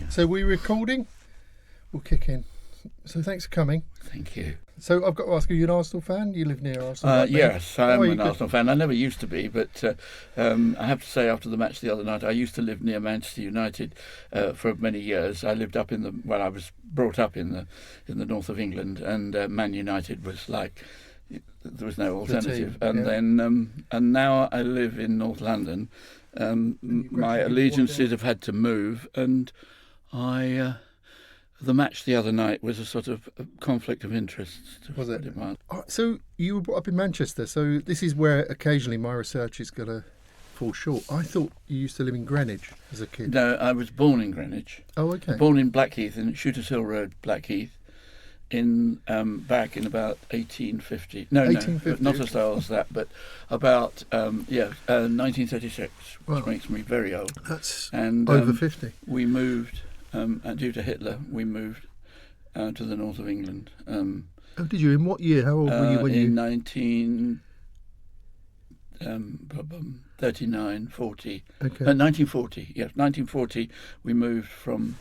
So we're recording. We'll kick in. So thanks for coming. Thank you. So I've got to ask, are you an Arsenal fan? You live near Arsenal? Like yes, I am Oh, you an good? Arsenal fan. I never used to be, but I have to say after the match the other night, I used to live near Manchester United for many years. I lived up I was brought up in the north of England, and Man United was like, there was no alternative. team, And yeah. then and now I live in North London. My allegiances have had to move, and the match the other night was a sort of conflict of interest. Was it? Well. Oh, so you were brought up in Manchester, so this is where occasionally my research is going to fall short. I thought you used to live in Greenwich as a kid. No, I was born in Greenwich. Oh, okay. Born in Blackheath, in Shooters Hill Road, Blackheath, back in about 1850. No, 1850. not as old as that, but about 1936, which Wow. makes me very old. That's And over 50. we moved, due to Hitler, we moved to the north of England. Oh, did you? In what year? How old were you when in you... 39, 40. Okay. 1940, yes, 1940. We moved from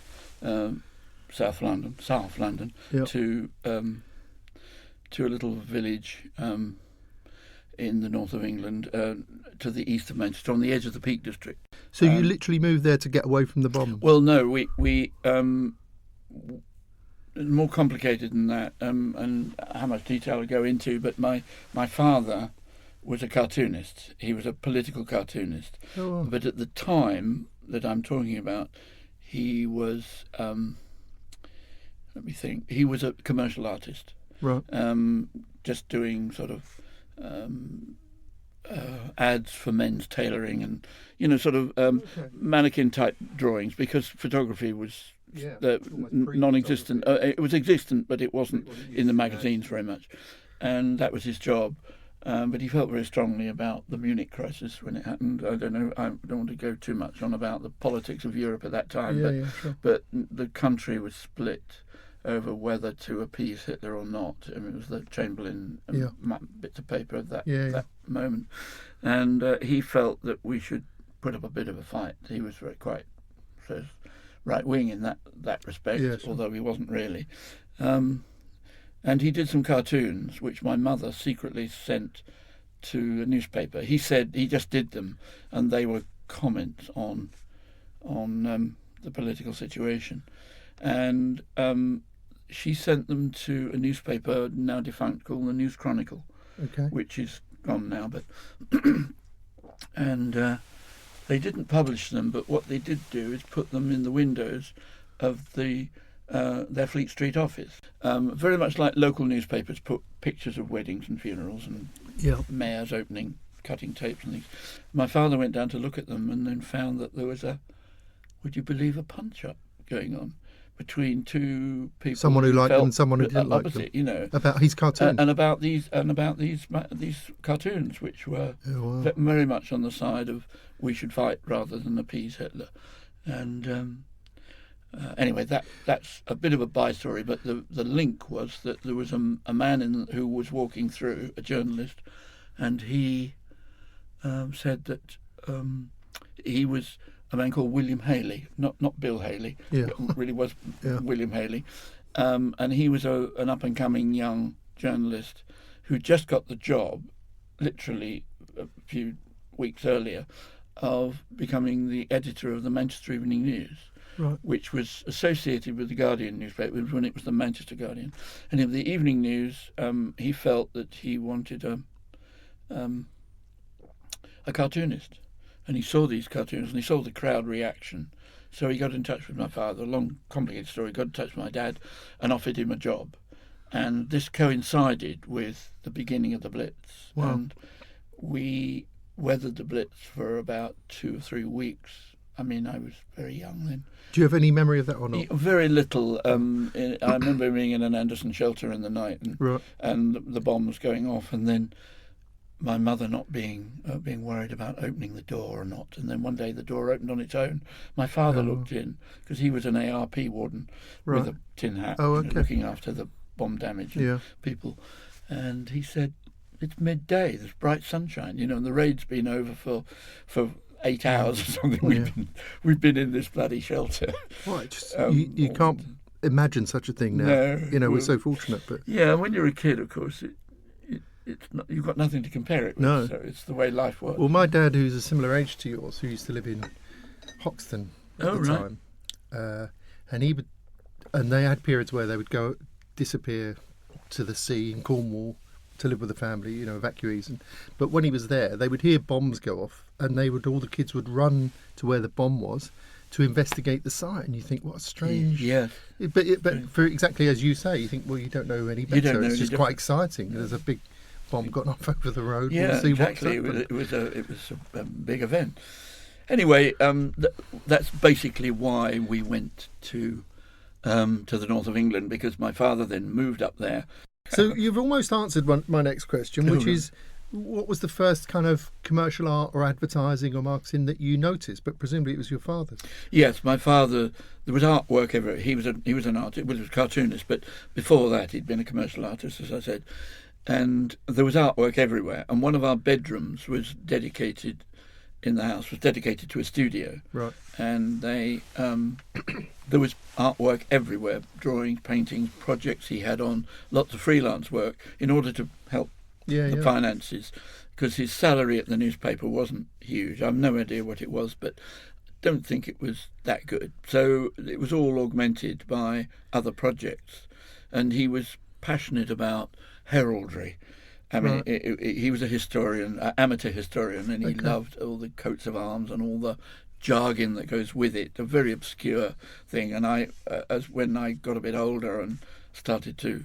South London, Yep. to a little village in the north of England, to the east of Manchester, on the edge of the Peak District. So you literally moved there to get away from the bomb? Well, no, we more complicated than that, and how much detail I go into. But my father was a cartoonist. He was a political cartoonist. Oh, wow. But at the time that I'm talking about, he was, let me think, he was a commercial artist, Right. just doing sort of ads for men's tailoring and, sort of mannequin-type drawings, because photography was non-existent. It was existent, but it wasn't in the magazines very much. And that was his job. But he felt very strongly about the Munich crisis when it happened. I don't want to go too much on about the politics of Europe at that time, Sure. but the country was split over whether to appease Hitler or not. I mean, it was the Chamberlain bits of paper of that moment. And he felt that we should put up a bit of a fight. He was quite right-wing in that respect, Yeah, sure. although he wasn't really. And he did some cartoons, which my mother secretly sent to a newspaper. He said he just did them, and they were comments on the political situation. And she sent them to a newspaper now defunct called the News Chronicle, Okay. which is gone now. But and they didn't publish them, but what they did do is put them in the windows of their Fleet Street office. Very much like local newspapers put pictures of weddings and funerals and mayors opening, cutting tapes and things. My father went down to look at them and then found that there was would you believe, a punch-up going on between two people. Someone who liked them and someone who didn't like them. Opposite, About his cartoon. and about these cartoons, which were very much on the side of we should fight rather than appease Hitler. And anyway, that's a bit of a by story, but the link was that there was a man who was walking through, a journalist, and he said that he was a man called William Haley, not Bill Haley. Yeah. It really was William Haley, and he was an up and coming young journalist who just got the job, literally a few weeks earlier, of becoming the editor of the Manchester Evening News. Right. Which was associated with the Guardian newspaper when it was the Manchester Guardian. And in the Evening News, he felt that he wanted a cartoonist. And he saw these cartoons and he saw the crowd reaction. So he got in touch with my father, a long, complicated story, got in touch with my dad and offered him a job. And this coincided with the beginning of the Blitz. Wow. And we weathered the Blitz for about 2 or 3 weeks. I mean, I was very young then. Do you have any memory of that or not? Very little. I remember being in an Anderson shelter in the night, and the bomb was going off, and then my mother not being worried about opening the door or not. And then one day the door opened on its own. My father looked in, because he was an ARP warden with a tin hat, looking after the bomb damage and people. And he said, "It's midday, there's bright sunshine, and the raid's been over for 8 hours or something. We've been in this bloody shelter. Well, you can't imagine such a thing now. No, we're so fortunate. But yeah, when you're a kid, of course, it's not, you've got nothing to compare it with. No. So it's the way life was. Well, my dad, who's a similar age to yours, who used to live in Hoxton at the time, and they had periods where they would disappear to the sea in Cornwall to live with the family, evacuees. But when he was there, they would hear bombs go off, and all the kids would run to where the bomb was to investigate the site. And you think, what a strange. Yes. But for exactly as you say, you think, well, you don't know any better. You don't know it's any just different. quite exciting. There's a big bomb gone off over the road. Yeah, we'll see exactly. What's It was a big event. Anyway, that's basically why we went to the north of England, because my father then moved up there. So you've almost answered my next question, which is, what was the first kind of commercial art or advertising or marketing that you noticed? But presumably it was your father's. Yes, my father. There was artwork everywhere. He was an artist. Well, he was a cartoonist, but before that he'd been a commercial artist, as I said. And there was artwork everywhere. And one of our bedrooms was dedicated to a studio. Right. And there was artwork everywhere, drawings, paintings, projects he had on, lots of freelance work in order to help the finances, because his salary at the newspaper wasn't huge. I've no idea what it was, but don't think it was that good. So it was all augmented by other projects. And he was passionate about heraldry. I mean, he was a historian, an amateur historian, and he loved all the coats of arms and all the jargon that goes with it, a very obscure thing. And when I got a bit older and started to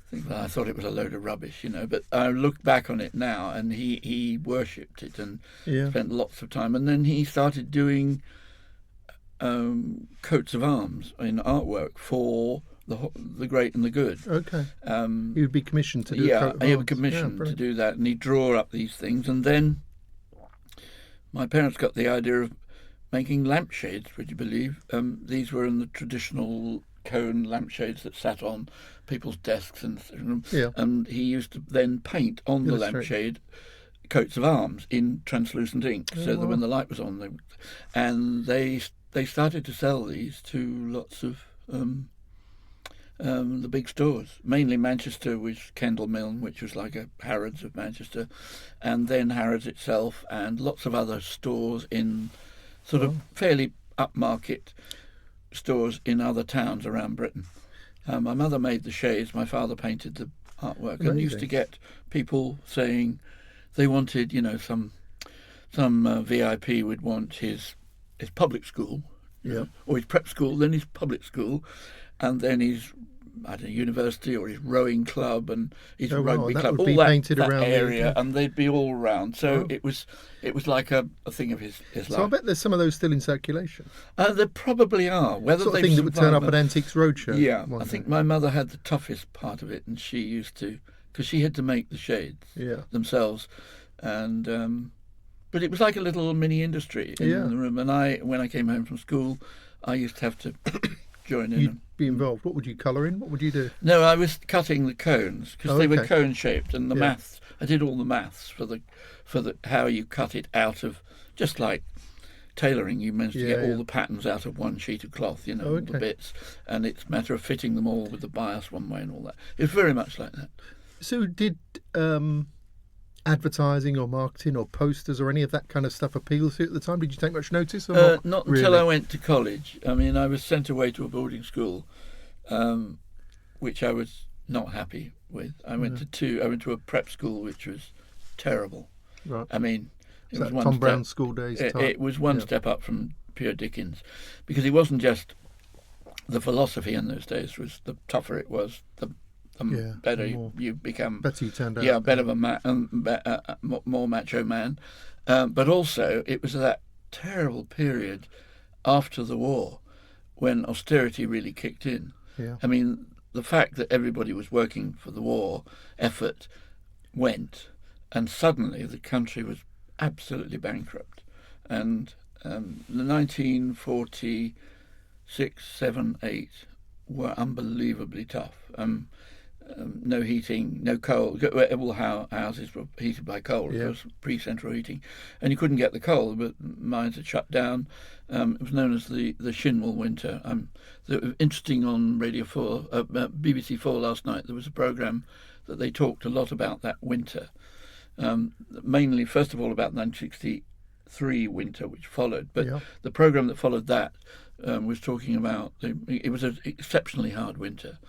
think, well, I thought it was a load of rubbish, but I look back on it now, and he worshipped it and spent lots of time. And then he started doing coats of arms in artwork for the great and the good. Okay. He would be commissioned to do a coat of he arms. was commissioned to do that, and he'd draw up these things. And then my parents got the idea of making lampshades, would you believe? These were in the traditional cone lampshades that sat on people's desks, and he used to then paint on the lampshade coats of arms in translucent ink, so that when the light was on, they started to sell these to lots of the big stores, mainly Manchester, with Kendal Milne, which was like a Harrods of Manchester, and then Harrods itself, and lots of other stores in sort of fairly upmarket stores in other towns around Britain. My mother made the shades, my father painted the artwork. Amazing. And used to get people saying they wanted, some VIP would want his public school, or his prep school, then his public school, and then his university or his rowing club and his rugby club, all that around area, and they'd be all around. So it was like a thing of his life. So I bet there's some of those still in circulation. There probably are. Whether sort of thing that would turn up at Antiques Roadshow. Yeah, I think my mother had the toughest part of it, and she used to, because she had to make the shades themselves, and but it was like a little mini industry in the room. And when I came home from school, I used to have to join in. You'd be involved. What would you colour in? What would you do? No, I was cutting the cones, because they were cone shaped, and the maths. I did all the maths for the how you cut it out of, just like tailoring. You managed to get all the patterns out of one sheet of cloth, all the bits, and it's a matter of fitting them all with the bias one way and all that. It's very much like that. So did advertising or marketing or posters or any of that kind of stuff appeal to you at the time? Did you take much notice? Or not really? Until I went to college. I mean, I was sent away to a boarding school, which I was not happy with. I went to a prep school, which was terrible. Right. I mean, it was Tom Brown's school days. It was one step up from pure Dickens, because it wasn't just the philosophy in those days. Was the tougher it was, the better you become. Better you turned out. Yeah, better of a more macho man. But also, it was that terrible period after the war when austerity really kicked in. Yeah. I mean, the fact that everybody was working for the war effort went, and suddenly the country was absolutely bankrupt. And the 1946, 7, 8 were unbelievably tough. no heating, no coal. All houses were heated by coal. Yeah. It was pre-central heating, and you couldn't get the coal. But mines had shut down. It was known as the Shinwell winter. Interesting on Radio 4, BBC 4 last night. There was a programme that they talked a lot about that winter. Mainly, first of all, about the 1963 winter, which followed. But the programme that followed that was talking about it was an exceptionally hard winter.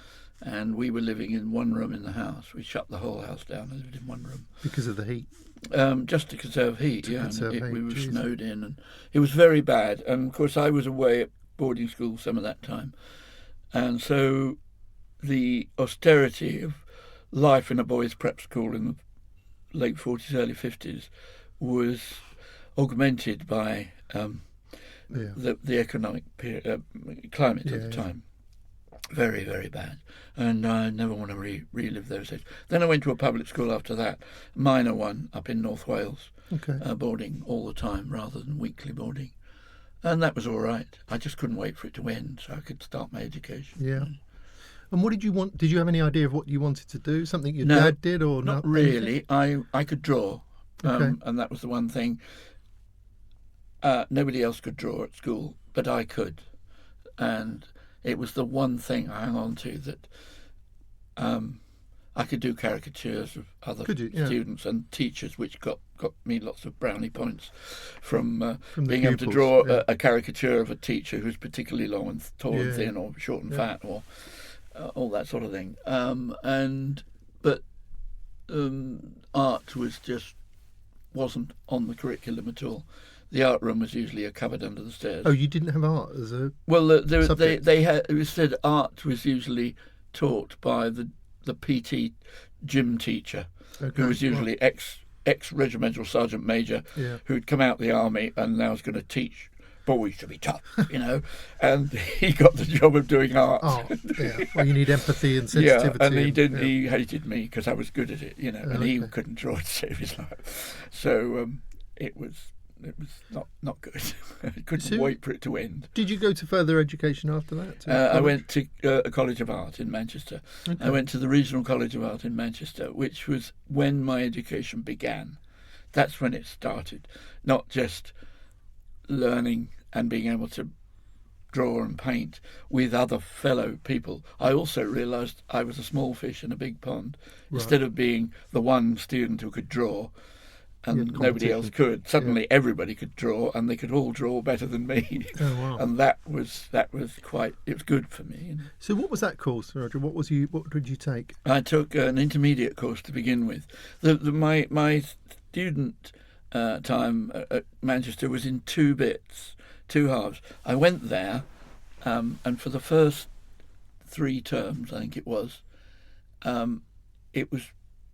And we were living in one room in the house. We shut the whole house down and lived in one room. Because of the heat? Just to conserve heat, We were snowed in, and it was very bad. And, of course, I was away at boarding school some of that time. And so the austerity of life in a boys' prep school in the late 40s, early 50s was augmented by the economic climate at the time. Very, very bad. And I never want to relive those days. Then I went to a public school after that, minor one up in North Wales, boarding all the time rather than weekly boarding. And that was all right. I just couldn't wait for it to end so I could start my education. Yeah. And what did you want? Did you have any idea of what you wanted to do? Something your dad did or not? Not really. I could draw. And that was the one thing. Nobody else could draw at school, but I could. And it was the one thing I hung on to, that I could do caricatures of other students and teachers, which got me lots of brownie points from being able to draw a caricature of a teacher who's particularly long and tall and thin, or short and fat, or all that sort of thing. But art wasn't on the curriculum at all. The art room was usually a cupboard under the stairs. Oh, you didn't have art as a subject? It was said art was usually taught by the PT gym teacher, who was usually ex-regimental sergeant major, who'd come out of the army and now was going to teach boys to be tough, and he got the job of doing art. Oh, yeah. Well, you need empathy and sensitivity. Yeah, and he didn't. Yeah. He hated me because I was good at it, and he couldn't draw to save his life. So it was not good. I couldn't wait for it to end. Did you go to further education after that? I went to a College of Art in Manchester. Okay. I went to the Regional College of Art in Manchester, which was when my education began. That's when it started. Not just learning and being able to draw and paint with other fellow people. I also realised I was a small fish in a big pond. Right. Instead of being the one student who could draw, and nobody else could. Suddenly, everybody could draw, and they could all draw better than me. Oh wow! And that was quite. It was good for me. So, what was that course, Roger? What did you take? I took an intermediate course to begin with. My student time at Manchester was in two halves. I went there, and for the first 3 terms, I think it was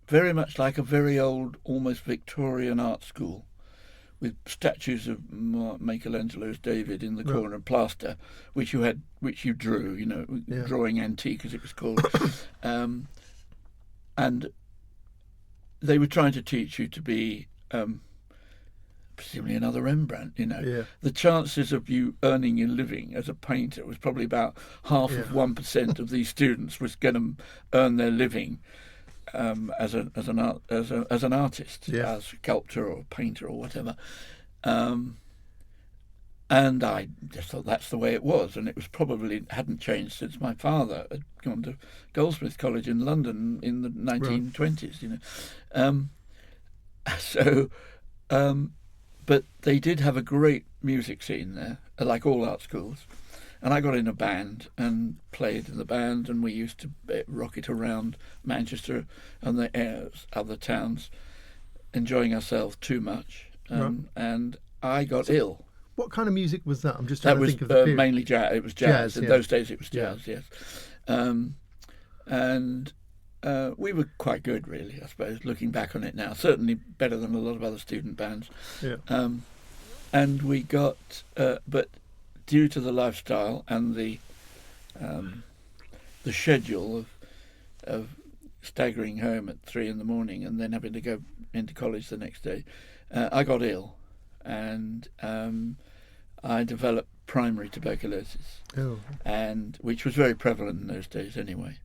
very much like a very old, almost Victorian art school, with statues of Michelangelo's David in the corner and plaster, which you drew, drawing antique as it was called, and they were trying to teach you to be presumably another Rembrandt. The chances of you earning your living as a painter was probably about half of 1% of these students was going to earn their living as an artist, as a sculptor or painter or whatever, and I just thought that's the way it was, and it was probably hadn't changed since my father had gone to Goldsmiths College in London in the 1920s. But they did have a great music scene there, like all art schools. And I got in a band and played in the band, and we used to rock it around Manchester and the other towns, enjoying ourselves too much. And I got ill. What kind of music was that? I'm just trying to think of the period. Mainly jazz. It was jazz. In those days, it was jazz. Yes. And we were quite good, really. I suppose, looking back on it now, certainly better than a lot of other student bands. Yeah. And we got, but due to the lifestyle and the schedule of staggering home at 3 a.m. and then having to go into college the next day, I got ill, and I developed primary tuberculosis, and which was very prevalent in those days anyway.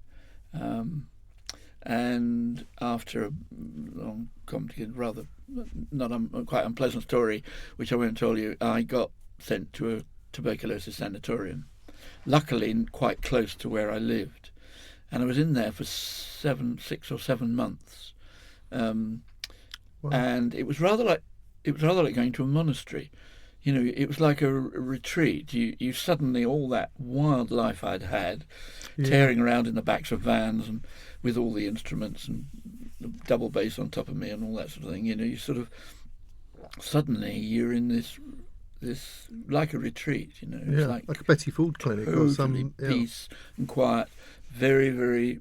And after a long, complicated, rather not quite unpleasant story, which I won't tell you, I got sent to a tuberculosis sanatorium, luckily quite close to where I lived. And I was in there for 6 or 7 months. Wow. And it was rather like going to a monastery. It was like a retreat. You suddenly, all that wildlife I'd had, tearing around in the backs of vans and with all the instruments and the double bass on top of me and all that sort of thing. You sort of suddenly you're in this like a retreat. It's like a Betty Ford clinic or some peace and quiet, very, very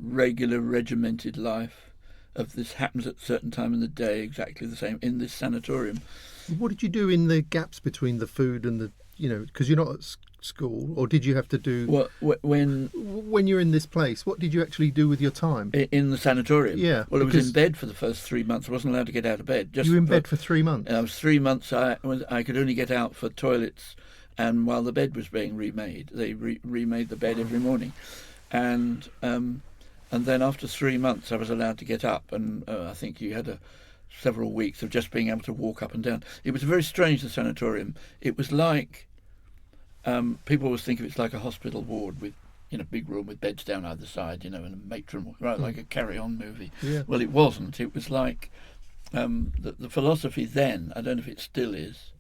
regular, regimented life. Of this happens at a certain time in the day, exactly the same in this sanatorium. What did you do in the gaps between the food and the, because you're not at school, or did you have to do... When you're in this place, what did you actually do with your time? In the sanatorium? Yeah. Well, I was in bed for the first 3 months. I wasn't allowed to get out of bed. You were in bed for 3 months? I was 3 months. I could only get out for toilets, and while the bed was being remade, they remade the bed every morning. And then after 3 months, I was allowed to get up, and I think you had several weeks of just being able to walk up and down. It was very strange, the sanatorium. It was like, people always think of it like a hospital ward with, big room with beds down either side, and a matron, right, like a Carry-On movie. Yeah. Well, it wasn't. It was like, the philosophy then, I don't know if it still is,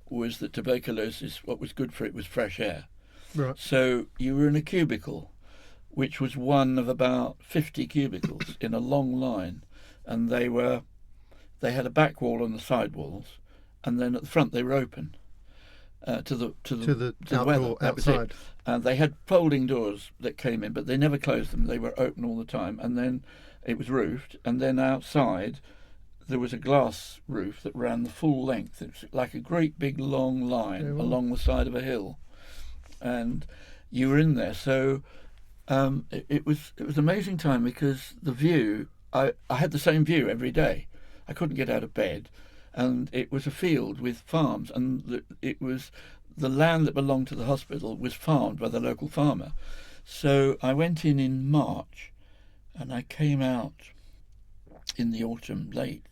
was that tuberculosis, what was good for it was fresh air. Right. So you were in a cubicle, which was one of about 50 cubicles in a long line, and they had a back wall and the side walls, and then at the front they were open to the outdoor, weather. That was outside. it. And they had folding doors that came in, but they never closed them. They were open all the time, and then it was roofed, and then outside there was a glass roof that ran the full length. It was like a great big long line along the side of a hill, and you were in there. So it was an amazing time, because the view, I had the same view every day. I couldn't get out of bed, and it was a field with farms, and it was the land that belonged to the hospital was farmed by the local farmer. So I went in March, and I came out in the autumn late.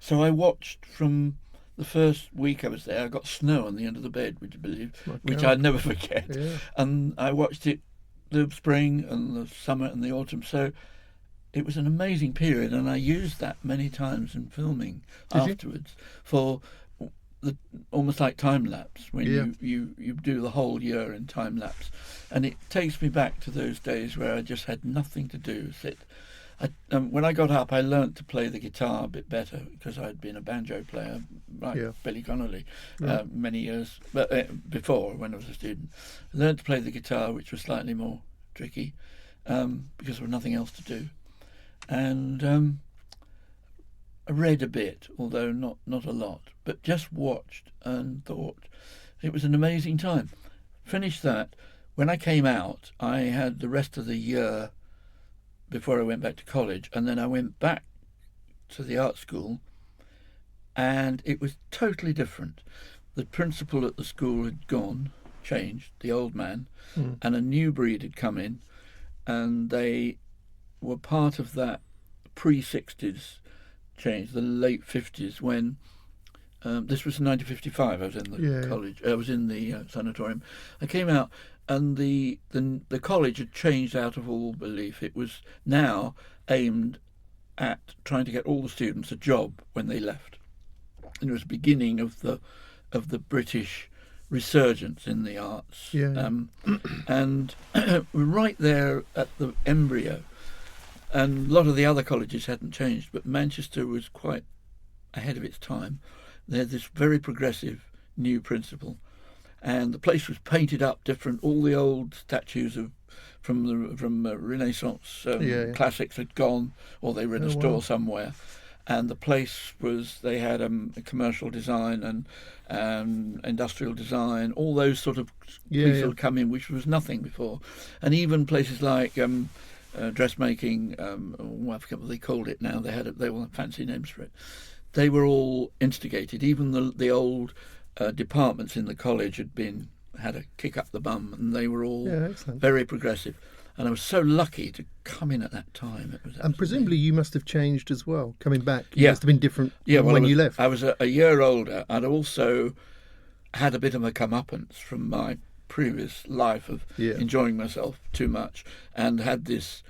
So I watched from the first week I was there. I got snow on the end of the bed, would you believe? Which I'd never forget. Yeah. And I watched it the spring and the summer and the autumn. So it was an amazing period, and I used that many times in filming afterwards for almost like time lapse, when you do the whole year in time lapse, and it takes me back to those days where I just had nothing to do. When I got up, I learnt to play the guitar a bit better, because I'd been a banjo player like Billy Connolly many years before, when I was a student. I learnt to play the guitar, which was slightly more tricky because there was nothing else to do. And I read a bit, although not a lot, but just watched and thought it was an amazing time. Finished that. When I came out, I had the rest of the year before I went back to college, and then I went back to the art school, and it was totally different. The principal at the school had changed, the old man, and a new breed had come in, and they were part of that pre-60s change, the late 50s, when this was in 1955. I was in the college. I was in the sanatorium. I came out, and the college had changed out of all belief. It was now aimed at trying to get all the students a job when they left. And it was the beginning of the British resurgence in the arts. And we're right there at the embryo. And a lot of the other colleges hadn't changed, but Manchester was quite ahead of its time. They had this very progressive new principal, and the place was painted up different. All the old statues from Renaissance classics had gone, or they were in a store somewhere. And the place they had a commercial design and industrial design, all those sort of people come in, which was nothing before. And even places like dressmaking, I forget what they called it now. They all had fancy names for it. They were all instigated. Even the old departments in the college had a kick up the bum, and they were all very progressive. And I was so lucky to come in at that time. It was And presumably you must have changed as well, coming back. You Yeah. must have been different Yeah, from well, when I was, you left. I was a year older. I'd also had a bit of a comeuppance from my previous life of enjoying myself too much, and had this,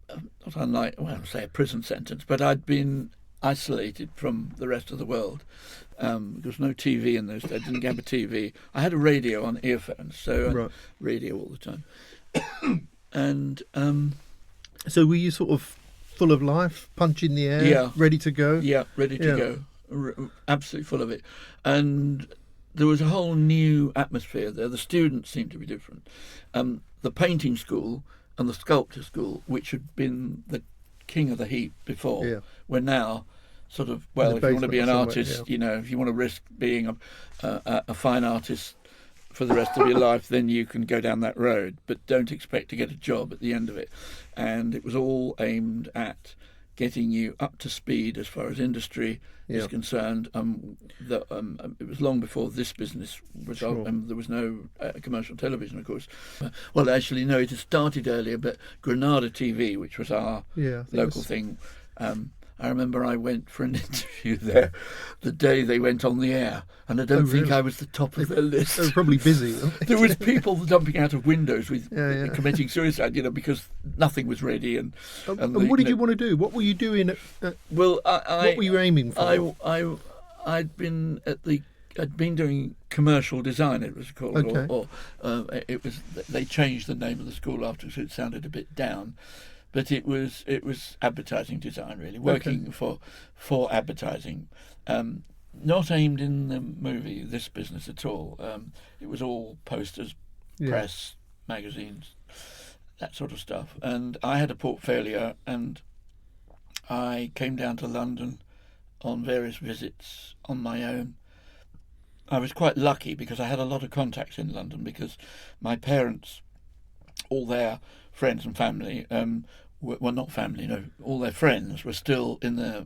not unlike, well, I would say a prison sentence, but I'd been isolated from the rest of the world. There was no TV in those days. I didn't have a TV. I had a radio on earphones, so radio all the time. And so were you sort of full of life, punch in the air, ready to go? Yeah, ready to go. Absolutely full of it. And there was a whole new atmosphere there. The students seemed to be different. The painting school and the sculpture school, which had been the king of the heap before, were now sort of, well, if you want to be an artist, you know, if you want to risk being a fine artist for the rest of your life, then you can go down that road, but don't expect to get a job at the end of it. And it was all aimed at getting you up to speed as far as industry is concerned. It was long before this business was there was no commercial television, of course. Well, actually, no, it had started earlier, but Granada TV, which was our local thing, I remember I went for an interview there the day they went on the air, and I don't think I was the top of their list. They were probably busy. There was people jumping out of windows with committing suicide, you know, because nothing was ready. And what did you want to do? What were you doing? What were you aiming for? I'd been doing commercial design, it was called, or it was. They changed the name of the school after, so it sounded a bit down. But it was advertising design, really, working for advertising, not aimed in the movie, this business at all. It was all posters, press, magazines, that sort of stuff. And I had a portfolio, and I came down to London on various visits on my own. I was quite lucky because I had a lot of contacts in London, because my parents, all their friends and family, well, not family, no, all their friends were still in their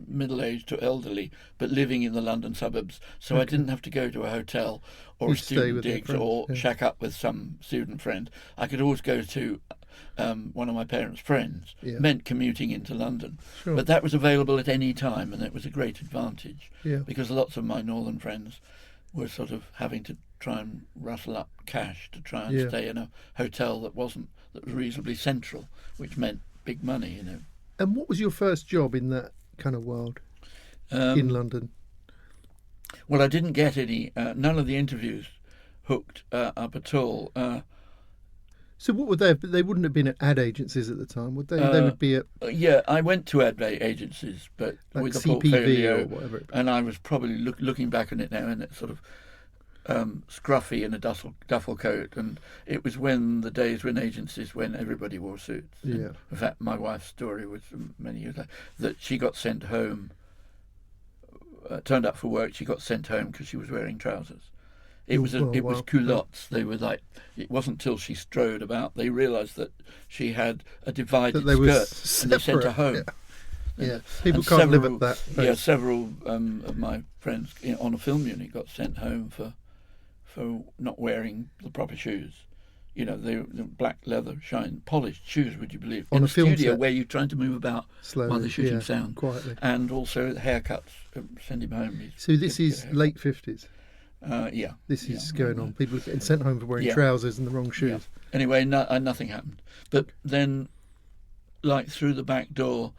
middle-aged to elderly, but living in the London suburbs. So I didn't have to go to a hotel or a student digs or shack up with some student friend. I could always go to one of my parents' friends. Meant commuting into London. But that was available at any time, and it was a great advantage, because lots of my northern friends were sort of having to try and rustle up cash to try and stay in a hotel that was reasonably central, which meant big money, you know. And what was your first job in that kind of world in London? Well, I didn't get any. None of the interviews hooked up at all. So what would they have? They wouldn't have been at ad agencies at the time, would they? They would be at... Yeah, I went to ad agencies, but like with a CPV portfolio, or whatever. and I was probably looking back on it now, and it's sort of scruffy in a duffel coat, and it was when the days when agencies, when everybody wore suits. In fact, my wife's story was many years later that she got sent home, turned up for work, she got sent home because she was wearing trousers. It was culottes. They were like, it wasn't till she strode about they realised that she had a divided skirt, and they sent her home. People can't live at that pace. Yeah, several of my friends on a film unit got sent home for not wearing the proper shoes. You know, they were black leather, polished shoes, would you believe? On in a film studio set. Where you're trying to move about slowly, while they're shooting sound. Quietly. And also haircuts, send him home. So this is late 50s? Yeah. This is going on. People are getting sent home for wearing trousers and the wrong shoes. Yeah. Anyway, nothing happened. But then, like through the back door,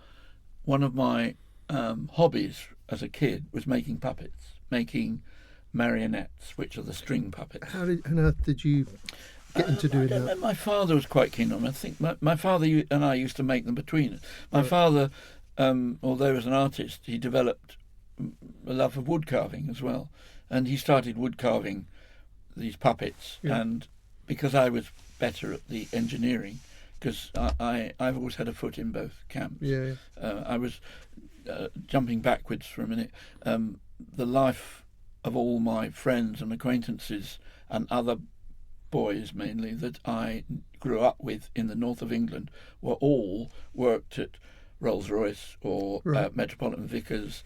one of my hobbies as a kid was making puppets, making marionettes, which are the string puppets. How on earth did you get into doing that? My father was quite keen on them. I think my father and I used to make them between us. My father, although he was an artist, he developed a love of wood carving as well. And he started wood carving these puppets. And because I was better at the engineering, because I've always had a foot in both camps. I was jumping backwards for a minute. The life of all my friends and acquaintances and other boys mainly that I grew up with in the north of England were all worked at Rolls-Royce or Metropolitan Vickers,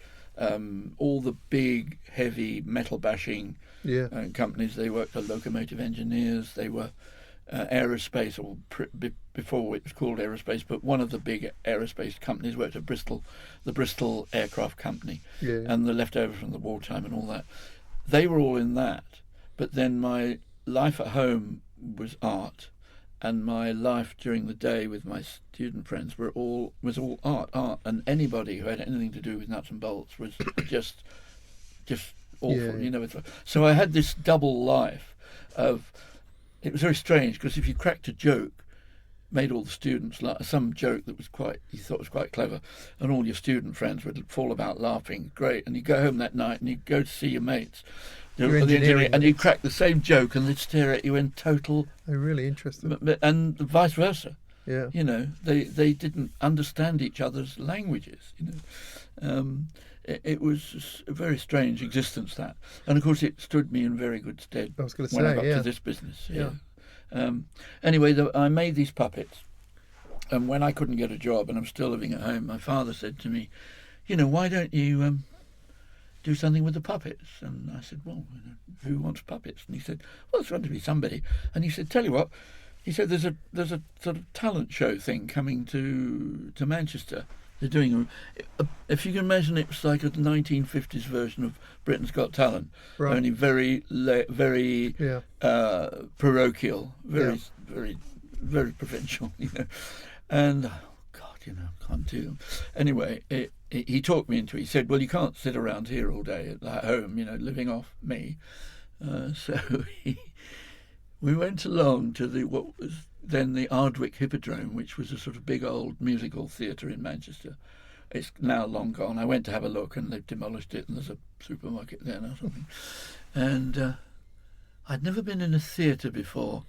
all the big heavy metal bashing companies. They worked as locomotive engineers. They were aerospace, or before it was called aerospace, but one of the big aerospace companies, worked at Bristol, the Bristol Aircraft Company, and the leftovers from the wartime and all that. They were all in that, but then my life at home was art, and my life during the day with my student friends was all art, and anybody who had anything to do with nuts and bolts was just awful, you know. So I had this double life of. It was very strange, because if you cracked a joke, made all the students laugh, some joke that was you thought was quite clever, and all your student friends would fall about laughing, great, and you go home that night and you go to see your mates, and you crack the same joke and they'd stare at you in total. They're really interesting. And vice versa. Yeah. You know, they didn't understand each other's languages. You know, it was a very strange existence, that, and of course it stood me in very good stead. I was going to when say, I got yeah. to this business. Yeah. Anyway, I made these puppets, and when I couldn't get a job and I'm still living at home, my father said to me, "You know, why don't you do something with the puppets?" And I said, "Well, who wants puppets?" And he said, "Well, it's got to be somebody." And he said, "Tell you what," he said, "there's a sort of talent show thing coming to Manchester. They're doing if you can imagine, it's like a 1950s version of Britain's Got Talent, right. Only very parochial, very provincial, you know." And oh God, you know, I can't do them. Anyway, he talked me into it. He said, "Well, you can't sit around here all day at home, you know, living off me." So we went along to what was then the Ardwick Hippodrome, which was a sort of big old musical theatre in Manchester. It's now long gone. I went to have a look, and they've demolished it, and there's a supermarket there now or something. And I'd never been in a theatre before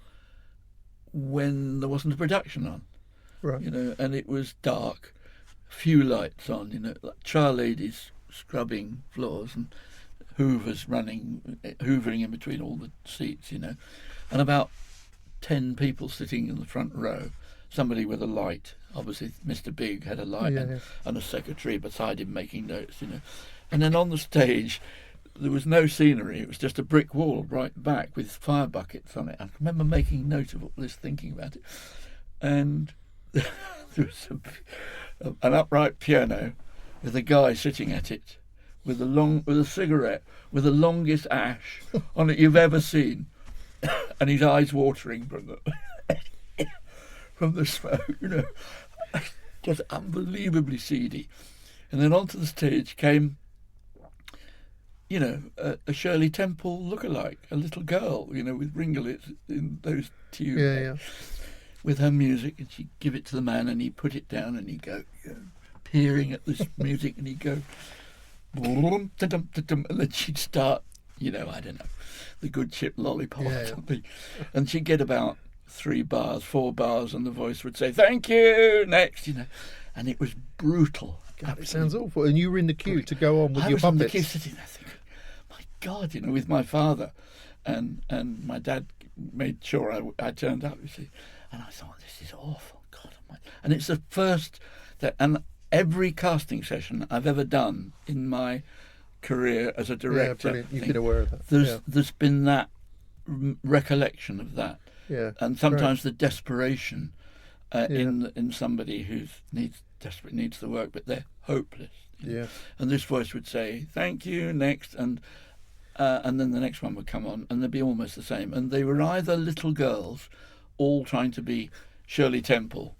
when there wasn't a production on, right. You know, and it was dark, few lights on, you know, like char ladies scrubbing floors and hoovers hoovering in between all the seats, you know, and about 10 people sitting in the front row, somebody with a light, obviously Mr. Big had a light, and a secretary beside him making notes, you know. And then on the stage there was no scenery, it was just a brick wall right back with fire buckets on it. I remember making note of all this, thinking about it. And there was an upright piano with a guy sitting at it with a cigarette with the longest ash on it you've ever seen. And his eyes watering from the smoke, you know, just unbelievably seedy. And then onto the stage came, you know, a Shirley Temple lookalike, a little girl, you know, with ringlets in those tubes, with her music, and she'd give it to the man, and he'd put it down, and he'd go, you know, peering at this music, and he'd go, and then she'd start, you know, I don't know, the Good Chip Lollipop or something. And she'd get about 4 bars, and the voice would say, "Thank you, next," you know. And it was brutal. It sounds awful. And you were in the queue to go on with your puppets. I was in the queue sitting there thinking, my God, you know, with my father. And my dad made sure I turned up, you see. And I thought, this is awful. God almighty. And it's the first, and every casting session I've ever done in my career as a director. Yeah, brilliant. You've been aware of that. There's been that recollection of that. Yeah. And sometimes the desperation in somebody who desperately needs the work, but they're hopeless. You know? Yeah. And this voice would say, "Thank you, next," and then the next one would come on, and they'd be almost the same. And they were either little girls, all trying to be Shirley Temple.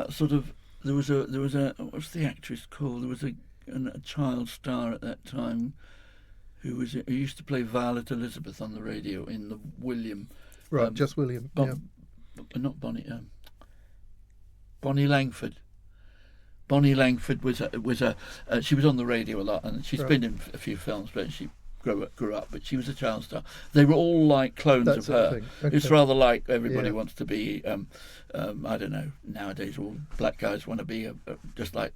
Sort of, there was a what's the actress called? There was a child star at that time who used to play Violet Elizabeth on the radio in the William. Right, just William. Not Bonnie. Bonnie Langford. Bonnie Langford was she was on the radio a lot, and she's been in a few films, but she grew up. But she was a child star. They were all like clones of her. Okay. It's rather like everybody wants to be. I don't know. Nowadays, all black guys want to be just like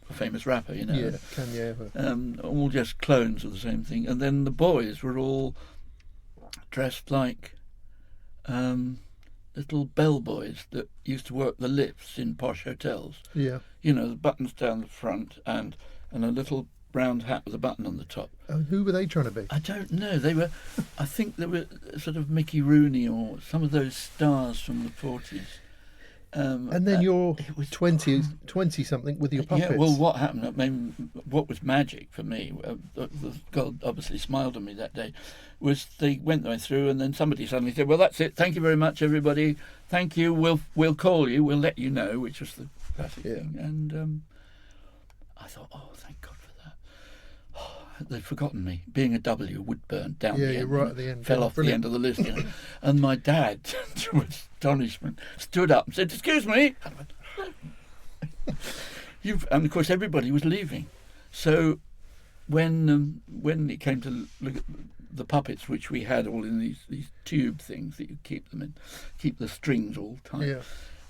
a famous rapper, you know. Yeah, Kanye ever. All just clones of the same thing. And then the boys were all dressed like little bellboys that used to work the lifts in posh hotels. Yeah. You know, the buttons down the front and a little round hat with a button on the top. Oh, who were they trying to be? I don't know. They were, I think they were sort of Mickey Rooney or some of those stars from the 40s. And then you're it was 20 something with your puppets. Yeah, well, what happened? I mean, what was magic for me, God obviously smiled on me that day, was they went their way through, and then somebody suddenly said, "Well, that's it. Thank you very much, everybody. Thank you. We'll call you. We'll let you know," which was the classic thing. And I thought, oh, thank God for that. Oh, they'd forgotten me. Being a W, Woodburn, down the end. You're right at the end. Fell off the end of the list. You know. And my dad, to astonishment, stood up and said, "Excuse me." I went, and of course everybody was leaving. So when it came to look at the puppets, which we had all in these tube things that you keep them in, keep the strings all tight. Yeah.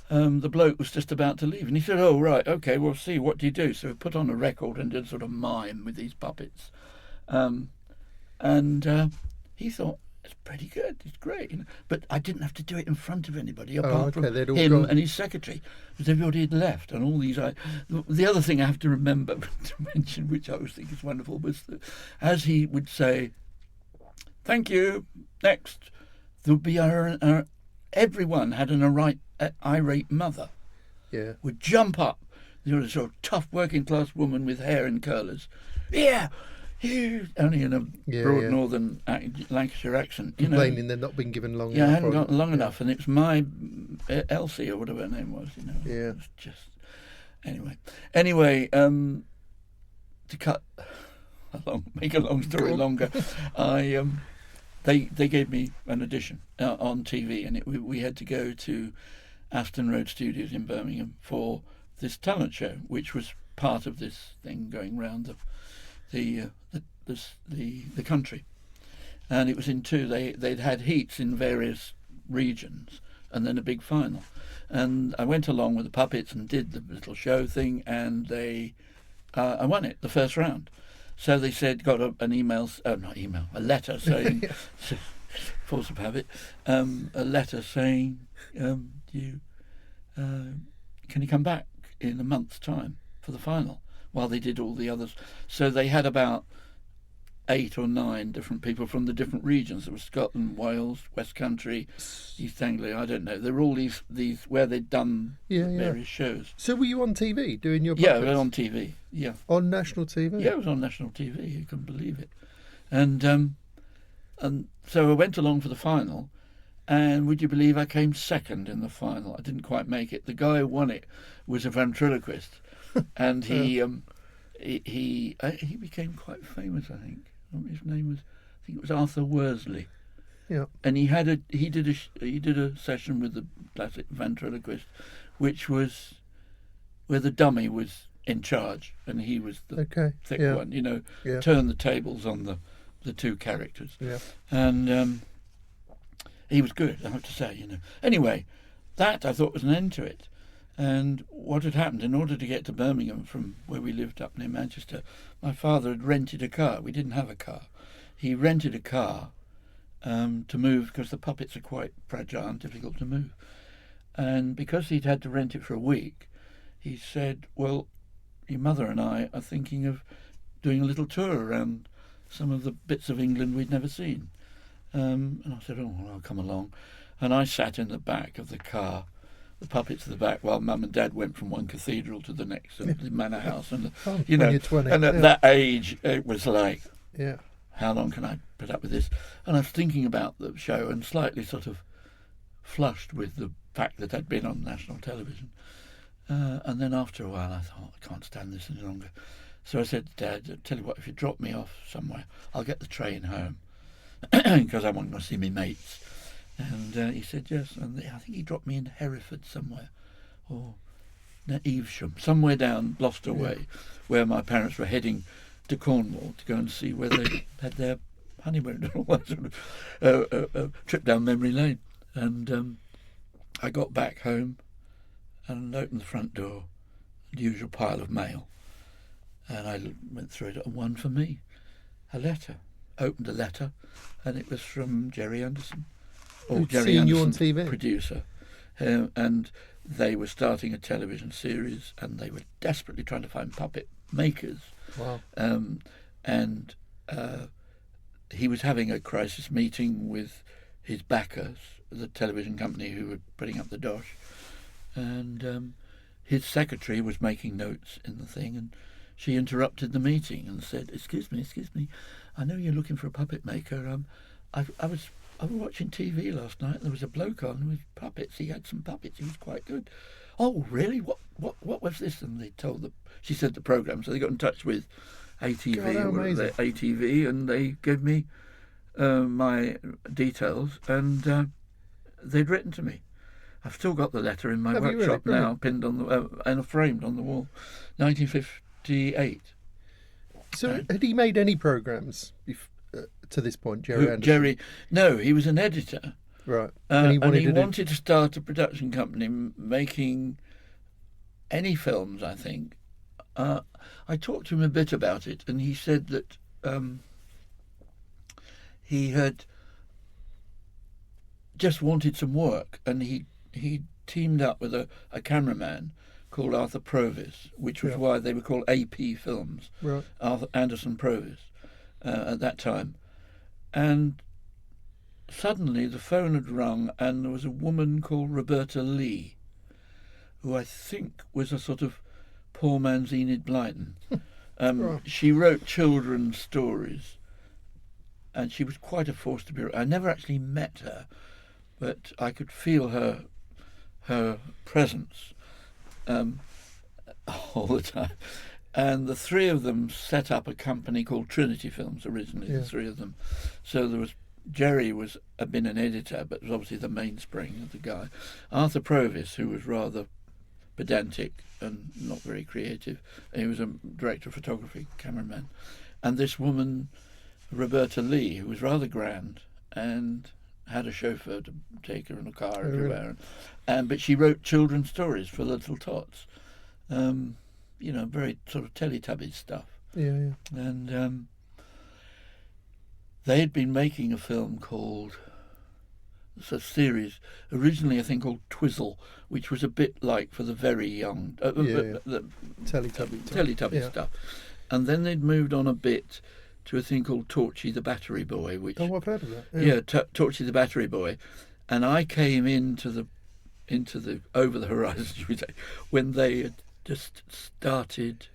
The bloke was just about to leave, and he said, "Oh, right, okay, we'll see. What do you do?" So we put on a record and did a sort of mime with these puppets, and he thought, "It's pretty good. It's great." You know? But I didn't have to do it in front of anybody apart from him and his secretary, because everybody had left, and all these. The other thing I have to remember to mention, which I always think is wonderful, was that as he would say, "Thank you. Next, there'll be everyone had an irate mother." Yeah. Would jump up. There was a sort of tough working class woman with hair in curlers. Yeah. Only in a broad northern Lancashire accent. Complaining they're not being given long enough. Yeah, I hadn't got long enough, and it's my Elsie or whatever her name was. You know. Yeah. It was just anyway. To make a long story longer, They gave me an audition on TV, and we had to go to Aston Road Studios in Birmingham for this talent show, which was part of this thing going round the country. And it was in two. They'd had heats in various regions, and then a big final. And I went along with the puppets and did the little show thing, and I won it the first round. So they said, got a letter saying, force of habit, a letter saying, can you come back in a month's time for the final? While they did all the others. So they had about 8 or 9 different people from the different regions. There was Scotland, Wales, West Country, East Anglia, I don't know. There were all these where they'd done various shows. So were you on TV doing your puppets? Yeah, on TV, yeah. On national TV? Yeah, it was on national TV, you couldn't believe it. And so I went along for the final, and would you believe I came second in the final? I didn't quite make it. The guy who won it was a ventriloquist, and he became quite famous, I think. His name was, I think it was Arthur Worsley. Yeah. And he did a session with the classic ventriloquist, which was where the dummy was in charge and he was the thick one. You know, turn the tables on the two characters. Yeah. And he was good, I have to say. You know. Anyway, that I thought was an end to it. And what had happened, in order to get to Birmingham from where we lived up near Manchester, my father had rented a car. We didn't have a car. He rented a car to move, because the puppets are quite fragile and difficult to move. And because he'd had to rent it for a week, he said, "Well, your mother and I are thinking of doing a little tour around some of the bits of England we'd never seen." And I said, "Oh, well, I'll come along." And I sat in the back of the car, the puppets at the back, while Mum and Dad went from one cathedral to the next, and the manor house, and at that age it was like, how long can I put up with this? And I was thinking about the show and slightly sort of flushed with the fact that I'd been on national television. And then after a while I thought, I can't stand this any longer. So I said to Dad, "Tell you what, if you drop me off somewhere, I'll get the train home, because I want to see my mates." And he said yes, and I think he dropped me in Hereford somewhere, or Evesham, somewhere down Gloucester way, where my parents were heading to Cornwall to go and see where they had their honeymoon and all that sort of trip down memory lane. And I got back home and opened the front door, the usual pile of mail, and I went through it, and one for me, a letter. Opened a letter, and it was from Gerry Anderson. Gerry Anderson, you on TV? Producer, and they were starting a television series, and they were desperately trying to find puppet makers Wow. And he was having a crisis meeting with his backers, the television company who were putting up the dosh, and his secretary was making notes in the thing, and she interrupted the meeting and said, excuse me, I know you're looking for a puppet maker. I was watching TV last night, and there was a bloke on with puppets. He had some puppets. He was quite good." "Oh, really? What was this?" And they told she said the program. So they got in touch with ATV, God, how amazing. ATV, and they gave me my details, and they'd written to me. I've still got the letter in my Have you workshop really? now, pinned on the and framed on the wall. 1958. So had he made any programs to this point, Gerry Anderson? Gerry, no, he was an editor. Right. And he to do- wanted to start a production company making any films, I think. I talked to him a bit about it, and he said that he had just wanted some work, and he teamed up with a cameraman called Arthur Provis, which was why they were called AP Films, Right. Arthur Anderson Provis, at that time. And suddenly the phone had rung, and there was a woman called Roberta Lee, who I think was a sort of poor man's Enid Blyton. Right. She wrote children's stories, and she was quite a force to be. I never actually met her, but I could feel her presence all the time. And the three of them set up a company called Trinity Films originally. Yeah. The three of them. So there was Gerry had been an editor, but was obviously the mainspring of the guy. Arthur Provis, who was rather pedantic and not very creative. He was a director of photography, cameraman. And this woman, Roberta Lee, who was rather grand and had a chauffeur to take her in a car everywhere. But she wrote children's stories for the little tots. Very sort of Teletubbies stuff. Yeah. And they had been making a film called, it's a series, originally I think called Twizzle, which was a bit like for the very young, the Teletubby stuff. And then they'd moved on a bit to a thing called Torchy the Battery Boy, which Oh, I've heard of that. yeah, Torchy the Battery Boy, and I came into the over the horizon, should we say, when they had just started.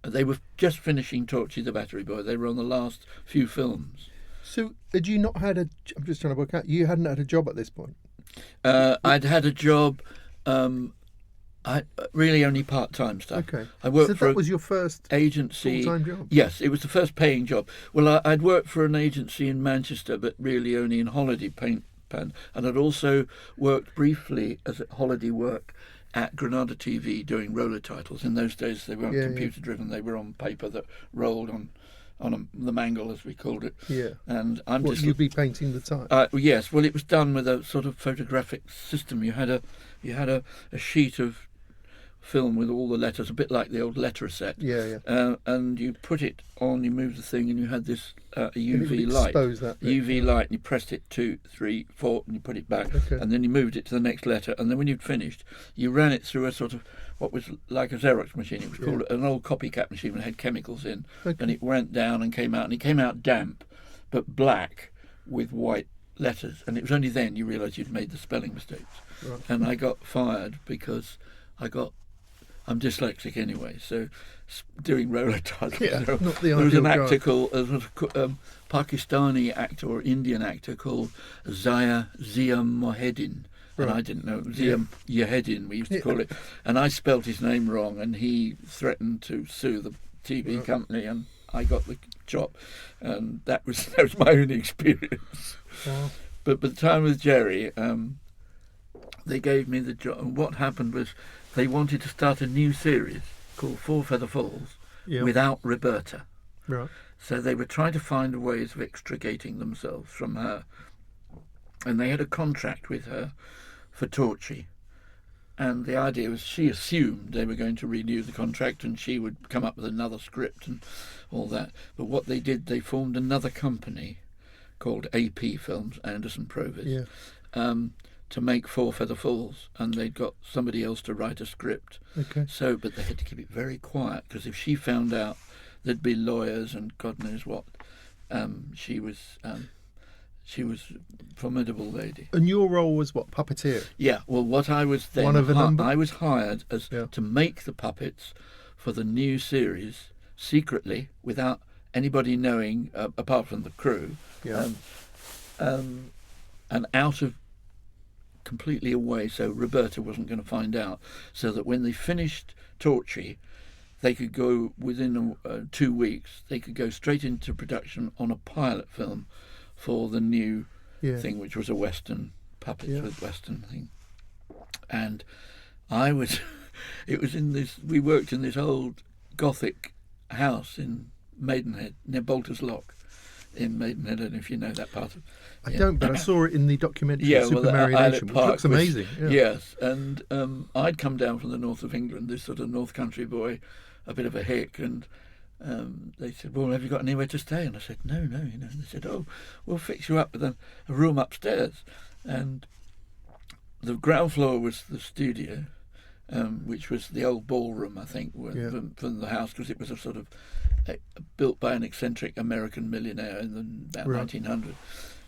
They were just finishing Torchy the Battery Boy. They were on the last few films. So had you not had I'm just trying to work out. You hadn't had a job at this point. I'd had a job. I really only part-time stuff. Okay. I worked so that was your first agency. full-time job? Yes, it was the first paying job. Well, I'd worked for an agency in Manchester, but really only in holiday paint pen, and I'd also worked briefly as holiday work at Granada TV doing roller titles. In those days, they weren't computer-driven; they were on paper that rolled on the mangle, as we called it. Yeah. And you'd be painting the type. Yes. Well, it was done with a sort of photographic system. You had a sheet of film with all the letters, a bit like the old letter set. And you put it on, you moved the thing, and you had this UV light. Expose that bit. UV light, and you pressed it 2, 3, 4, and you put it back. Okay. And then you moved it to the next letter, and then when you'd finished, you ran it through a sort of what was like a Xerox machine. It was called an old copycat machine and had chemicals in. Okay. And it went down and came out, and it came out damp, but black with white letters. And it was only then you realised you'd made the spelling mistakes. Right. And I got fired because I'm dyslexic anyway, so doing roller titles. Yeah, not the there was an ideal actor job. called, Pakistani actor or Indian actor called Zia Mohedin. And I didn't know, Zia Mohedin, we used to call it. And I spelt his name wrong, and he threatened to sue the TV company, and I got the job. And that was my only experience. Wow. But by the time with Gerry, they gave me the job. And what happened was they wanted to start a new series called Four Feather Falls without Roberta. Right. So they were trying to find ways of extricating themselves from her. And they had a contract with her for Torchy. And the idea was she assumed they were going to renew the contract and she would come up with another script and all that. But what they did, they formed another company called AP Films, Anderson Provis. Yeah. to make Four Feather Falls, and they'd got somebody else to write a script. Okay. So, but they had to keep it very quiet, because if she found out, there'd be lawyers and God knows what. She was a formidable lady. And your role was what, puppeteer? Yeah. Well, what I was then, One of a number? I was hired as to make the puppets for the new series secretly, without anybody knowing, apart from the crew. Yeah. And out of completely away, so Roberta wasn't going to find out, so that when they finished Torchy, they could go within 2 weeks. They could go straight into production on a pilot film for the new thing, which was a Western puppets with Western thing. And I was, it was in this. We worked in this old Gothic house in Maidenhead near Bolter's Lock. In Maidenhead, I don't know if you know that part of. I don't, but I saw it in the documentary Super Mario Nation, which looks amazing. Yes, and I'd come down from the north of England, this sort of North Country boy, a bit of a hick, and they said, "Well, have you got anywhere to stay?" And I said, "No, you know." And they said, "Oh, we'll fix you up with a room upstairs," and the ground floor was the studio, which was the old ballroom, I think, from the house, because it was a sort of built by an eccentric American millionaire in about 1900.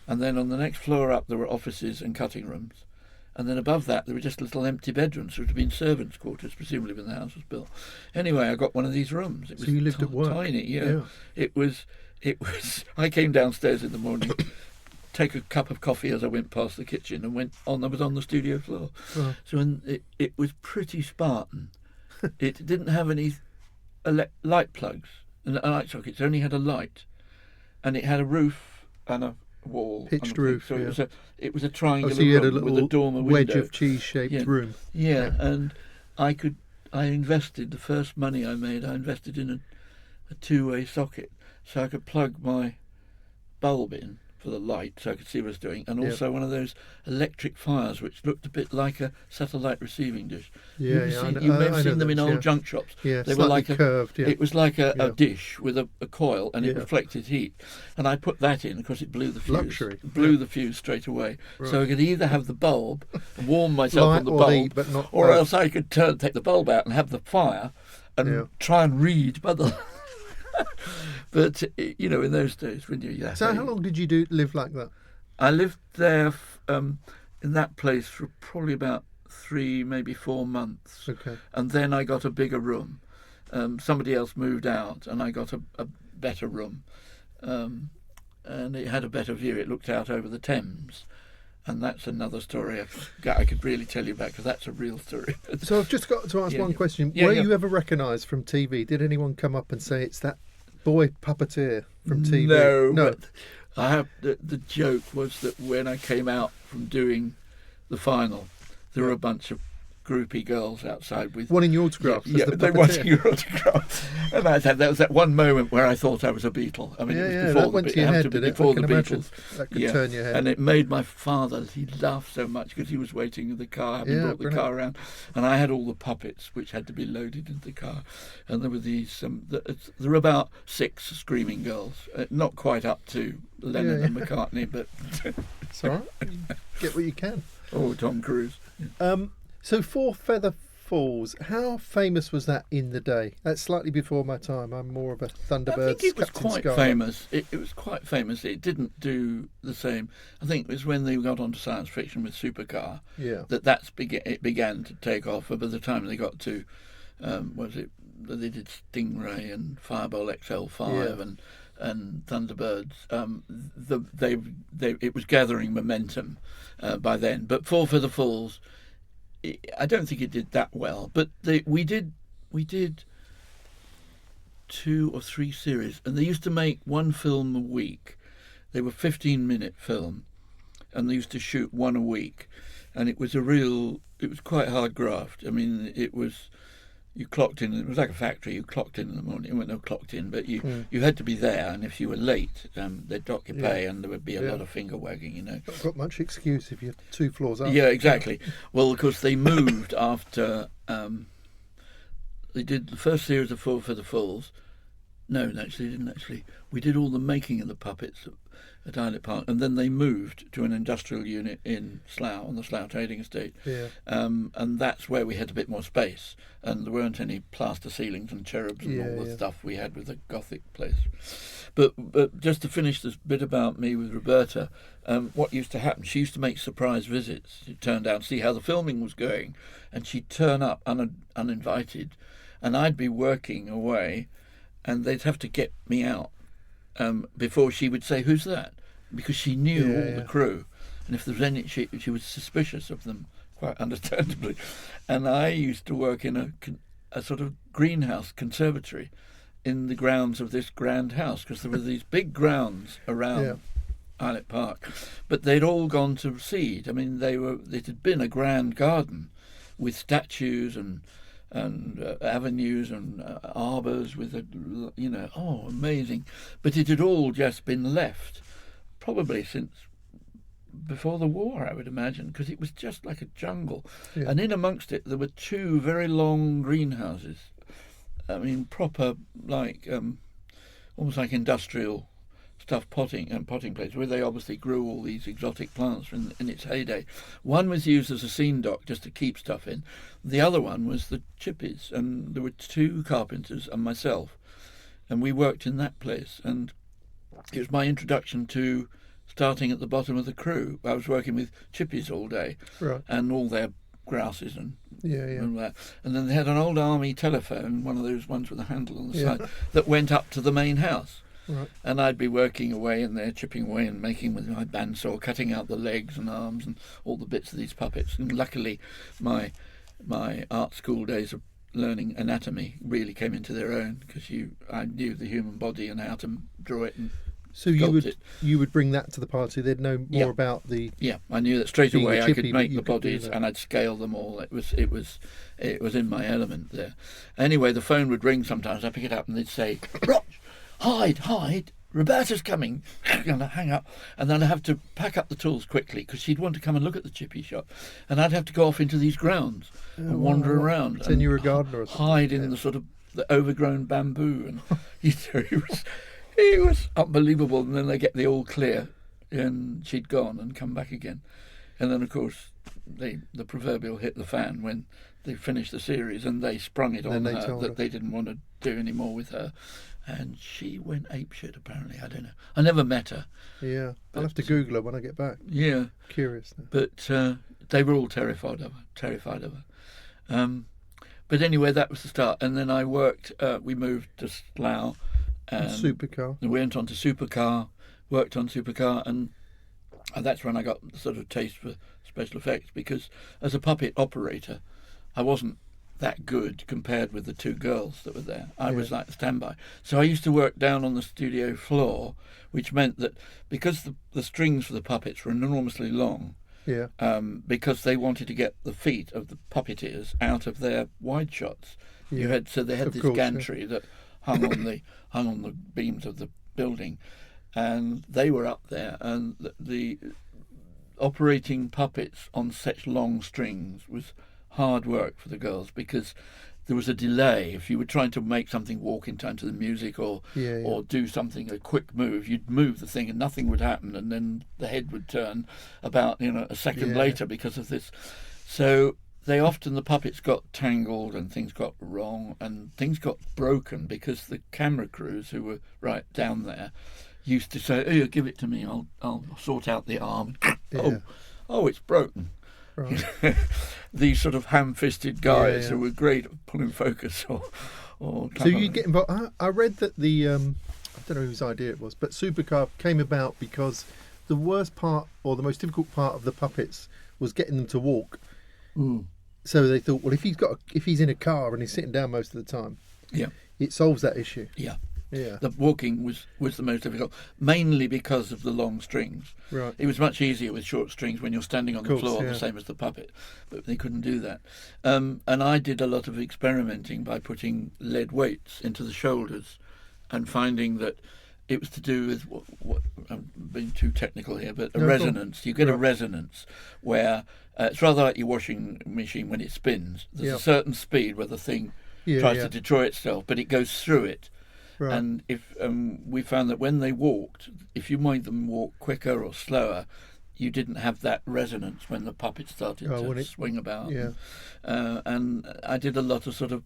And then on the next floor up, there were offices and cutting rooms. And then above that, there were just little empty bedrooms, which had been servants' quarters, presumably when the house was built. Anyway, I got one of these rooms. It was so you lived at work? Tiny, yeah. It was. I came downstairs in the morning, take a cup of coffee as I went past the kitchen, and went on. I was on the studio floor. Oh. So it was pretty Spartan. It didn't have any light plugs and light sockets. It only had a light, and it had a roof and a wall, pitched roof. So it was a triangular so you had a room little with a dormer wedge window. of cheese-shaped room. Yeah, and I invested the first money I made. I invested in a two-way socket, so I could plug my bulb in for the light, so I could see what I was doing, and also one of those electric fires which looked a bit like a satellite receiving dish. You may have seen them in old junk shops. Yeah, they were like curved. It was like a dish with a coil, and it reflected heat. And I put that in because it blew the fuse. Luxury. Blew the fuse straight away. Right. So I could either have the bulb, warm myself on the bulb, but not or else I could take the bulb out and have the fire, and try and read by the. But you know, in those days, when you so how long did you live like that? I lived there in that place for probably about 3, maybe 4 months. Okay. And then I got a bigger room. Somebody else moved out, and I got a better room, and it had a better view. It looked out over the Thames. And that's another story I could really tell you about, because that's a real story. So I've just got to ask one question. Were you ever recognised from TV? Did anyone come up and say, "It's that boy puppeteer from TV"? No. But I have the joke was that when I came out from doing the final, there were a bunch of groupie girls outside with wanting your autograph. They wanted your autograph. And that was that one moment where I thought I was a Beatle. I mean, it was before that went to your head, did it? Before the Beatles. That could turn your head. And it made my father, he laughed so much because he was waiting in the car, having brought the car around. And I had all the puppets which had to be loaded into the car. And there were there were about 6 screaming girls, not quite up to Lennon and McCartney, but it's all right. Get what you can. Oh, Tom Cruise. So Four Feather Falls, how famous was that in the day? That's slightly before my time. I'm more of a Thunderbirds. I think it was Captain quite Scarlet. famous. It was quite famous. It didn't do the same. I think it was when they got onto science fiction with Supercar it began to take off. But by the time they got to, they did Stingray and Fireball XL5 and Thunderbirds. It was gathering momentum by then. But Four Feather Falls, I don't think it did that well, but we did 2 or 3 series, and they used to make one film a week. They were 15-minute film, and they used to shoot one a week, and it was quite hard graft. I mean, you clocked in. It was like a factory. You clocked in the morning. Well, no, clocked in, but you had to be there. And if you were late, they'd dock your pay, and there would be a lot of finger wagging. You know, not got much excuse if you're 2 floors up. Yeah, exactly. Well, of course, they moved after they did the first series of Four Feather Falls. No, actually, they didn't. Actually, we did all the making of the puppets at Islet Park, and then they moved to an industrial unit in Slough, on the Slough Trading Estate. Yeah. And that's where we had a bit more space, and there weren't any plaster ceilings and cherubs and all the Yeah. stuff we had with the Gothic place. But just to finish this bit about me with Roberta, what used to happen, she used to make surprise visits. She'd turn down, see how the filming was going, and she'd turn up uninvited, and I'd be working away, and they'd have to get me out before she would say, "Who's that?" Because she knew all the crew, and if there was any, she was suspicious of them, quite understandably. And I used to work in a sort of greenhouse conservatory in the grounds of this grand house, because there were these big grounds around Islet Park, but they'd all gone to seed. I mean, it had been a grand garden with statues and avenues and arbours with amazing. But it had all just been left, probably since before the war, I would imagine, because it was just like a jungle. Yeah. And in amongst it, there were two very long greenhouses. I mean, proper, like almost like industrial stuff, potting places, where they obviously grew all these exotic plants in its heyday. One was used as a scene dock just to keep stuff in. The other one was the chippies, and there were two carpenters and myself, and we worked in that place. And it was my introduction to starting at the bottom of the crew. I was working with chippies all day, Right. and all their grasses and Yeah. all that. And then they had an old army telephone, one of those ones with a handle on the side, that went up to the main house. Right. And I'd be working away in there, chipping away and making with my bandsaw, cutting out the legs and arms and all the bits of these puppets. And luckily, my art school days of learning anatomy really came into their own, because I knew the human body and how to draw it and So sculpt you would bring that to the party. They'd know more about the. Yeah, I knew that straight Being a away. I chippy, could make you the could do bodies that. and I'd scale them all. It was in my element there. Anyway, the phone would ring sometimes. I'd pick it up and they'd say, "Rog, hide, Roberta's coming." And I'd hang up, and then I'd have to pack up the tools quickly, because she'd want to come and look at the chippy shop, and I'd have to go off into these grounds and wander around. Pretend you were a gardener or something. Hide in the sort of the overgrown bamboo, and he was unbelievable. And then they get the all clear, and she'd gone and come back again. And then, of course, the proverbial hit the fan when they finished the series, and they sprung it on her that they didn't want to do any more with her. And she went apeshit, apparently. I don't know. I never met her. Yeah. I'll have to Google her when I get back. Yeah. Curious. Now. But they were all terrified of her. But anyway, that was the start. And then I worked, we moved to Slough. Supercar. We went on to Supercar, worked on Supercar, and that's when I got the sort of taste for special effects, because as a puppet operator, I wasn't that good compared with the two girls that were there. I was like standby. So I used to work down on the studio floor, which meant that because the strings for the puppets were enormously long, because they wanted to get the feet of the puppeteers out of their wide shots. They had this gantry that hung on the beams of the building, and they were up there, and the operating puppets on such long strings was hard work for the girls, because there was a delay. If you were trying to make something walk in time to the music or do something, a quick move, you'd move the thing and nothing would happen, and then the head would turn about a second later because of this. So the puppets got tangled and things got wrong and things got broken, because the camera crews who were right down there used to say, "Oh, give it to me, I'll sort out the arm." Oh, it's broken. Right. These sort of ham-fisted guys who were great at pulling focus or So you get involved. I read that the I don't know whose idea it was, but Supercar came about because the worst part or the most difficult part of the puppets was getting them to walk. So they thought, well, if he's in a car and he's sitting down most of the time, it solves that issue. Yeah. The walking was the most difficult, mainly because of the long strings. Right. It was much easier with short strings when you're standing on the floor, the same as the puppet, but they couldn't do that. And I did a lot of experimenting by putting lead weights into the shoulders and finding that it was to do with what I'm being too technical here, but resonance. You get a resonance where it's rather like your washing machine when it spins. There's a certain speed where the thing tries to destroy itself, but it goes through it. Right. And if we found that when they walked, if you made them walk quicker or slower, you didn't have that resonance when the puppet started to swing about. Yeah. And I did a lot of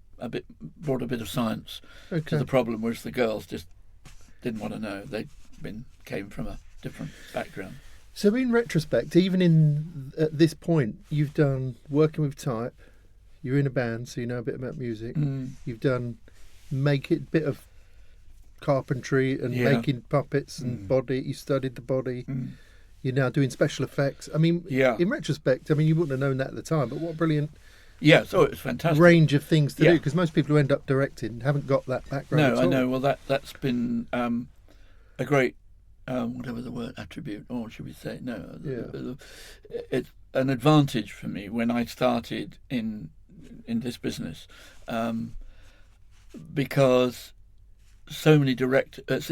brought a bit of science to the problem, whereas the girls just didn't want to know. They came from a different background. So in retrospect, even at this point, you've done working with type, you're in a band, so you know a bit about music. You've done bit of carpentry and making puppets and body. You studied the body. You're now doing special effects. I mean, in retrospect, I mean, you wouldn't have known that at the time, but what a brilliant so it was fantastic range of things to do, because most people who end up directing haven't got that background at all. I know. Well, that's been a great, whatever the word, attribute, or should we say, it's an advantage for me when I started in this business, because so many directors.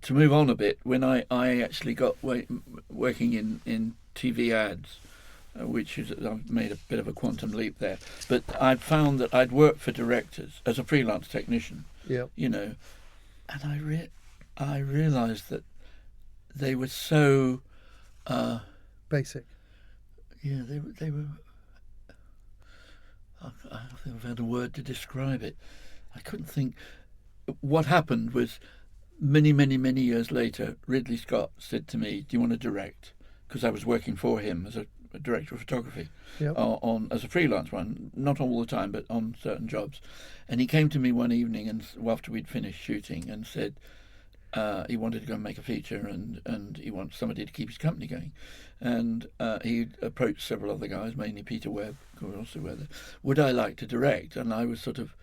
To move on a bit, when I actually got working in TV ads, which is, I've made a bit of a quantum leap there, but I'd found that I'd worked for directors as a freelance technician, and I realised that they were so basic. Yeah, they were. I think I've had a word to describe it. I couldn't think. What happened was, many years later, Ridley Scott said to me, "Do you want to direct?" Because I was working for him as a director of photography, as a freelance one, not all the time, but on certain jobs. And he came to me one evening, and after we'd finished shooting, and said he wanted to go and make a feature, and he wants somebody to keep his company going. And he approached several other guys, mainly Peter Webb, who also were there. Would I like to direct? And I was sort of,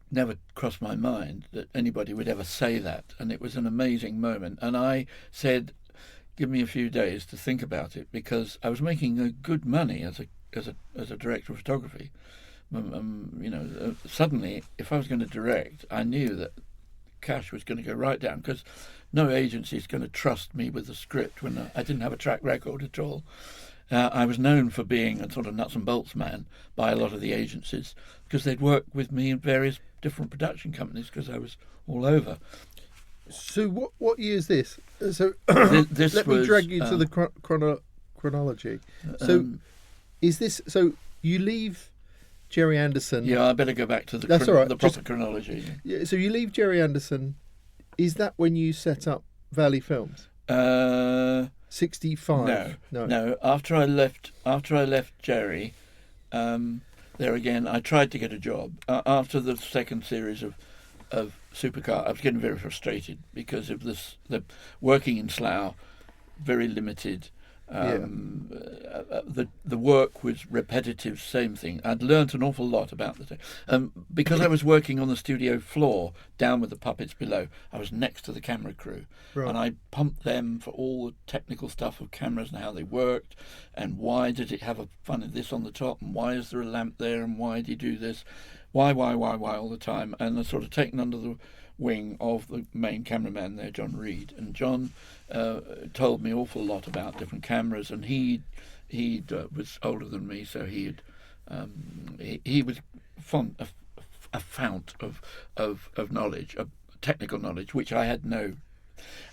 never crossed my mind that anybody would ever say that, and it was an amazing moment. And I said, give me a few days to think about it, because I was making good money as a director of photography. Suddenly, if I was going to direct, I knew that cash was going to go right down, because no agency is going to trust me with the script when I didn't have a track record at all. I was known for being a sort of nuts and bolts man by a lot of the agencies, because they'd worked with me in various different production companies, because I was all over. So what year is this? So this let me drag you to the chronology. So is this? So you leave Gerry Anderson? Yeah, I better go back to the proper chronology. Yeah. So you leave Gerry Anderson. Is that when you set up Valley Films? 65. No. After I left Gerry, there again, I tried to get a job. After the second series of Supercar, I was getting very frustrated because of the working in Slough, very limited. The work was repetitive, same thing. I'd learnt an awful lot about the thing. Because I was working on the studio floor, down with the puppets below, I was next to the camera crew. Right. And I pumped them for all the technical stuff of cameras and how they worked, and why did it have a funny this on the top, and why is there a lamp there, and why do you do this? Why all the time. And I sort of taken under the wing of the main cameraman there, John Reed. And John told me an awful lot about different cameras, and he was older than me, so he was a fount of knowledge, of technical knowledge, which I had no.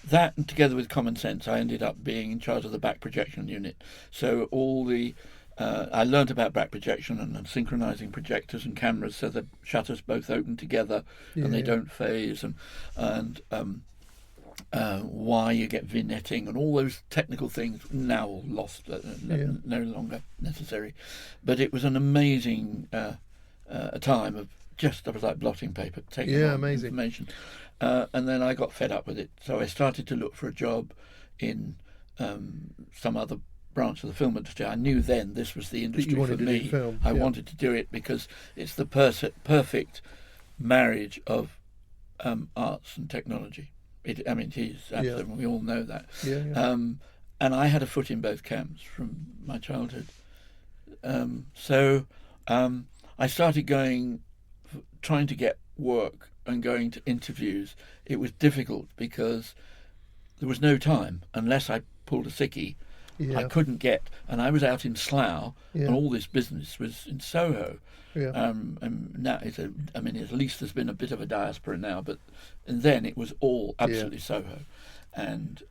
That, and together with common sense, I ended up being in charge of the back projection unit. So all the I learnt about back projection and synchronizing projectors and cameras so the shutters both open together and they don't phase, and why you get vignetting and all those technical things, now all lost, no longer necessary. But it was an amazing time of I was like blotting paper, taking information. And then I got fed up with it, so I started to look for a job in some other branch of the film industry. I knew then this was the industry for me. I wanted to do it because it's the perfect marriage of arts and technology. It is absolutely. We all know that. And I had a foot in both camps from my childhood. So I started trying to get work and going to interviews. It was difficult because there was no time unless I pulled a sickie. Yeah. I couldn't get, and I was out in Slough, Yeah. and all this business was in Soho. Yeah. And now at least there's been a bit of a diaspora now, but and then it was all absolutely Soho, and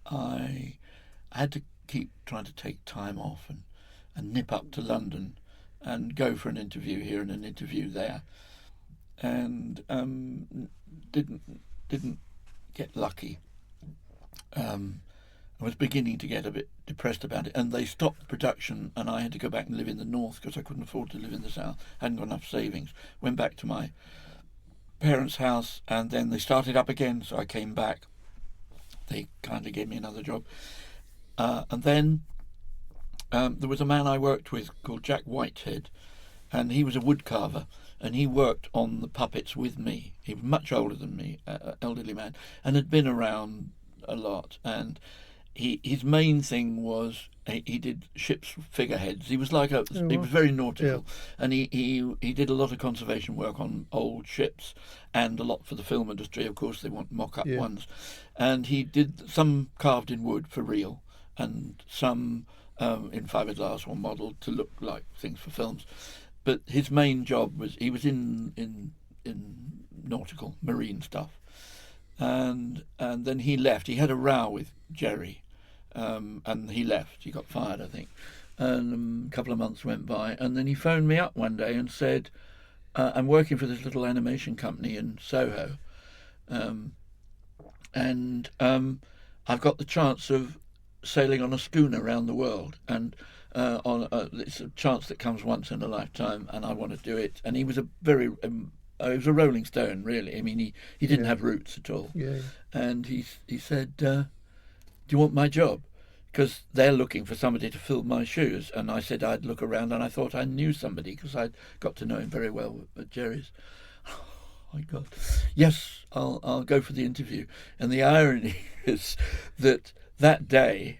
I had to keep trying to take time off and nip up to London and go for an interview here and an interview there, and didn't get lucky. I was beginning to get a bit depressed about it, and they stopped production, and I had to go back and live in the north because I couldn't afford to live in the south. I hadn't got enough savings. Went back to my parents' house, and then they started up again, so I came back. They kindly gave me another job. And then there was a man I worked with called Jack Whitehead, and he was a woodcarver, and he worked on the puppets with me. He was much older than me, elderly man, and had been around a lot, and his main thing was he did ships' figureheads. He was like he was very nautical, and he did a lot of conservation work on old ships, and a lot for the film industry. Of course, they want mock-up ones, and he did some carved in wood for real, and some in fiberglass or modelled to look like things for films. But his main job was he was in nautical marine stuff, and then he left. He had a row with Gerry. And he left. He got fired, I think. And a couple of months went by, and then he phoned me up one day and said, "I'm working for this little animation company in Soho, and I've got the chance of sailing on a schooner around the world, and it's a chance that comes once in a lifetime, and I want to do it." And he was a very he was a Rolling Stone, really. I mean, he didn't have roots at all. Yeah. And he said, "Do you want my job? Because they're looking for somebody to fill my shoes." And I said I'd look around, and I thought I knew somebody because I'd got to know him very well at Gerry's. Oh my God! Yes, I'll go for the interview. And the irony is that day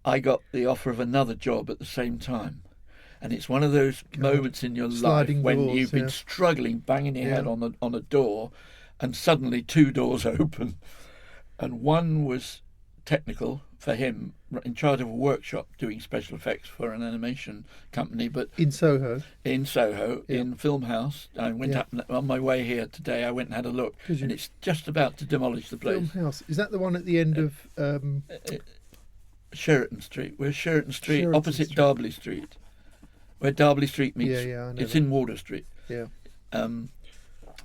I got the offer of another job at the same time. And it's one of those moments in your life when doors, you've been struggling, banging your head on a door, and suddenly two doors open, and one was technical for him, in charge of a workshop doing special effects for an animation company, but in Soho, in Film House. I went up on my way here today. I went and had a look, and it's just about to demolish the place. Film House, is that the one at the end of Sheraton Street? Where's Sheraton Street? Opposite Darby Street, where Darby Street meets. I know it's in Wardour Street. Yeah. And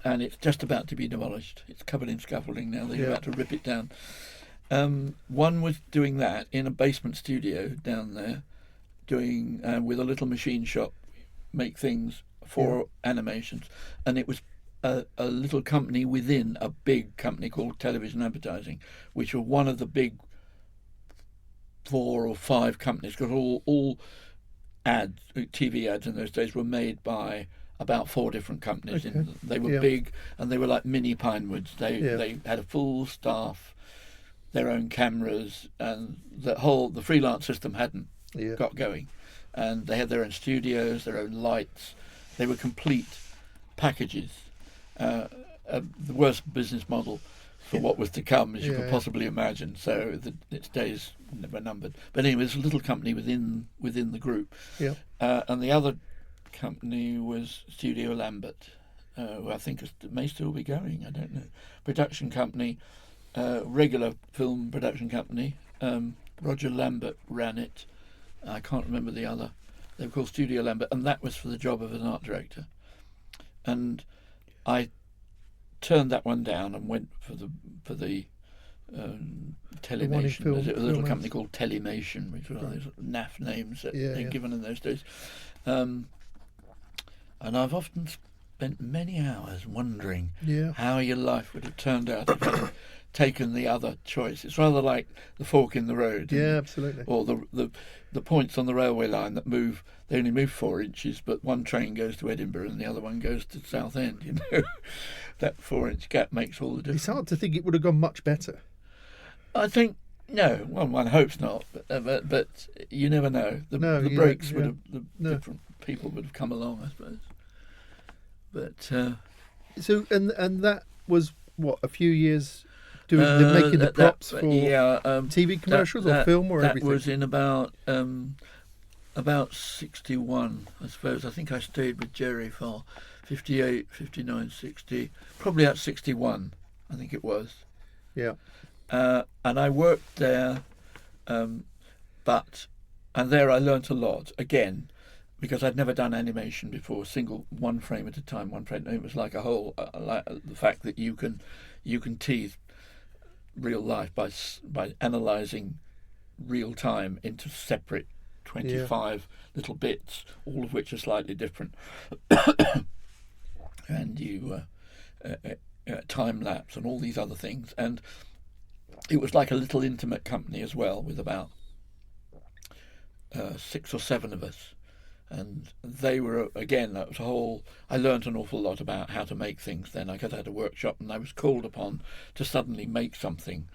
it's just about to be demolished. It's covered in scaffolding now. They're about to rip it down. One was doing that in a basement studio down there, doing with a little machine shop, make things for animations, and it was a little company within a big company called Television Advertising, which were one of the big 4 or 5 companies, because all ads, TV ads in those days were made by about 4 different companies. Okay. They were big, and they were like mini Pinewoods. They had a full staff, their own cameras, and the freelance system hadn't got going, and they had their own studios, their own lights. They were complete packages. The worst business model for what was to come, as you could possibly imagine. So its days were numbered. But anyway, it was a little company within the group. Yeah. And the other company was Studio Lambert, who I think may still be going. I don't know. Production company. Regular film production company. Roger Lambert ran it. I can't remember the other. They were called Studio Lambert, and that was for the job of an art director. And I turned that one down and went for the Telemation. There's a little company called Telemation, which were those naff names that they're given in those days. And I've often spent many hours wondering how your life would have turned out if you'd taken the other choice. It's rather like the fork in the road. Yeah, absolutely. Or the points on the railway line that move. They only move 4 inches, but one train goes to Edinburgh and the other one goes to Southend. You know, that 4-inch gap makes all the difference. It's hard to think it would have gone much better. I think no. Well, one hopes not, but you never know. The breaks would have different people would have come along, I suppose. But so and that was what, a few years doing making the props for yeah, TV commercials or film or everything? That was in about 61, I suppose. I think I stayed with Gerry for 58, 59, 60, probably at 61, I think it was. Yeah. And I worked there, and there I learnt a lot, again, because I'd never done animation before, one frame at a time, one frame. It was like a whole, like the fact that you can tease real life by analysing real time into separate 25 little bits, all of which are slightly different, and you time lapse and all these other things, and it was like a little intimate company as well, with about 6 or 7 of us, and they were, again, that was a whole. I learnt an awful lot about how to make things then. I had a workshop, and I was called upon to suddenly make something.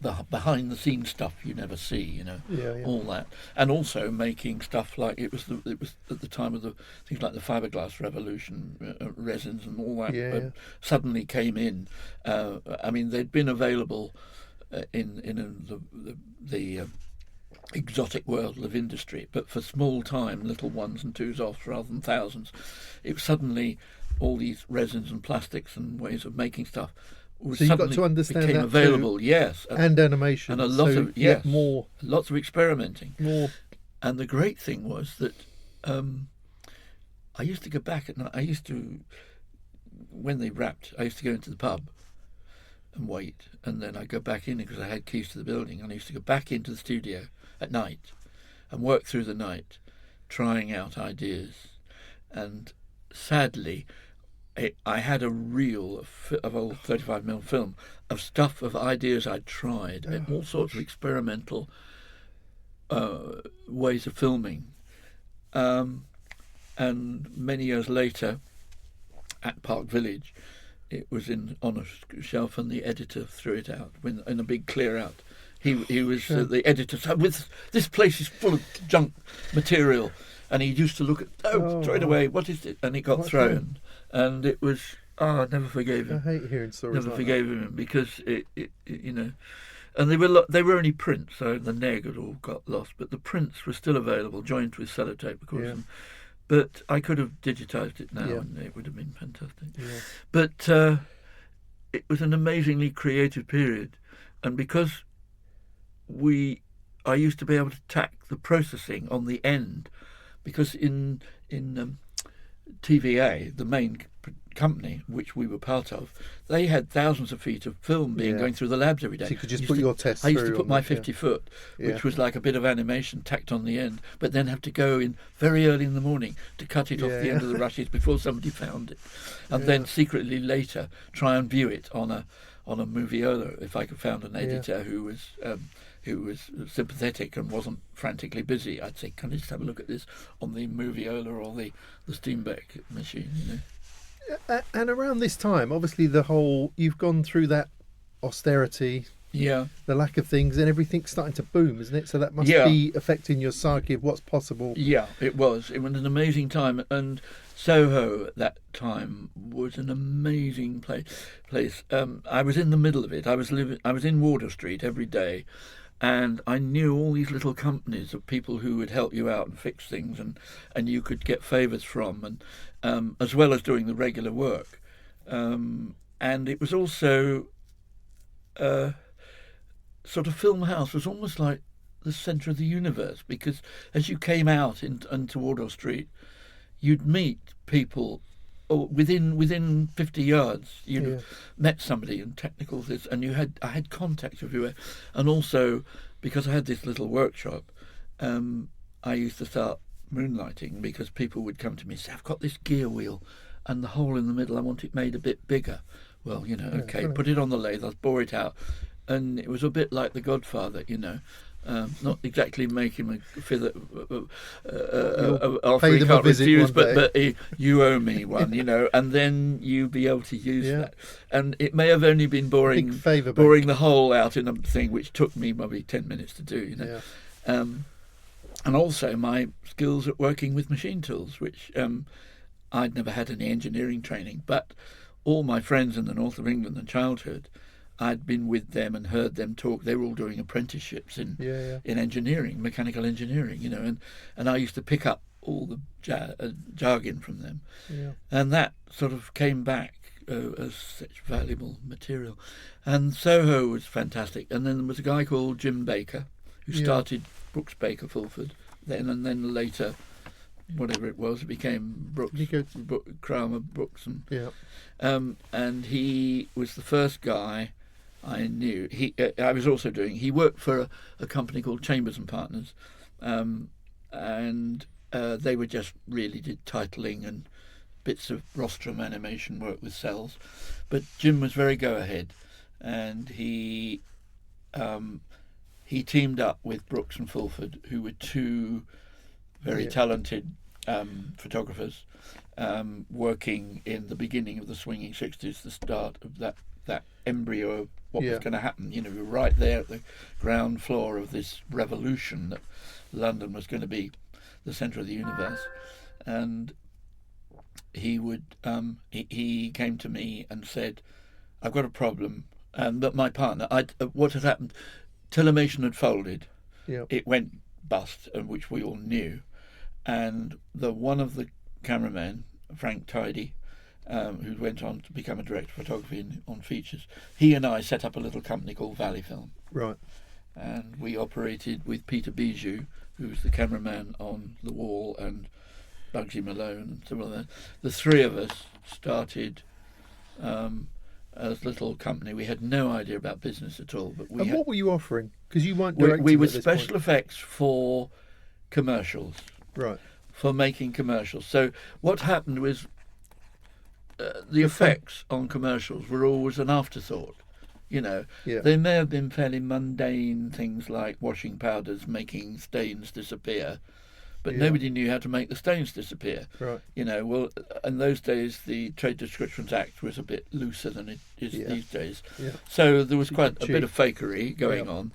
The behind the scenes stuff you never see, all that, and also making stuff like it was at the time of the things like the fiberglass revolution, resins and all that suddenly came in. I mean, they'd been available in the exotic world of industry, but for small time, little ones and twos offs rather than thousands, it was suddenly all these resins and plastics and ways of making stuff. So you got to understand became that available, too, yes, and animation, and a lot of more, lots of experimenting. More, and the great thing was that I used to go back at night. When they wrapped, I used to go into the pub and wait, and then I'd go back in because I had keys to the building, and I used to go back into the studio at night and work through the night, trying out ideas, and sadly, I had a reel of old 35mm film of stuff, of ideas I'd tried, all sorts of experimental ways of filming. And many years later, at Park Village, it was on a shelf, and the editor threw it out in a big clear out. He was the editor said, "With this place is full of junk material," and he used to look at, throw it away. What is it? And it got thrown. And it was, I never forgave him. I hate hearing stories. Never forgave him because it and they were only prints, so the neg had all got lost, but the prints were still available, joined with sellotape, of course. But I could have digitised it now, and it would have been fantastic. Yeah. But it was an amazingly creative period, and because I used to be able to tack the processing on the end, because in TVA, the main company which we were part of, they had thousands of feet of film going through the labs every day. So you could just put your tests through. I used to put my 50 50-foot, which was like a bit of animation tacked on the end, but then have to go in very early in the morning to cut it off the end of the rushes before somebody found it, and then secretly later try and view it on a moviola if I could found an editor who was sympathetic and wasn't frantically busy. I'd say, "Can I just have a look at this on the moviola or the Steenbeck machine?" And around this time, obviously, you've gone through that austerity, the lack of things, and everything's starting to boom, isn't it? So that must be affecting your psyche of what's possible. Yeah, it was. It was an amazing time, and Soho at that time was an amazing place. I was in the middle of it. I was in Wardour Street every day, and I knew all these little companies of people who would help you out and fix things, and you could get favours from, and as well as doing the regular work. And it was also sort of film house was almost like the centre of the universe, because as you came out into Wardour Street, you'd meet people. Or within 50 yards, you'd have met somebody in technical this, and I had contacts everywhere, and also because I had this little workshop, I used to start moonlighting, because people would come to me and say, "I've got this gear wheel, and the hole in the middle, I want it made a bit bigger." Well, okay, put it on the lathe, I'll bore it out, and it was a bit like The Godfather, not exactly make him a figure offering can't refuse, but you owe me one, and then you be able to use that. And it may have only been boring the hole out in a thing, which took me maybe 10 minutes to do, and also my skills at working with machine tools, which I'd never had any engineering training, but all my friends in the north of England in childhood, I'd been with them and heard them talk. They were all doing apprenticeships in engineering, mechanical engineering, you know, and I used to pick up all the jargon from them, and that sort of came back as such valuable material. And Soho was fantastic. And then there was a guy called Jim Baker who started Brooks Baker Fulford then, and then later, whatever it was, it became Brooks, Kramer Brooks, and he was the first guy I knew. I was also he worked for a company called Chambers and Partners, and they were just really did titling and bits of rostrum animation work with cells. But Jim was very go ahead, and he teamed up with Brooks and Fulford, who were two very talented photographers, working in the beginning of the swinging 60s, the start of that embryo of what was going to happen. You know, we were right there at the ground floor of this revolution that London was going to be the centre of the universe. And he he came to me and said, "I've got a problem." But my partner, what had happened? Telemation had folded. It went bust, which we all knew. And one of the cameramen, Frank Tidy, who went on to become a director of photography on features, he and I set up a little company called Valley Film. Right. And we operated with Peter Bijou, who was the cameraman on The Wall, and Bugsy Malone and some of that. The three of us started as a little company. We had no idea about business at all. But what were you offering? Because you weren't directing. We were special effects for commercials. Right. For making commercials. So what happened was the effects on commercials were always an afterthought. You know, they may have been fairly mundane things like washing powders making stains disappear, but nobody knew how to make the stains disappear. Right. You know, well, in those days the Trade Descriptions Act was a bit looser than it is these days. Yeah. So there was quite a bit of fakery going on.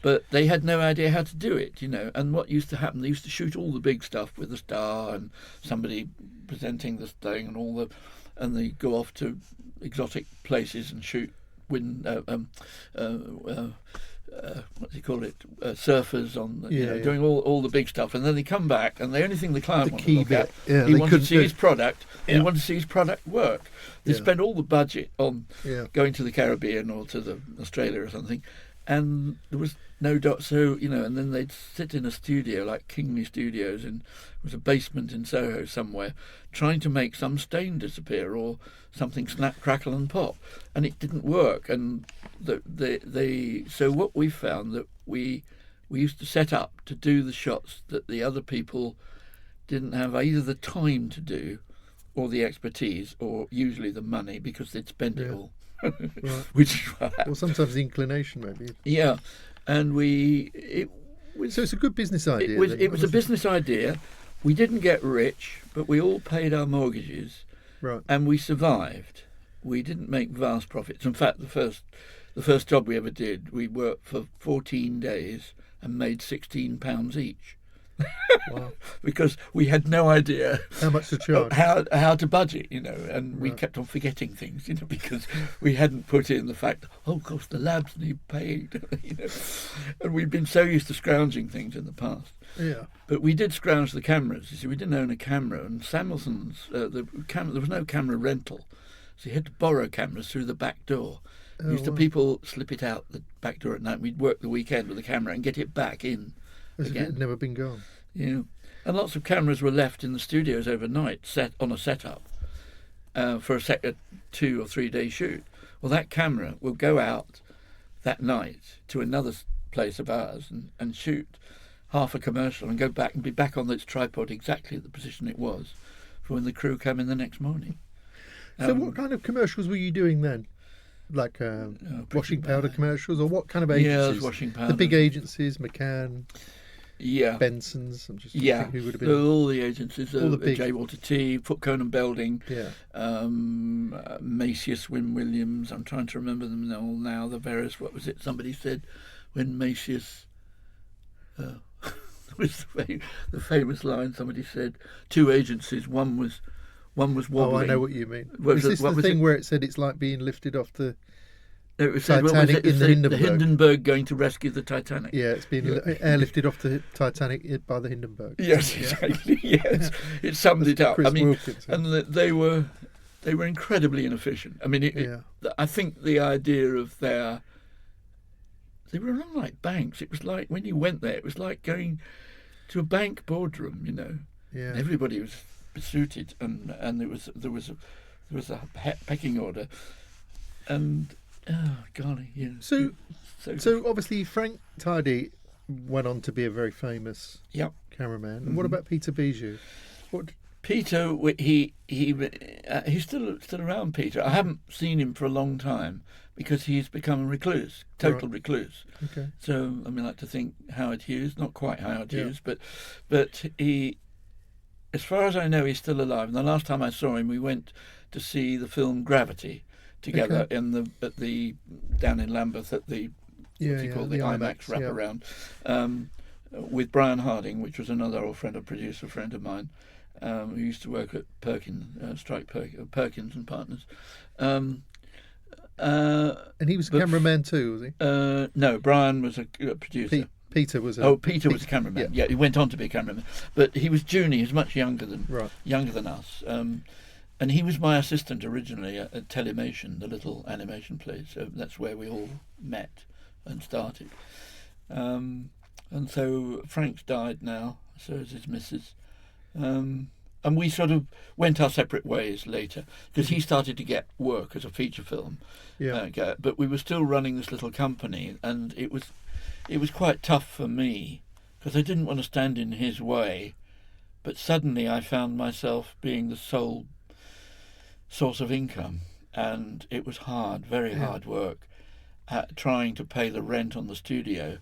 But they had no idea how to do it, you know. And what used to happen, they used to shoot all the big stuff with a star and somebody presenting this thing and they go off to exotic places and shoot what do you call it? Surfers on, doing all the big stuff, and then they come back, and the only thing the client wanted to look at, he wanted to see his product, and he wanted to see his product work. They spent all the budget on going to the Caribbean or to Australia or something, and there was no dot. So and then they'd sit in a studio like Kingley Studios, and it was a basement in Soho somewhere, trying to make some stain disappear or something snap, crackle, and pop, and it didn't work. And so what we found that we used to set up to do the shots that the other people didn't have either the time to do, or the expertise, or usually the money, because they'd spent it all. Right. Which or sometimes the inclination, maybe. Yeah, and so it's a good business idea. It was a business idea. We didn't get rich, but we all paid our mortgages, right? And we survived. We didn't make vast profits. In fact, the first job we ever did, we worked for 14 days and made £16 each. Wow. Because we had no idea how much to charge, how to budget, and we kept on forgetting things, because we hadn't put in the fact, of course, the labs need paid, and we'd been so used to scrounging things in the past. Yeah. But we did scrounge the cameras. You see, we didn't own a camera, and Samuelson's there was no camera rental, so you had to borrow cameras through the back door. People slip it out the back door at night. We'd work the weekend with the camera and get it back in. As if it had never been gone. Yeah, and lots of cameras were left in the studios overnight, set on a setup for a 2 or 3 day shoot. Well, that camera will go out that night to another place of ours and shoot half a commercial and go back and be back on its tripod exactly at the position it was for when the crew come in the next morning. So what kind of commercials were you doing then? Like washing powder commercials, or what kind of agencies? Yeah, it was washing powder. The big agencies, McCann, Benson's. I'm just thinking who would have been. All the agencies, all the big. J. Walter T, Foot Conan Belding, Macius, Wynne Williams. I'm trying to remember them all now. The various. What was it? Somebody said when Macius. Was the famous line? Somebody said 2 agencies. One was wobbling. Oh, I know what you mean. Is this the thing where it said it's like being lifted off the It was said, Titanic in the the Hindenburg. Hindenburg going to rescue the Titanic. Yeah, it's been airlifted off the Titanic by the Hindenburg. Yes, exactly. Yes, it summed it up. Chris I mean, Wilkinson. and they were incredibly inefficient. I mean, I think the idea of they were run like banks. It was like when you went there, it was like going to a bank boardroom. You know, Yeah. everybody was suited, and there was a pecking order, and oh golly, yeah. So obviously Frank Tidy went on to be a very famous cameraman. And what about Peter Bijou? Peter, he's still around. Peter, I haven't seen him for a long time because he's become a recluse, total recluse. Okay. So I mean, I like to think Howard Hughes, not quite Howard Hughes, but he, as far as I know, he's still alive. And the last time I saw him, we went to see the film Gravity together down in Lambeth at the the IMAX wraparound with Brian Harding, which was another old producer friend of mine, who used to work at Perkins and Partners. And he was a cameraman too, was he? No, Brian was a producer. Peter was Peter was a cameraman. Yeah, he went on to be a cameraman, but he was junior. He was much younger than us. And he was my assistant originally at Telemation, the little animation place. So that's where we all met and started. And so Frank's died now, so is his missus. And we sort of went our separate ways later because he started to get work as a feature film. But we were still running this little company, and it was quite tough for me because I didn't want to stand in his way. But suddenly I found myself being the sole source of income, and it was hard, very hard work, trying to pay the rent on the studio.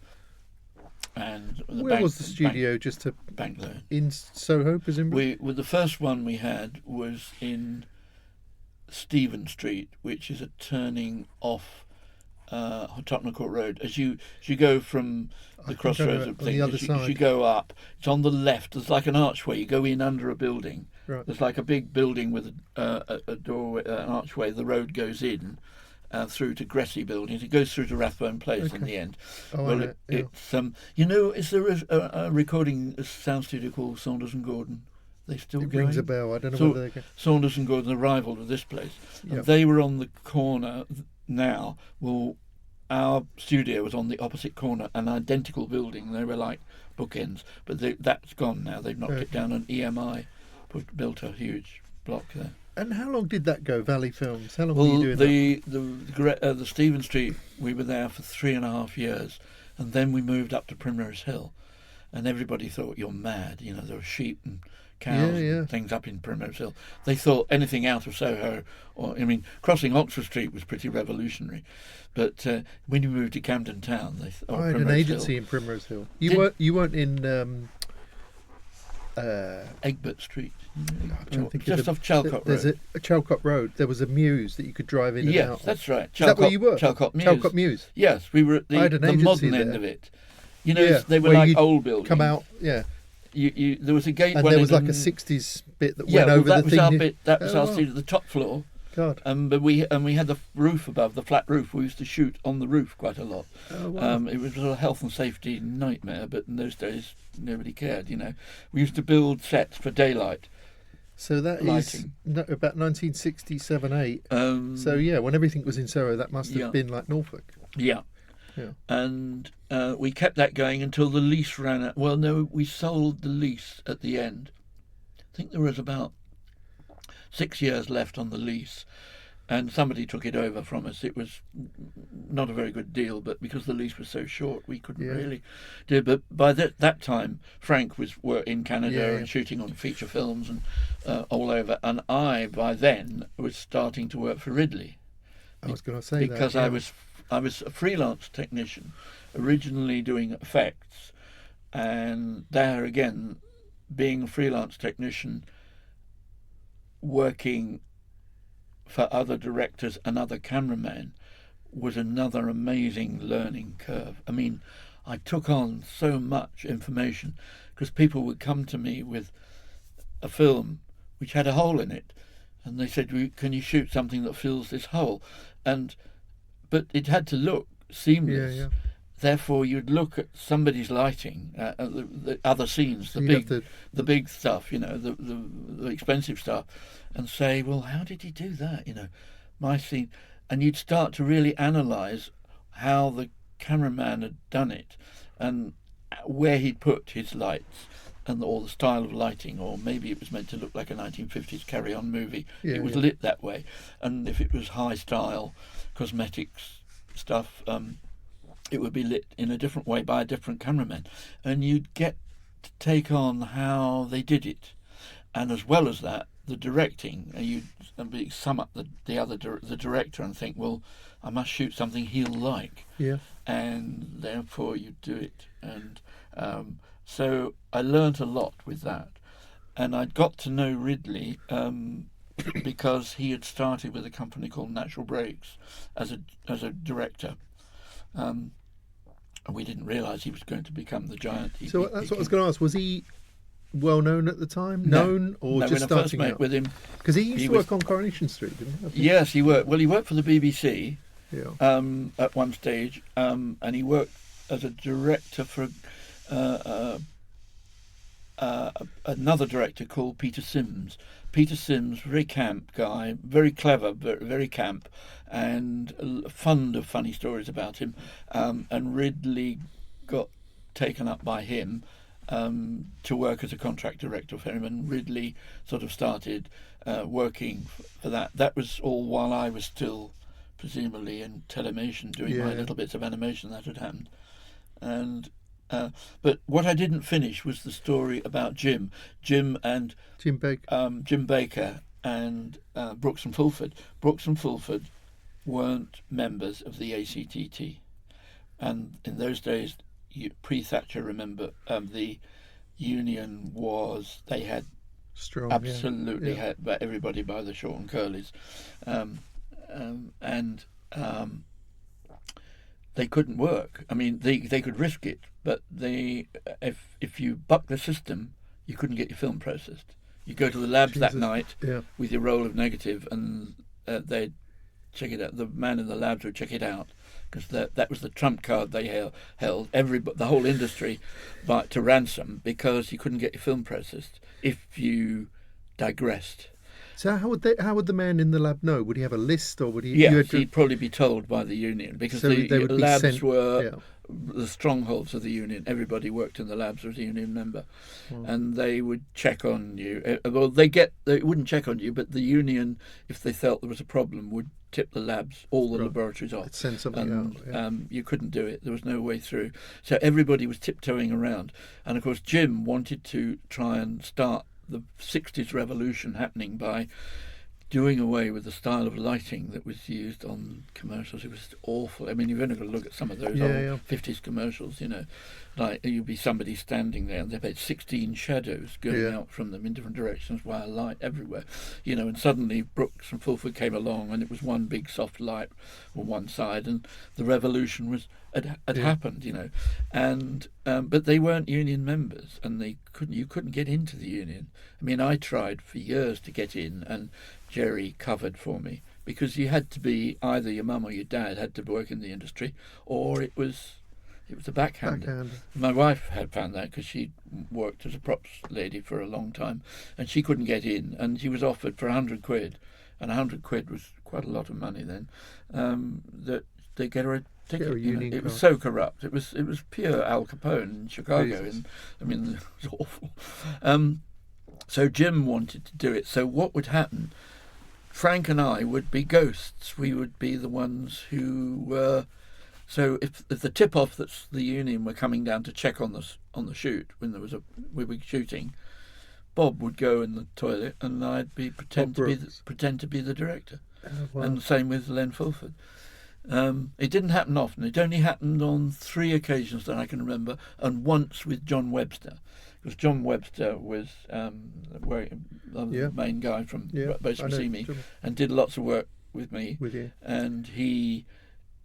And where was the studio? Just a bank loan in Soho, presumably. The first one we had was in Stephen Street, which is a turning off Tottenham Court Road. As you go from the crossroads of things, as you go up, it's on the left. There's like an archway. You go in under a building. Right. There's like a big building with a doorway, an archway. The road goes in through to Gressy Buildings. It goes through to Rathbone Place in the end. It's is there a recording sound studio called Saunders and Gordon? They still it going? Rings a bell. I don't know whether they Saunders and Gordon, the rival of this place. And they were on the corner now. Well, our studio was on the opposite corner, an identical building. They were like bookends, but that's gone now. They've knocked it down, and EMI built a huge block there. And how long did that go, Valley Films? How long were you doing the Stephen Street, we were there for 3.5 years, and then we moved up to Primrose Hill, and everybody thought, you're mad. You know, there were sheep and cows and things up in Primrose Hill. They thought anything out of Soho, crossing Oxford Street was pretty revolutionary. But when you moved to Camden Town, they thought, I had an agency in Primrose Hill. You weren't in Egbert Street, just off Chalcott Road. There's a Chalcott Road. There was a mews that you could drive in and out. Yes, that's right. Is that where you were? Chalcott Mews. Chalcott Mews. Yes, we were at the modern end of it. You know, they were like old buildings. Come out, there was a gate, and there was like a 60s bit that went over the thing. That was our bit. That was our seat at the top floor. God. But we had the roof above, the flat roof. We used to shoot on the roof quite a lot. Oh, wow. It was a health and safety nightmare, but in those days nobody cared. You know, we used to build sets for daylight. So that lighting. Is about 1967, 8. So when everything was in Soho, that must have been like Norfolk. Yeah. And we kept that going until the lease ran out. Well, no, we sold the lease at the end. I think there was about 6 years left on the lease, and somebody took it over from us. It was not a very good deal, but because the lease was so short, we couldn't really do it. But by that time, Frank were in Canada and shooting on feature films and all over, and I, by then, was starting to work for Ridley. I was going to say because that. I was a freelance technician, originally doing effects, and there again, being a freelance technician, working for other directors and other cameramen was another amazing learning curve. I mean, I took on so much information because people would come to me with a film which had a hole in it, and they said, can you shoot something that fills this hole? And but it had to look seamless. Yeah. Therefore, you'd look at somebody's lighting, the other scenes, So you'd have to- the big stuff, the expensive stuff, and say, well, how did he do that? My scene, and you'd start to really analyse how the cameraman had done it, and where he'd put his lights, or the style of lighting, or maybe it was meant to look like a 1950s carry-on movie. It was lit that way, and if it was high style cosmetics stuff. It would be lit in a different way by a different cameraman, and you'd get to take on how they did it, and as well as that, the directing. And you'd sum up the director and think, well, I must shoot something he'll like, and therefore you do it. And so I learnt a lot with that, and I'd got to know Ridley because he had started with a company called Natural Breaks as a director. And we didn't realise he was going to become the giant. So that's what I was going to ask. Was he well known at the time? No, or just when I first starting met out? with him, Because he used to work on Coronation Street, didn't he? Yes, he worked. Well, he worked for the BBC Yeah. at one stage, and he worked as a director for another director called Peter Sims. Peter Sims, very camp guy, very clever, very camp, and fond of funny stories about him. And Ridley got taken up by him to work as a contract director for him, and Ridley sort of started working for that. That was all while I was still presumably in Telemation doing my little bits of animation that had happened. And but what I didn't finish was the story about Jim Baker and Brooks and Fulford. Brooks and Fulford weren't members of the ACTT, and in those days, pre-Thatcher, remember, the union they had Strong, absolutely had everybody by the short and curlies, and they couldn't work. I mean, they could risk it, but if you bucked the system, you couldn't get your film processed. You go to the labs that night with your roll of negative, and they'd check it out. The man in the labs would check it out, because that was the trump card they held the whole industry to ransom, because you couldn't get your film processed if you digressed. So how would the man in the lab know? Would he have a list, or would he? Yes, he'd probably be told by the union, because So the they would be labs sent- were the strongholds of the union. Everybody worked in the labs as a union member, and they would check on you. Well, they wouldn't check on you, but the union, if they felt there was a problem, would tip the labs, all the laboratories off. It'd send something out. You couldn't do it. There was no way through. So everybody was tiptoeing around, and of course Jim wanted to try and start the 60s revolution happening by doing away with the style of lighting that was used on commercials. It was awful. I mean, you've only got to look at some of those old 50s commercials, like you'd be somebody standing there and they've had 16 shadows going out from them in different directions while light everywhere, and suddenly Brooks and Fulford came along and it was one big soft light on one side, and the revolution had happened, and but they weren't union members, and you couldn't get into the union. I mean, I tried for years to get in, and Gerry covered for me, because you had to be either your mum or your dad had to work in the industry, or it was a backhander. My wife had found that, because she worked as a props lady for a long time, and she couldn't get in, and she was offered for £100, and £100 was quite a lot of money then. That they get her a ticket. It was so corrupt. It was pure Al Capone in Chicago, and I mean, it was awful. So Jim wanted to do it. So what would happen? Frank and I would be ghosts. We would be the ones who were. So if the tip-off that the union were coming down to check on the shoot when we were shooting, Bob would go in the toilet, and I'd pretend to be the director. And the same with Len Fulford. It didn't happen often. It only happened on 3 occasions that I can remember, and once with John Webster, because John Webster was the main guy from Boats from See Me, and did lots of work with me. With you. And he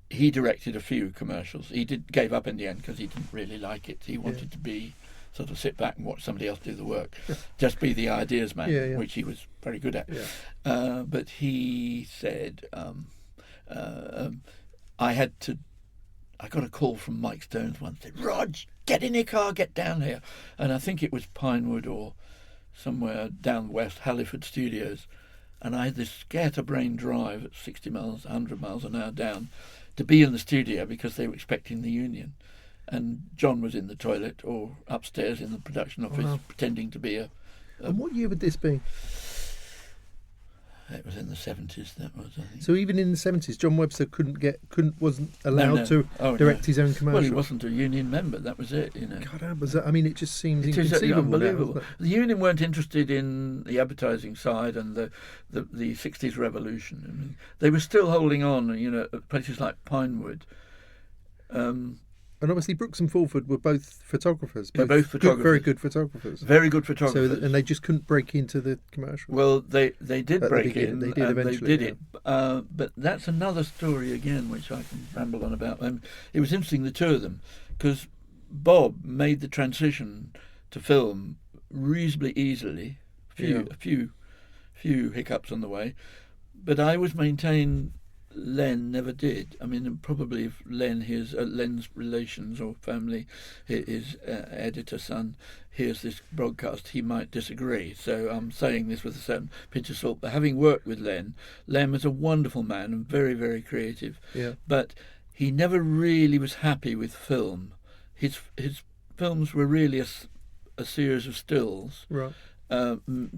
directed a few commercials. He gave up in the end because he didn't really like it. He wanted to be sort of sit back and watch somebody else do the work, just be the ideas man, which he was very good at. But he said, I got a call from Mike Stones once. Said, "Rog, get in your car, get down here." And I think it was Pinewood or somewhere down west, Halliford Studios. And I had this scatterbrain drive at 60 miles, 100 miles an hour down to be in the studio because they were expecting the union. And John was in the toilet or upstairs in the production office pretending to be a... And what year would this be? It was in the 70s, that was, I think. So even in the 70s, John Webster wasn't allowed to direct his own commercial? Well, he wasn't a union member, that was it, you know. God, how was that? I mean, it just seems It is inconceivable unbelievable. now, The union weren't interested in the advertising side and the 60s revolution. I mean, they were still holding on, you know, at places like Pinewood. And obviously Brooks and Fulford were both photographers. Both photographers. Very good photographers. Very good photographers. And they just couldn't break into the commercial. Well, they did break in. They did eventually. They did it. But that's another story again, which I can ramble on about. It was interesting, the two of them, because Bob made the transition to film reasonably easily. A few hiccups on the way. But I always maintain Len never did. I mean, probably if Len's relations or family, his editor son, hears this broadcast, he might disagree. So I'm saying this with a certain pinch of salt. But having worked with Len was a wonderful man and very, very creative. Yeah. But he never really was happy with film. His films were really a series of stills. Right.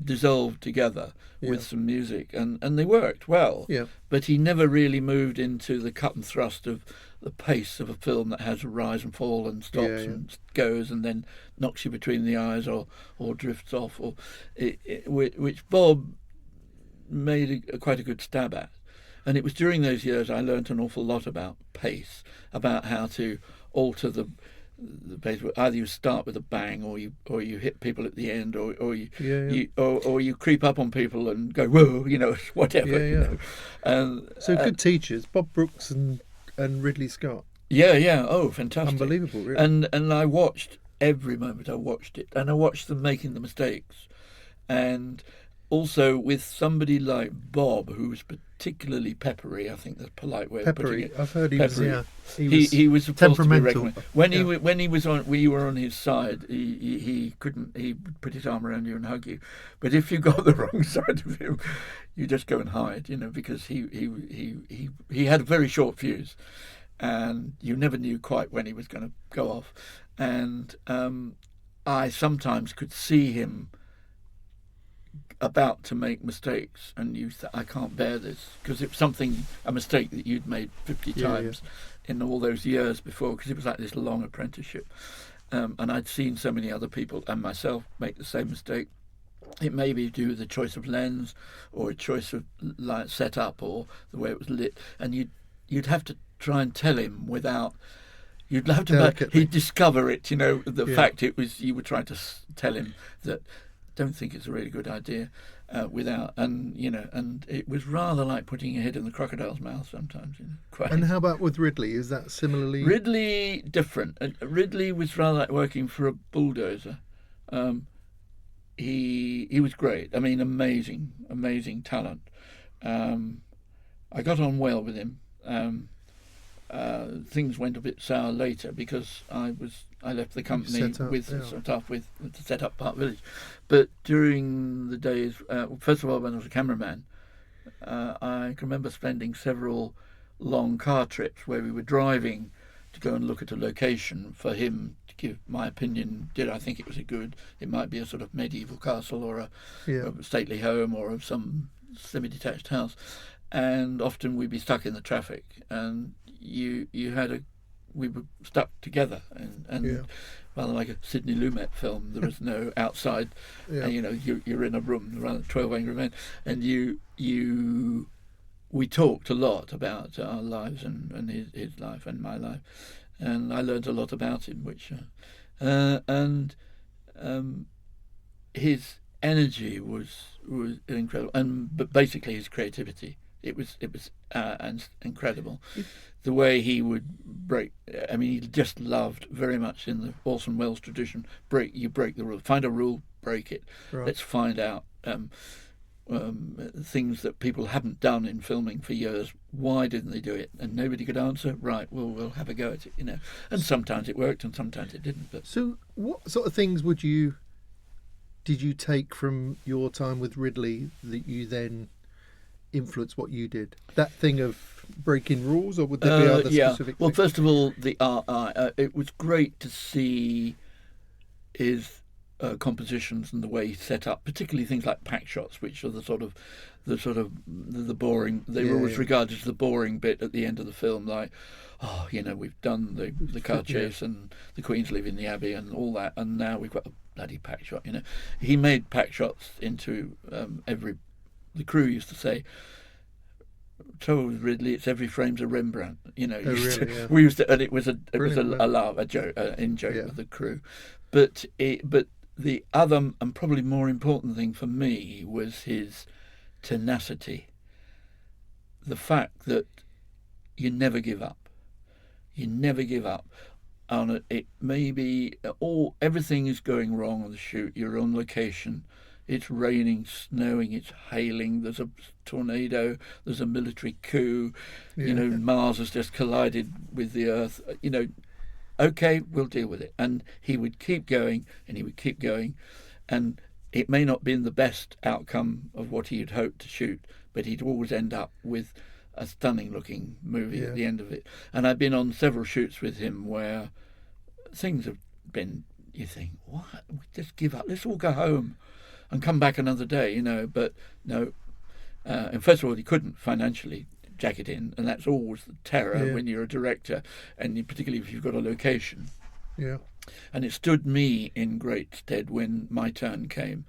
Dissolved together with some music, and they worked well. Yeah. But he never really moved into the cut and thrust of the pace of a film that has a rise and fall and stops and goes and then knocks you between the eyes or drifts off, which Bob made quite a good stab at. And it was during those years I learnt an awful lot about pace, about how to alter the pace. Either you start with a bang, or you hit people at the end, or you creep up on people and go whoa, you know, whatever. You know. So good teachers, Bob Brooks and Ridley Scott. Oh, fantastic, unbelievable, really. And I watched every moment. I watched it, and I watched them making the mistakes, and also with somebody like Bob, who was particularly peppery. I think that's a polite way of putting it. I've heard he peppery. was. He was supposed to be temperamental. When he was on, we were on his side. He couldn't. He would put his arm around you and hug you. But if you got the wrong side of him, you just go and hide. You know, because he had a very short fuse, and you never knew quite when he was going to go off. And I sometimes could see him about to make mistakes, and you I can't bear this, because it was a mistake that you'd made 50 times in all those years before, because it was like this long apprenticeship, and I'd seen so many other people and myself make the same mistake. It may be due to the choice of lens or a choice of light setup or the way it was lit, and you'd have to try and tell him without. You'd have to. He'd discover it. You know, the fact it was you were trying to tell him that. Don't think it's a really good idea and it was rather like putting your head in the crocodile's mouth sometimes. You know, And how about with Ridley? Is that similarly? Ridley different. Ridley was rather like working for a bulldozer. He was great. I mean, amazing talent. I got on well with him. Things went a bit sour later because I left the company to set up Park Village. But during the days, first of all, when I was a cameraman, I can remember spending several long car trips where we were driving to go and look at a location for him to give my opinion. Did I think it was it might be a sort of medieval castle or a stately home or some semi-detached house. And often we'd be stuck in the traffic, and we were stuck together, and rather like a Sidney Lumet film. There was no outside, and, you know, you're in a room, rather 12 Angry Men, and we talked a lot about our lives and his life and my life, and I learned a lot about him, which his energy was incredible, but basically his creativity. It was incredible. The way he would break. I mean, he just loved very much in the Orson Welles tradition. You break the rule. Find a rule, break it. Right. Let's find out things that people haven't done in filming for years. Why didn't they do it? And nobody could answer. Right, well, we'll have a go at it, you know. And sometimes it worked, and sometimes it didn't. But So, what sort of things did you take from your time with Ridley that you then influenced what you did? That thing of breaking rules, or would there be other specific Well, things? first of all, the it was great to see his compositions and the way he set up, particularly things like pack shots, which are the boring. They were always regarded as the boring bit at the end of the film, like, oh, you know, we've done the car chase and the Queen's leaving the Abbey and all that, and now we've got a bloody pack shot. You know, he made pack shots into every. The crew used to say, trouble with Ridley, it's every frame's a Rembrandt. You know, we used to, and it was a laugh, a joke, in joke with the crew. But the other and probably more important thing for me was his tenacity. The fact that you never give up. You never give up. On it may be everything is going wrong on the shoot. You're on location. It's raining, snowing, it's hailing, there's a tornado, there's a military coup, you know, Mars has just collided with the Earth, you know, okay, we'll deal with it. And he would keep going, and he would keep going, and it may not be the best outcome of what he had hoped to shoot, but he'd always end up with a stunning looking movie at the end of it. And I've been on several shoots with him where things have been, you think, what, just give up, let's all go home and come back another day, you know. But no, and first of all, he couldn't financially jack it in, and that's always the terror when you're a director, and particularly if you've got a location. Yeah. And it stood me in great stead when my turn came,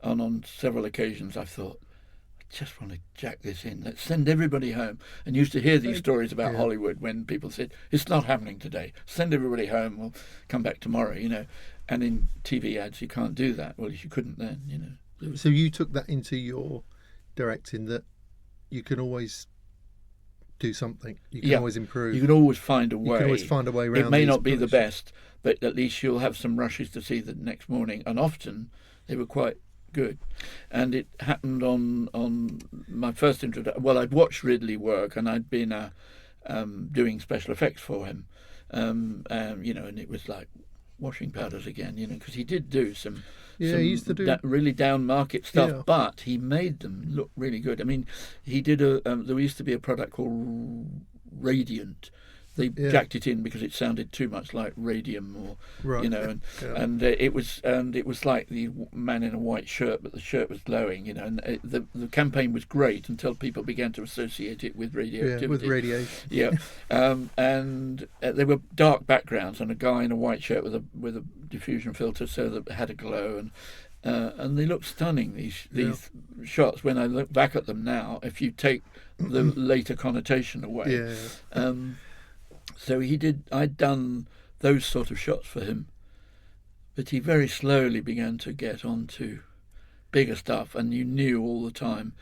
and on several occasions I thought, I just want to jack this in. Let's send everybody home. And used to hear these stories about Hollywood when people said, it's not happening today. Send everybody home. We'll come back tomorrow, you know. And in TV ads, you can't do that. Well, you couldn't then, you know. So you took that into your directing, that you can always do something. You can always improve. You can always find a way. You can always find a way around. It may not be the best, but at least you'll have some rushes to see the next morning. And often they were quite good. And it happened on my first introduction. Well, I'd watched Ridley work, and I'd been doing special effects for him. You know, and it was like washing powders again, you know, because he did do some he used to do really down market stuff, but he made them look really good. I mean, he did there used to be a product called Radiant. They jacked it in because it sounded too much like radium, or you know, and it was like the man in a white shirt, but the shirt was glowing, you know. And the campaign was great until people began to associate it with radioactivity, with radiation. And there were dark backgrounds and a guy in a white shirt with a diffusion filter, so that it had a glow, and they looked stunning. These shots. When I look back at them now, if you take the later connotation away. So I'd done those sort of shots for him, but he very slowly began to get onto bigger stuff, and you knew all the time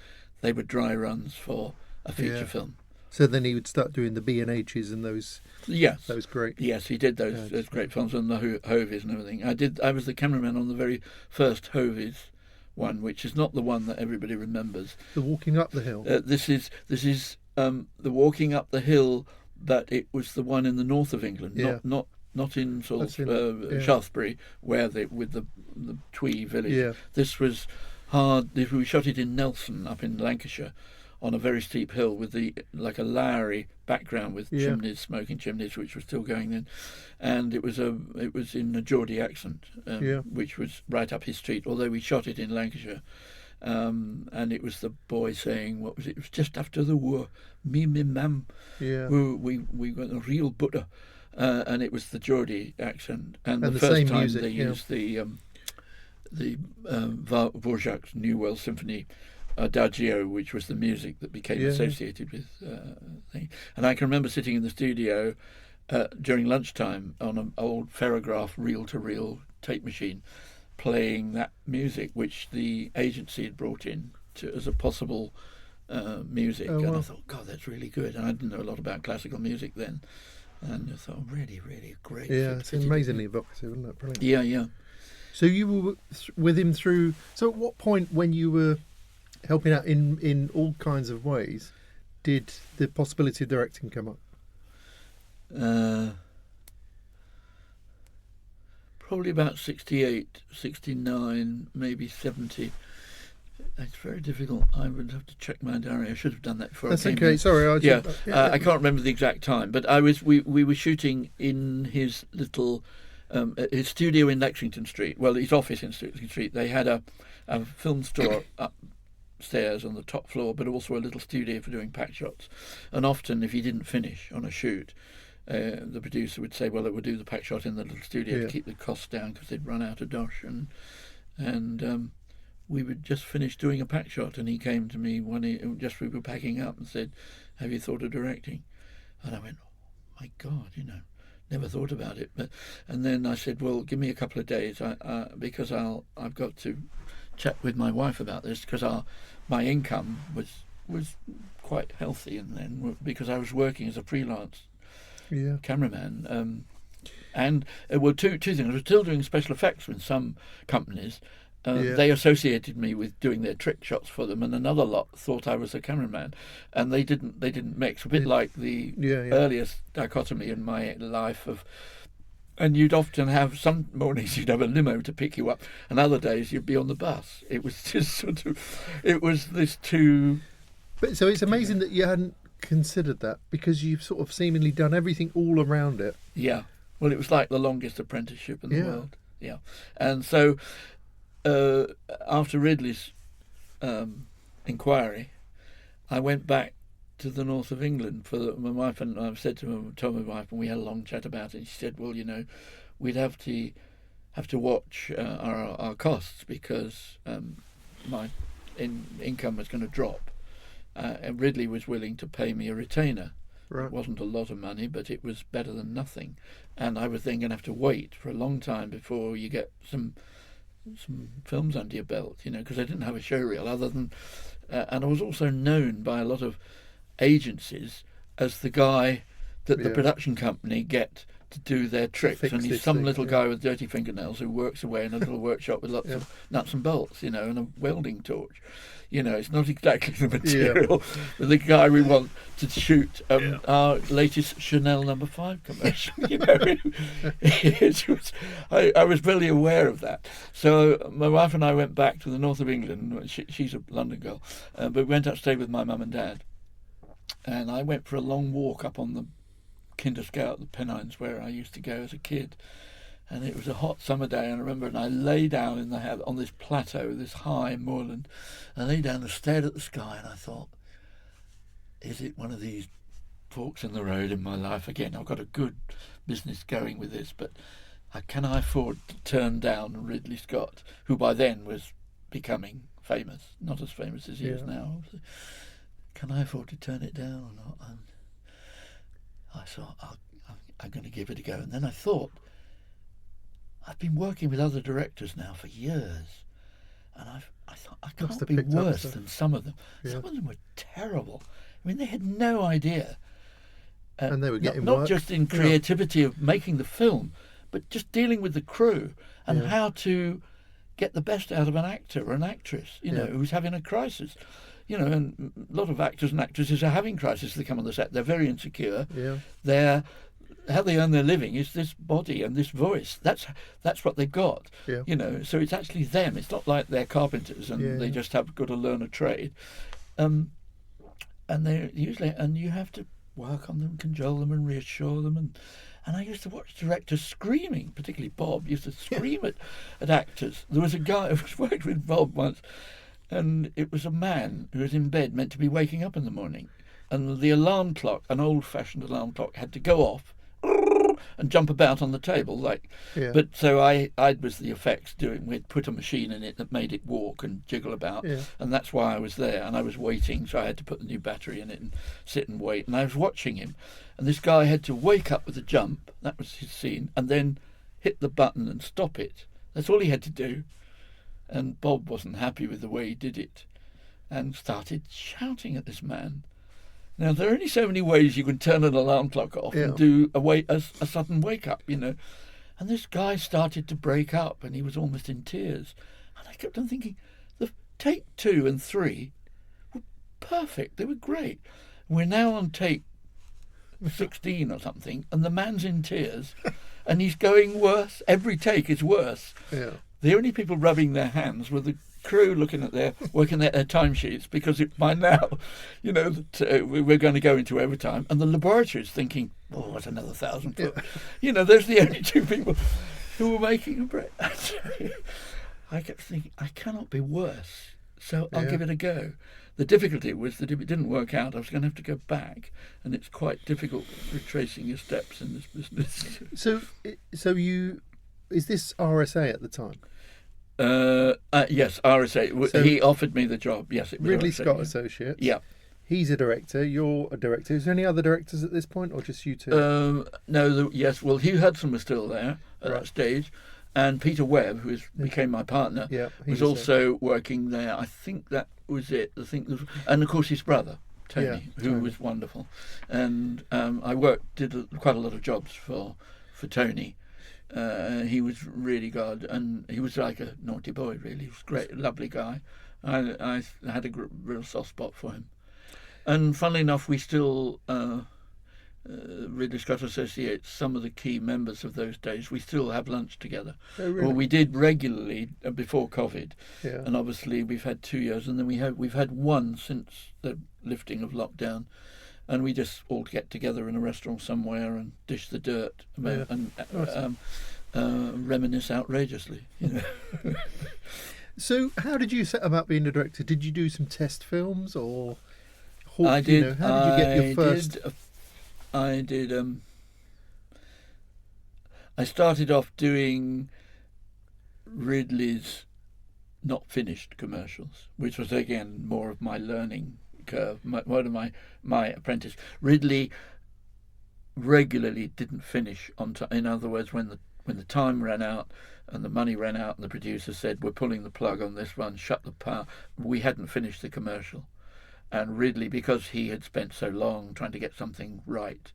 they were dry runs for a feature film. So then he would start doing the B&H's and those. Yes, those great. Yes, he did those great films, and the Hovies and everything. I was the cameraman on the very first Hovies one, which is not the one that everybody remembers. The Walking Up the Hill. This is the Walking Up the Hill. That it was the one in the north of England, not in sort of Shaftesbury, where with the Twee village. Yeah. This was hard. We shot it in Nelson, up in Lancashire, on a very steep hill with like a Lowry background with chimneys, smoking chimneys, which were still going then, and it was in a Geordie accent, which was right up his street. Although we shot it in Lancashire. And it was the boy saying, what was it? It was just after the war. Me, mam. Yeah. We got a real butter. And it was the Geordie accent. And the first time music, they used the Dvorak's New World Symphony Adagio, which was the music that became associated with thing. And I can remember sitting in the studio during lunchtime on an old Ferrograph reel-to-reel tape machine, playing that music which the agency had brought in as a possible music. And I thought, God, that's really good. And I didn't know a lot about classical music then. And I thought, really, really great. Yeah, it's amazingly evocative, isn't it? Brilliant. Yeah. So you were with him through... So at what point when you were helping out in all kinds of ways, did the possibility of directing come up? Probably about 68, 69, maybe 70. It's very difficult. I would have to check my diary. I should have done that before. That's I came okay. in. Sorry, I can't remember the exact time, but we were shooting in his little his studio in Lexington Street. Well, his office in Lexington Street. They had a film store upstairs on the top floor, but also a little studio for doing pack shots. And often, if he didn't finish on a shoot, the producer would say, "Well, it would do the pack shot in the little studio to keep the costs down because they'd run out of dosh." And we would just finish doing a pack shot, and he came to me we were packing up and said, "Have you thought of directing?" And I went, "Oh my God, never thought about it." And then I said, "Well, give me a couple of days, because I've got to chat with my wife about this, because my income was quite healthy, and then because I was working as a freelance cameraman, and two things. I was still doing special effects with some companies. They associated me with doing their trick shots for them, and another lot thought I was a cameraman, and they didn't mix. A bit like the earliest dichotomy in my life and you'd often have, some mornings you'd have a limo to pick you up, and other days you'd be on the bus. It was just it was this two. But so it's amazing that you hadn't considered that, because you've sort of seemingly done everything all around it. Yeah, well, it was like the longest apprenticeship in the world. Yeah, and so. After Ridley's inquiry, I went back to the north of England for my wife, and I told my wife, and we had a long chat about it. And she said, "Well, we'd have to watch our costs, because my income was going to drop." And Ridley was willing to pay me a retainer. Right. It wasn't a lot of money, but it was better than nothing. And I was then going to have to wait for a long time before you get some films under your belt, because I didn't have a showreel other than, and I was also known by a lot of agencies as the guy that the production company get to do their tricks, and he's some little guy with dirty fingernails who works away in a little workshop with lots of nuts and bolts, and a welding torch. It's not exactly the material for the guy we want to shoot our latest Chanel No. 5 commercial. I was very aware of that. So my wife and I went back to the north of England. She's a London girl, but we went up to stay with my mum and dad. And I went for a long walk up on the Kinderscout, the Pennines, where I used to go as a kid. And it was a hot summer day, and I remember, and I lay down on this plateau, this high moorland. I lay down and stared at the sky, and I thought, is it one of these forks in the road in my life again? I've got a good business going with this, but can I afford to turn down Ridley Scott, who by then was becoming famous, not as famous as he is now? Can I afford to turn it down or not? And I thought, I'm going to give it a go. And then I thought, I've been working with other directors now for years, and I thought, I can't be worse than some of them. Some of them were terrible. I mean, they had no idea. And they were getting not just in creativity of making the film, but just dealing with the crew and how to get the best out of an actor or an actress, who's having a crisis. And a lot of actors and actresses are having crises. They come on the set, they're very insecure. Yeah. How they earn their living is this body and this voice. That's what they've got. Yeah. So it's actually them. It's not like they're carpenters and they just have got to learn a trade. And they usually, and you have to work on them, cajole them, and reassure them. And I used to watch directors screaming, particularly Bob used to scream at actors. There was a guy who worked with Bob once, and it was a man who was in bed, meant to be waking up in the morning, and the alarm clock, an old-fashioned alarm clock, had to go off and jump about on the table, But so I was the effects doing. We'd put a machine in it that made it walk and jiggle about, and that's why I was there. And I was waiting, so I had to put the new battery in it and sit and wait. And I was watching him, and this guy had to wake up with a jump. That was his scene, and then hit the button and stop it. That's all he had to do. And Bob wasn't happy with the way he did it, and started shouting at this man. Now, there are only so many ways you can turn an alarm clock off and do a sudden wake-up, And this guy started to break up, and he was almost in tears. And I kept on thinking, take 2 and 3 were perfect. They were great. We're now on take 16 or something, and the man's in tears, and he's going worse. Every take is worse. Yeah. The only people rubbing their hands were the crew looking at working at their timesheets, because by now, you know, we're going to go into overtime, and the laboratory's thinking, oh, that's another 1,000 foot. Yeah. You know, there's the only 2 people who were making a break. I kept thinking, I cannot be worse, so I'll give it a go. The difficulty was that if it didn't work out, I was going to have to go back, and it's quite difficult retracing your steps in this business. So is this RSA at the time? Yes, RSA. So he offered me the job. Yes, it was Ridley RSA, Scott Associates. Yeah. He's a director. You're a director. Is there any other directors at this point, or just you two? No. Yes. Well, Hugh Hudson was still there at that stage. And Peter Webb, who became my partner, was also working there. I think that was it. And of course his brother, Tony, who was wonderful. And I did quite a lot of jobs for Tony. He was really good, and he was like a naughty boy, really. He was great, lovely guy. I had a real soft spot for him. And funnily enough, we still... Ridley Scott Associates, some of the key members of those days, we still have lunch together. Oh, really? Well, we did regularly before COVID, yeah. And obviously we've had 2 years, and then we've had one since the lifting of lockdown, and we just all get together in a restaurant somewhere and dish the dirt and reminisce outrageously. You know? So, how did you set about being a director? Did you do some test films, or I did? You know, how did you get your first? I did. I started off doing Ridley's not finished commercials, which was again more of my learning curve. One of my apprentice. Ridley regularly didn't finish on time. In other words, when the time ran out and the money ran out, and the producer said, "We're pulling the plug on this one. Shut the power." We hadn't finished the commercial. And Ridley, because he had spent so long trying to get something right,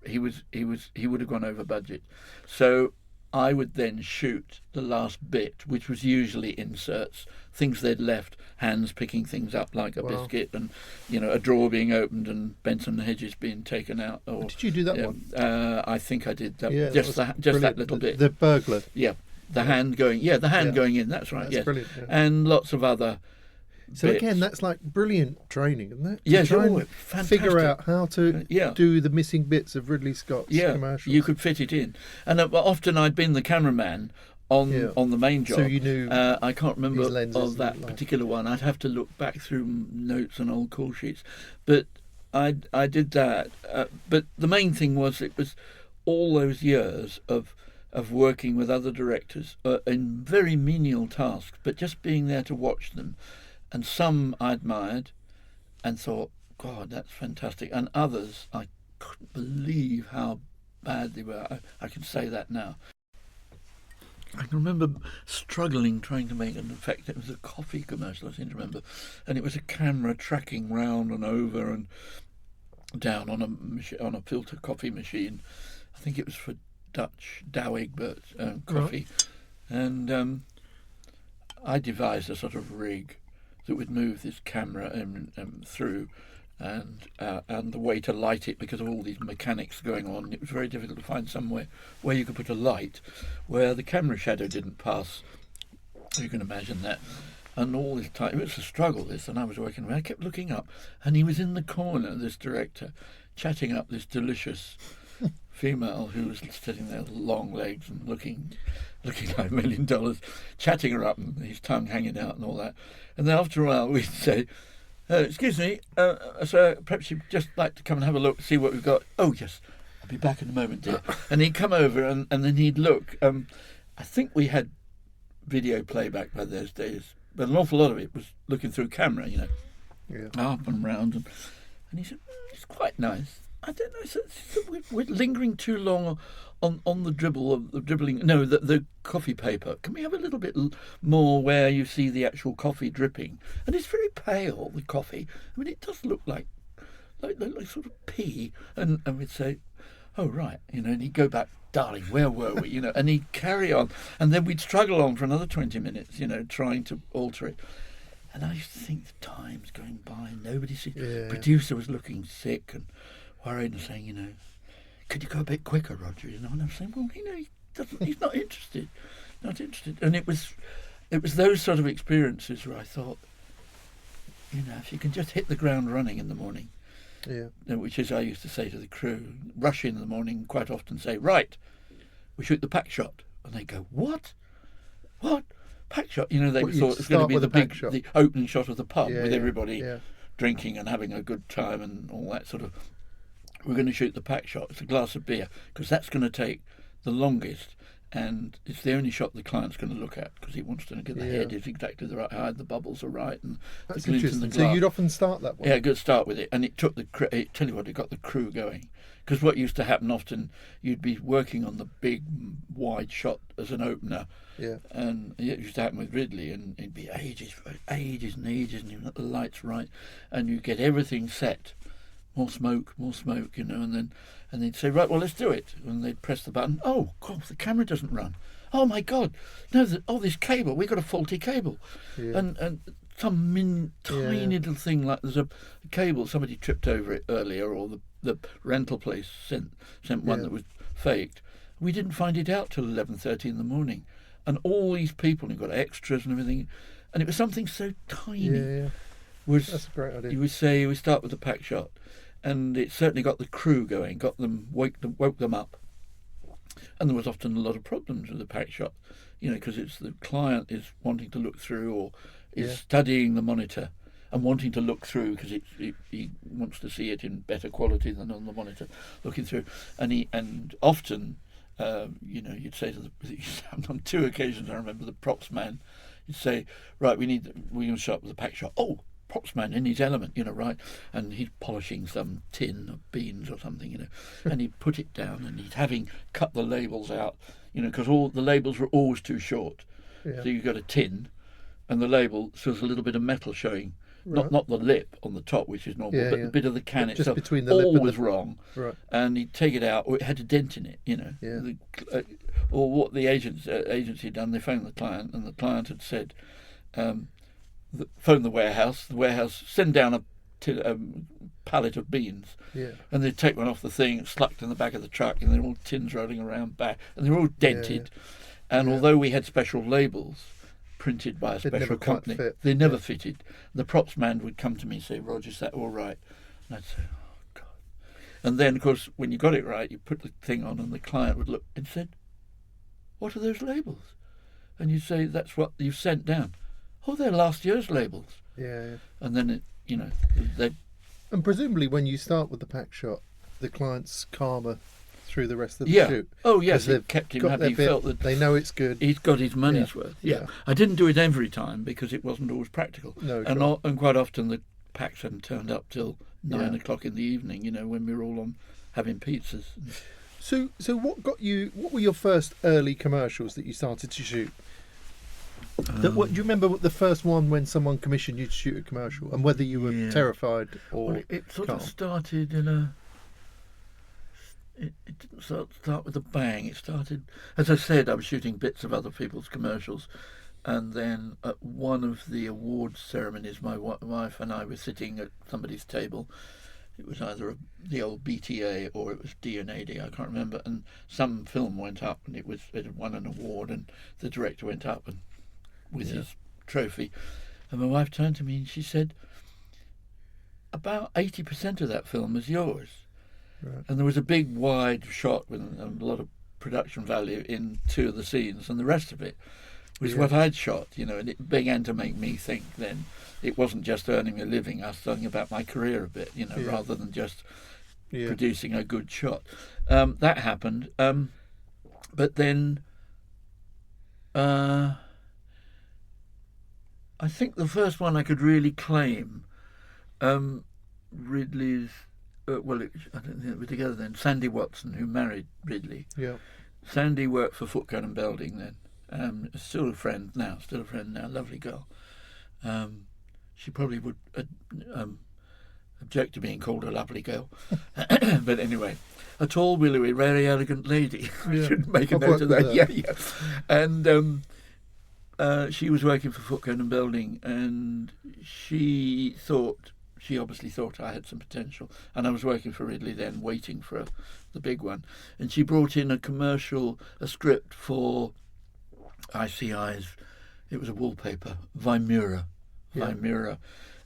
he would have gone over budget. So I would then shoot the last bit, which was usually inserts, things they'd left, hands picking things up like a biscuit, and a drawer being opened and Benson Hedges being taken out. Or, did you do that one? I think I did that. Yeah, just that little bit. The burglar. Yeah, the hand going. Yeah, the hand going in. That's right. That's brilliant. Yeah. And lots of other. So bits. Again, that's like brilliant training, isn't it? Yeah, fantastic. Figure out how to do the missing bits of Ridley Scott's commercials. You could fit it in. And often I'd been the cameraman on the main job. So you knew. I can't remember of that particular one. I'd have to look back through notes and old call sheets. But I did that. But the main thing was it was all those years of working with other directors in very menial tasks, but just being there to watch them. And some I admired and thought, God, that's fantastic. And others, I couldn't believe how bad they were. I can say that now. I can remember struggling trying to make an effect. It was a coffee commercial, I seem to remember. And it was a camera tracking round and over and down on a filter coffee machine. I think it was for Dutch Douwe Egbert coffee. Right. And I devised a sort of rig that would move this camera through, and the way to light it, because of all these mechanics going on, it was very difficult to find somewhere where you could put a light where the camera shadow didn't pass. You can imagine that. And all this time, it was a struggle, this, and I was working away. I kept looking up, and he was in the corner, this director, chatting up this delicious female who was sitting there with long legs and looking like $1 million, chatting her up and his tongue hanging out and all that. And then after a while we'd say, excuse me, sir, perhaps you'd just like to come and have a look, see what we've got. Oh, yes, I'll be back in a moment, dear. And he'd come over and then he'd look. I think we had video playback by those days, but an awful lot of it was looking through camera, up and round. And he said, it's quite nice. I don't know. So we're lingering too long on the dribbling. No, the coffee paper. Can we have a little bit more where you see the actual coffee dripping? And it's very pale, the coffee. I mean, it does look like sort of pee. And we'd say, oh, right, and he'd go back, darling, where were we, and he'd carry on. And then we'd struggle on for another 20 minutes, trying to alter it. And I used to think the time's going by and nobody sees. Yeah. Producer was looking sick and worried and saying, could you go a bit quicker, Roger? And I'm saying, well, he's not interested. Not interested. And it was those sort of experiences where I thought, if you can just hit the ground running in the morning, which is I used to say to the crew, rush in the morning, quite often say, right, we shoot the pack shot. And they go, what? Pack shot? They thought it was going to be the opening shot of the pub with everybody drinking and having a good time and all that sort of. We're going to shoot the pack shot. It's a glass of beer because that's going to take the longest. And it's the only shot the client's going to look at because he wants to get the head is exactly the right height, the bubbles are right, and that's the glint in the glass. So you'd often start that one? Yeah, good start with it. And it took tell you what, it got the crew going. Because what used to happen often, you'd be working on the big, wide shot as an opener. Yeah. And it used to happen with Ridley, and it'd be ages and you've got the lights right, and you get everything set. More smoke, and they'd say, right, well, let's do it. And they'd press the button. Oh, God, the camera doesn't run. Oh, my God. No, this cable, we've got a faulty cable. Yeah. And some tiny little thing, like there's a cable, somebody tripped over it earlier, or the rental place sent one that was faked. We didn't find it out till 11:30 in the morning. And all these people, and got extras and everything, and it was something so tiny. That's a great idea. You would say, we start with the pack shot. And it certainly got the crew going, woke them up. And there was often a lot of problems with the pack shot, because it's the client is wanting to look through or is studying the monitor and wanting to look through because he wants to see it in better quality than on the monitor, looking through. And often, you'd say on 2 occasions, I remember the props man, you'd say, right, we're going to start with the pack shot. Oh, props man in his element, right, and he's polishing some tin of beans or something, and he'd put it down and he'd cut the labels out, because all the labels were always too short. So you got a tin and the label, so there's a little bit of metal showing, not the lip on the top, which is normal, but the bit of the can just itself, between the all lip was wrong, right. And he'd take it out, or it had a dent in it, or what the agency had done, they phoned the client, and the client had said, phone the warehouse, send down a pallet of beans, and they'd take one off the thing, slucked in the back of the truck, and they're all tins rolling around back, and they're all dented. And although we had special labels printed by a special company, they never fitted. The props man would come to me and say, Roger, is that all right? And I'd say, oh, God. And then, of course, when you got it right, you put the thing on, and the client would look and said, what are those labels? And you'd say, that's what you've sent down. Oh, they're last year's labels. Yeah. And then, And presumably when you start with the pack shot, the client's calmer through the rest of the shoot. Oh, yes, it kept him happy. He felt that they know it's good. He's got his money's worth. Yeah. I didn't do it every time because it wasn't always practical. No, and quite often the packs hadn't turned up till 9 o'clock in the evening, when we were all on having pizzas. So what were your first early commercials that you started to shoot? Do you remember the first one when someone commissioned you to shoot a commercial, and whether you were terrified or well, it sort calm? Of started it didn't start with a bang. It started, as I said, I was shooting bits of other people's commercials, and then at one of the awards ceremonies, my wife and I were sitting at somebody's table. It was either the old BTA or it was D&AD, I can't remember, and some film went up, and it had won an award, and the director went up and with his trophy, and my wife turned to me and she said, about 80% of that film is yours. Right. And there was a big wide shot with a lot of production value in 2 of the scenes, and the rest of it was what I'd shot, and it began to make me think then it wasn't just earning a living, I was thinking about my career a bit, rather than just producing a good shot. That happened, but then I think the first one I could really claim, Ridley's, I don't think they were together then, Sandy Watson, who married Ridley. Yeah. Sandy worked for Footcoat and Belding then. Still a friend now, lovely girl. She probably would object to being called a lovely girl. But anyway, a tall, willowy, very elegant lady. I should make a note of that. Yeah. And she was working for Foot Cone and Belding, and she obviously thought I had some potential. And I was working for Ridley then, waiting for the big one. And she brought in a script for ICI's. It was a wallpaper, Vimura.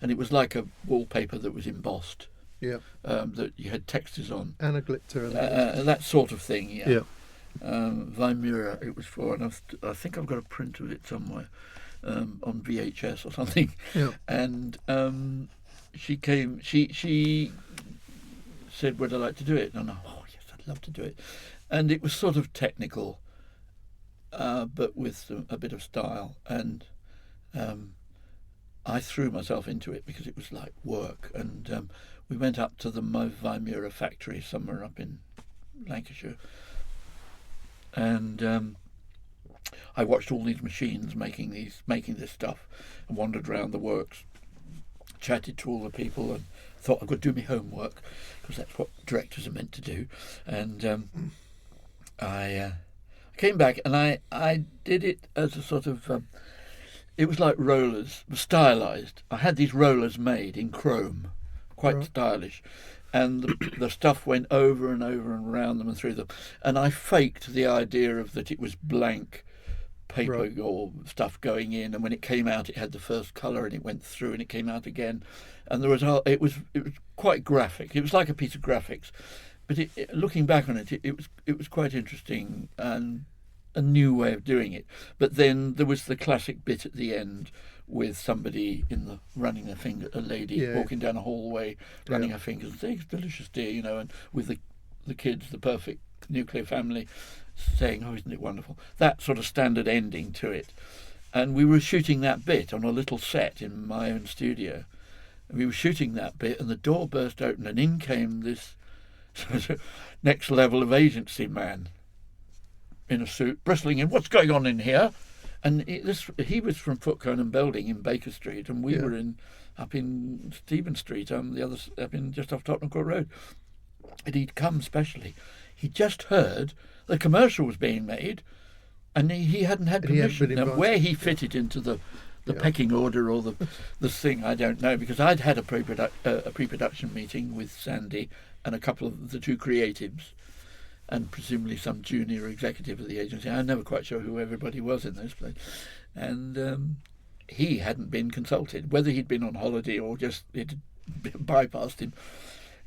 And it was like a wallpaper that was embossed. Yeah. That you had textures on. And a glitter. That sort of thing, yeah. Yeah. Vimura it was for, and I think I've got a print of it somewhere on VHS or something. Yeah. And she came, she said, would I like to do it? And yes, I'd love to do it. And it was sort of technical, but with a bit of style. And I threw myself into it because it was like work. And we went up to the Vimura factory somewhere up in Lancashire. And I watched all these machines making this stuff, and wandered around the works, chatted to all the people, and thought I've got to do my homework because that's what directors are meant to do. And I came back and I did it as a sort of it was like rollers, stylized. I had these rollers made in chrome, quite stylish. And the stuff went over and over and around them and through them. And I faked the idea of that it was blank paper or stuff going in. And when it came out, it had the first colour and it went through and it came out again. And the result, it was quite graphic. It was like a piece of graphics. But looking back on it, it was quite interesting and a new way of doing it. But then there was the classic bit at the end with somebody running their finger, a lady walking down a hallway, running her fingers, saying, "It's delicious, dear," and with the kids, the perfect nuclear family, saying, "Oh, isn't it wonderful?" That sort of standard ending to it. And we were shooting that bit on a little set in my own studio. And we were shooting that bit, and the door burst open, and in came this sort of next level of agency man in a suit, bristling in, "What's going on in here?" And he was from Foot Cone and Belding in Baker Street, and we were up in Stephen Street, just off Tottenham Court Road. And he'd come specially. He just heard the commercial was being made, and he hadn't had permission. Now, where he fitted into the pecking order or the thing, I don't know, because I'd had a pre-production meeting with Sandy and a couple of the two creatives, and presumably some junior executive of the agency. I'm never quite sure who everybody was in those places. And he hadn't been consulted, whether he'd been on holiday or just it bypassed him.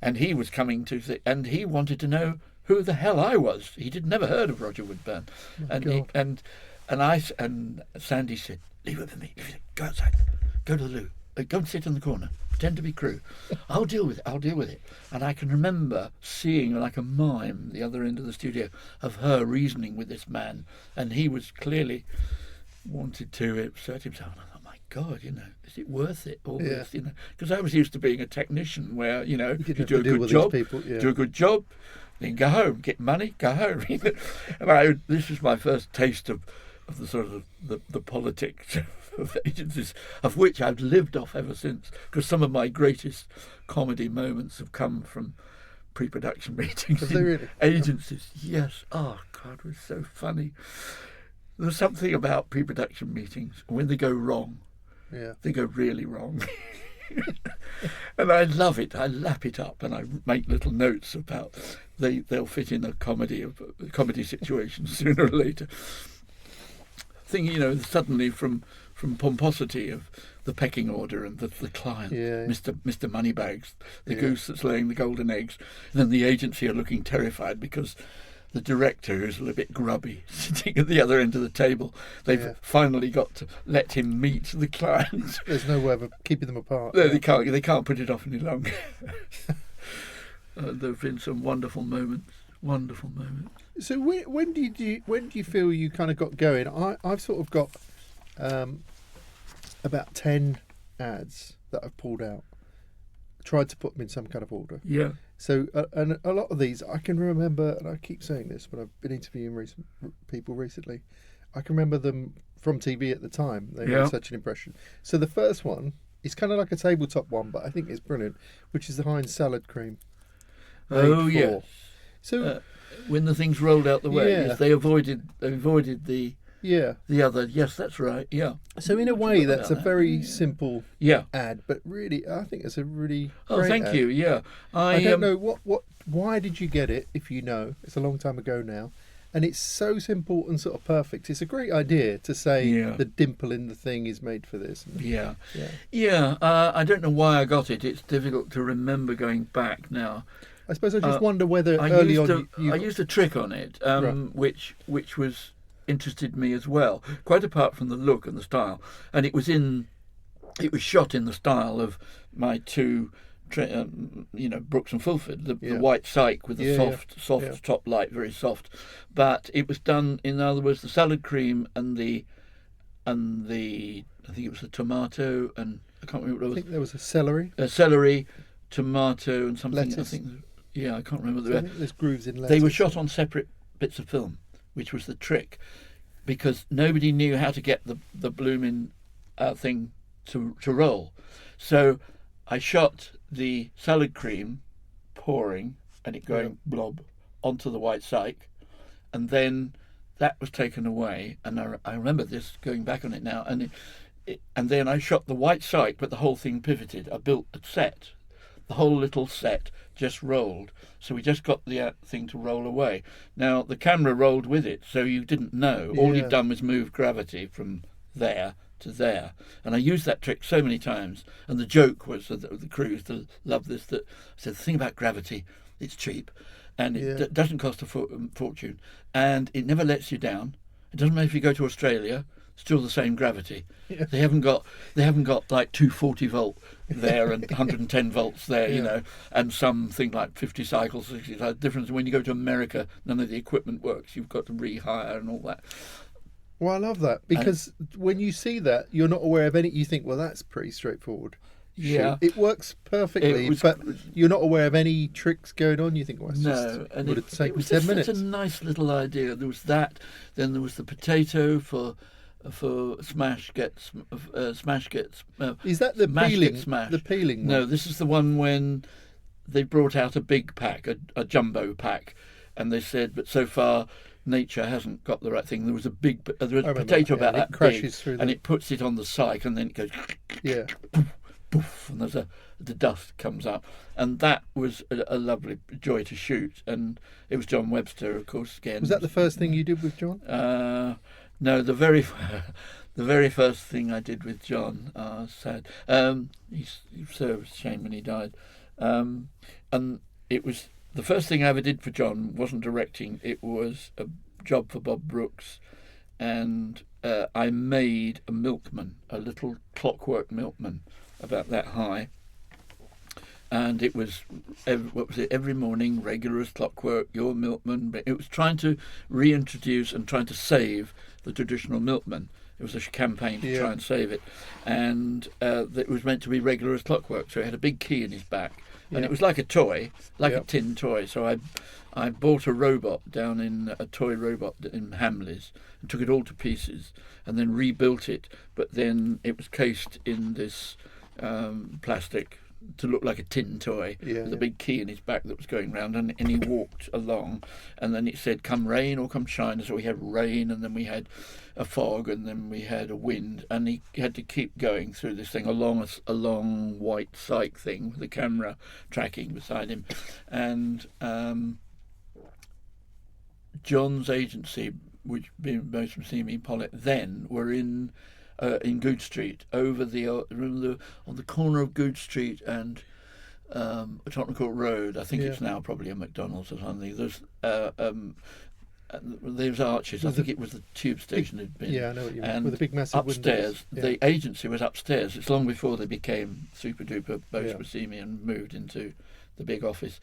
And he was coming and he wanted to know who the hell I was. He'd never heard of Roger Woodburn. And Sandy said, "Leave it with me. Go outside. Go to the loo. Go and sit in the corner. Pretend to be crew. I'll deal with it. And I can remember seeing like a mime the other end of the studio of her reasoning with this man, and he was clearly wanted to assert himself. And I thought, my God, is it worth it? All this, because I was used to being a technician where, you do a good job, then go home, get money, go home. And this was my first taste of the sort of the politics of agencies, of which I've lived off ever since, because some of my greatest comedy moments have come from pre-production meetings in agencies. Yes. Oh God, it was so funny. There's something about pre-production meetings when they go wrong. Yeah. They go really wrong. And I love it. I lap it up and I make little notes about they'll fit in a comedy situation sooner or later. Thinking, suddenly from pomposity of the pecking order and the client, Mr. Moneybags, the goose that's laying the golden eggs, and then the agency are looking terrified because the director, who's a little bit grubby, sitting at the other end of the table, they've finally got to let him meet the client. There's no way of keeping them apart. No, they can't put it off any longer. There have been some wonderful moments. So when do you feel you kind of got going? I've sort of got about 10 ads that I've pulled out. Tried to put them in some kind of order. Yeah. So and a lot of these I can remember, and I keep saying this when I've been interviewing people recently. I can remember them from TV at the time. They made such an impression. So the first one It's kind of like a tabletop one, but I think it's brilliant, which is the Heinz salad cream. Oh, made yes. for- So When the things rolled out the way, Yeah. yes, they avoided the yeah. other. Yes, that's right. Yeah. So in a I way, forgot that's a about that. very simple Yeah. ad, but really, I think it's a really Oh, great thank ad. you. Yeah. I don't know why did you get it? If you know, it's a long time ago now, and it's so simple and sort of perfect. It's a great idea to say Yeah. the dimple in the thing is made for this. And- Yeah. yeah. Yeah. I don't know why I got it. It's difficult to remember going back now. I suppose I just wonder whether I early used on you I used a trick on it, Right. which was interested me as well. Quite apart from the look and the style, and it was shot in the style of my two, Brooks and Fulford, the Yeah. white cyc with the Yeah, soft yeah. top light, very soft. But it was done, in other words, the salad cream and the I think it was the tomato and I can't remember I what it think there was a celery. was. Celery, tomato, and something. Lettuce. I think. Yeah, I can't remember So I the. think there's grooves in lettuce. They were shot on separate bits of film, which was the trick, because nobody knew how to get the blooming thing to roll. So I shot the salad cream pouring and it going blob onto the white cyc, and then that was taken away. And I remember this, going back on it now, and and then I shot the white cyc, but the whole thing pivoted. I built a set. The whole little set just rolled, so we just got the thing to roll away. Now the camera rolled with it, so you didn't know. All Yeah. you'd done was move gravity from there to there, and I used that trick so many times. And the joke was that the crew used to love this. That I said, the thing about gravity, it's cheap, and it Yeah. doesn't cost a fortune, and it never lets you down. It doesn't matter if you go to Australia. Still the same gravity. Yeah. They haven't got like 240 volt there and 110 volts there, Yeah. and something like 50 cycles. 60 cycles. Difference when you go to America, none of the equipment works. You've got to rehire and all that. Well, I love that because when you see that, you're not aware of any. You think, well, that's pretty straightforward. Yeah. Shoot. It works perfectly, It was- but you're not aware of any tricks going on. You think, well, it's No, just and would it have taken was 10 just minutes. such a nice little idea. There was that. Then there was the potato for smash gets. Is that the Smash peeling? gets smashed. The peeling No, one? this is the one when they brought out a big pack, a jumbo pack, and they said, but so far nature hasn't got the right thing. There was a big, there was a remember potato that, yeah, about and it that crashes big, through and the- it puts it on the cyc, and then it goes Yeah. poof, and the dust comes up, and that was a lovely joy to shoot. And it was John Webster, of course. Again, Was that the first thing you did with John? no, the very first thing I did with John, sad. He's so shame when he died. And it was the first thing I ever did for John. Wasn't directing. It was a job for Bob Brooks, and I made a milkman, a little clockwork milkman, about that high. And it was, every morning, regular as clockwork, your milkman. But it was trying to reintroduce and trying to save the traditional milkman. It was a campaign to try and save it. And it was meant to be regular as clockwork. So it had a big key in his back. And it was like a toy, like a tin toy. So I bought a robot down in, a toy robot in Hamleys, and took it all to pieces and then rebuilt it. But then it was cased in this plastic to look like a tin toy with a big key in his back that was going round, and he walked along, and then it said come rain or come shine. So we had rain, and then we had a fog, and then we had a wind, and he had to keep going through this thing along a long white cyc thing with the camera tracking beside him. And John's agency, which being most from See Me Pollitt, then were in Good Street, over on the corner of Good Street and Tottenham Court Road. I think it's now probably a McDonald's or something. There's arches. I think it was the tube station had been. Yeah, I know what you mean. And With the big massive upstairs, windows. the agency was upstairs. It's long before they became super duper Yeah. See Me and moved into the big office.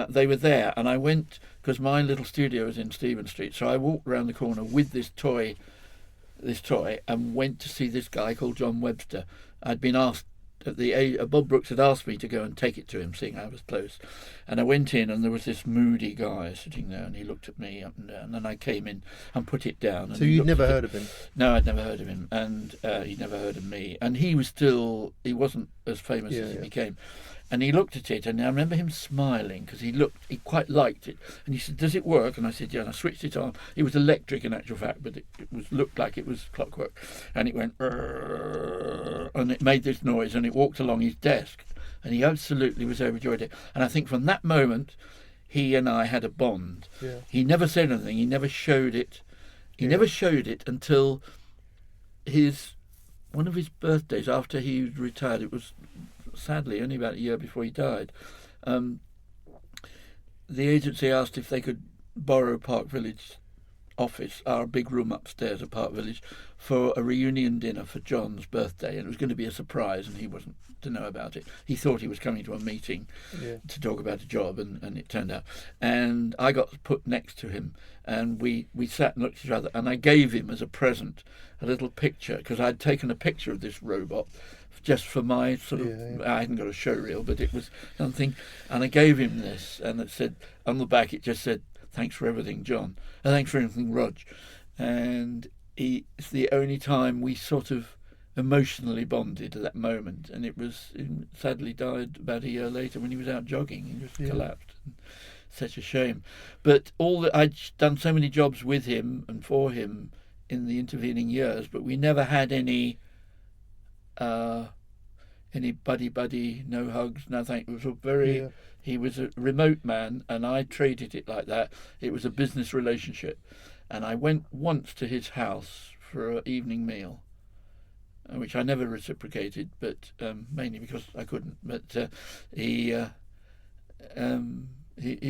They were there, and I went, because my little studio was in Stephen Street, so I walked around the corner with this toy and went to see this guy called John Webster. I'd been asked at the age, Bob Brooks had asked me to go and take it to him, seeing I was close. And I went in, and there was this moody guy sitting there, and he looked at me up and down. And I came in and put it down. And So you'd never heard of him? No, I'd never heard of him, and he'd never heard of me. And he wasn't as famous as he became. And he looked at it, and I remember him smiling because he quite liked it. And he said, "Does it work?" And I said, "Yeah." And I switched it on. It was electric in actual fact, but it looked like it was clockwork. And it went, and it made this noise, and it walked along his desk. And he absolutely was overjoyed it. And I think from that moment, he and I had a bond. Yeah. He never said anything. He never showed it. He never showed it until one of his birthdays after he retired. It was sadly only about a year before he died. The agency asked if they could borrow Park Village office, our big room upstairs at Park Village, for a reunion dinner for John's birthday, and it was going to be a surprise, and he wasn't to know about it. He thought he was coming to a meeting to talk about a job, and it turned out. And I got put next to him, and we sat and looked at each other, and I gave him as a present a little picture, because I'd taken a picture of this robot just for my sort of, I hadn't got a show reel, but it was something, and I gave him this, and it said, on the back it just said, "Thanks for everything, John. Thanks for everything, Rog." And it's the only time we sort of emotionally bonded at that moment, and he sadly died about a year later when he was out jogging. He just collapsed. Such a shame. But I'd done so many jobs with him and for him in the intervening years, but we never had any buddy, no hugs, nothing. It was a very, he was a remote man, and I treated it like that. It was a business relationship. And I went once to his house for an evening meal, which I never reciprocated, but mainly because I couldn't. But he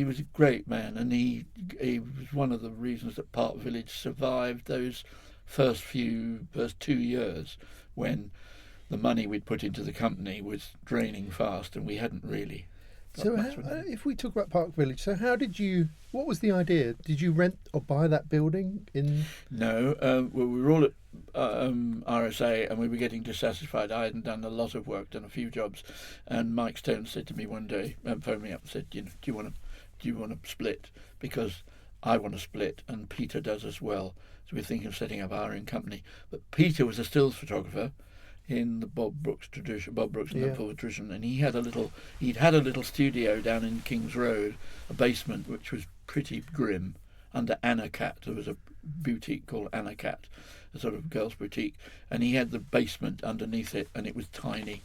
was a great man, and he was one of the reasons that Park Village survived those first 2 years when the money we'd put into the company was draining fast, and we hadn't really. So if we talk about Park Village, so what was the idea? Did you rent or buy that building in? No, well, we were all at RSA, and we were getting dissatisfied. I hadn't done a lot of work, done a few jobs, and Mike Stone said to me one day, phoned me up and said, "Do you want to split? Because I want to split, and Peter does as well. So we're thinking of setting up our own company." But Peter was a stills photographer in the Bob Brooks and Unfolded tradition, and he'd had a little studio down in King's Road, a basement which was pretty grim, under Anacat. There was a boutique called Anacat, a sort of girls' boutique, and he had the basement underneath it, and it was tiny,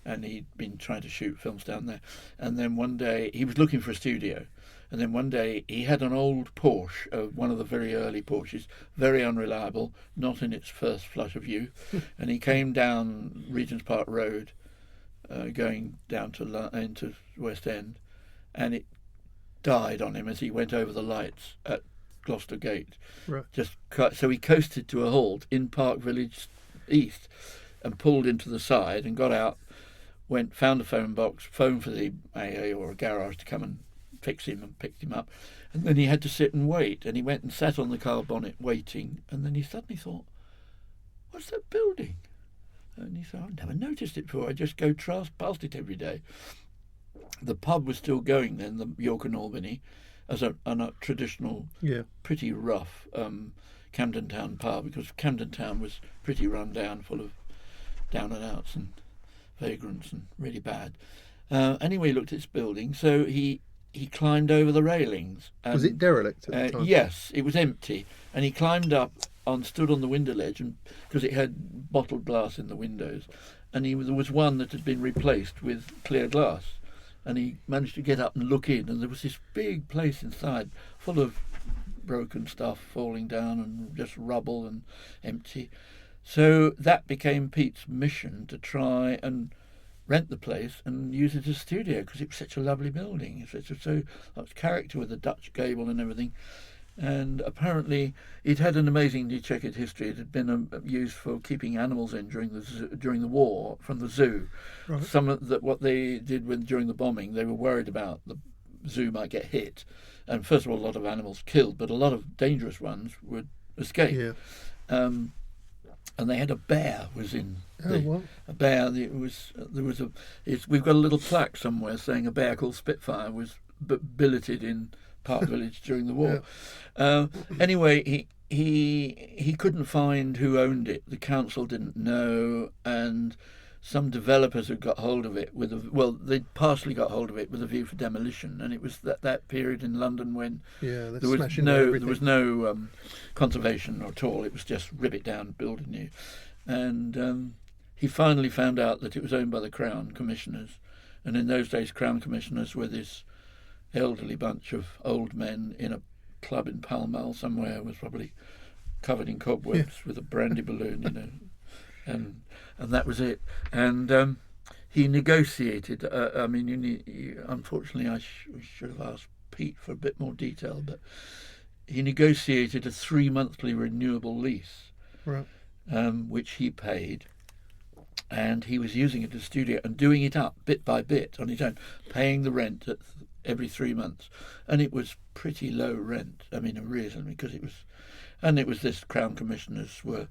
and he'd been trying to shoot films down there. And then one day he was looking for a studio, and then one day he had an old Porsche, one of the very early Porsches, very unreliable, not in its first flush of youth, and he came down Regent's Park Road, going down into West End, and it died on him as he went over the lights at Gloucester Gate. Right. So he coasted to a halt in Park Village East and pulled into the side and got out, found a phone box, phoned for the AA or a garage to come and fix him, and picked him up. And then he had to sit and wait, and he went and sat on the car bonnet waiting, and then he suddenly thought, "What's that building?" And he thought, "I've never noticed it before. I just go past it every day." The pub was still going then, the York and Albany, as a traditional, pretty rough Camden Town pub, because Camden Town was pretty run down, full of down and outs and vagrants and really bad. Anyway, he looked at its building, so he climbed over the railings. Was it derelict at the time? Yes, it was empty, and he climbed up stood on the window ledge, and because it had bottled glass in the windows, and there was one that had been replaced with clear glass, and he managed to get up and look in, and there was this big place inside full of broken stuff falling down and just rubble and empty. So that became Pete's mission, to try and rent the place and use it as a studio, because it was such a lovely building. It's so much character with the Dutch gable and everything. And apparently it had an amazingly checkered history. It had been used for keeping animals in during the war from the zoo. Right. What they did during the bombing, they were worried about the zoo might get hit, and first of all, a lot of animals killed, but a lot of dangerous ones would escape. Yeah. and they had a bear was in What? a bear. We've got a little plaque somewhere saying a bear called Spitfire was billeted in Park Village during the war. Anyway, he couldn't find who owned it. The council didn't know, and some developers had got hold of it they partially got hold of it with a view for demolition, and it was that period in London when there was no conservation at all. It was just rip it down, build it new, and he finally found out that it was owned by the Crown Commissioners, and in those days Crown Commissioners were this elderly bunch of old men in a club in Pall Mall somewhere, was probably covered in cobwebs with a brandy balloon, and that was it. And he negotiated. Unfortunately, we should have asked Pete for a bit more detail, but he negotiated a 3-monthly renewable lease, right, which he paid, and he was using it as a studio and doing it up bit by bit on his own, paying the rent every 3 months, and it was pretty low rent. Arrears, because it was this Crown Commissioners were.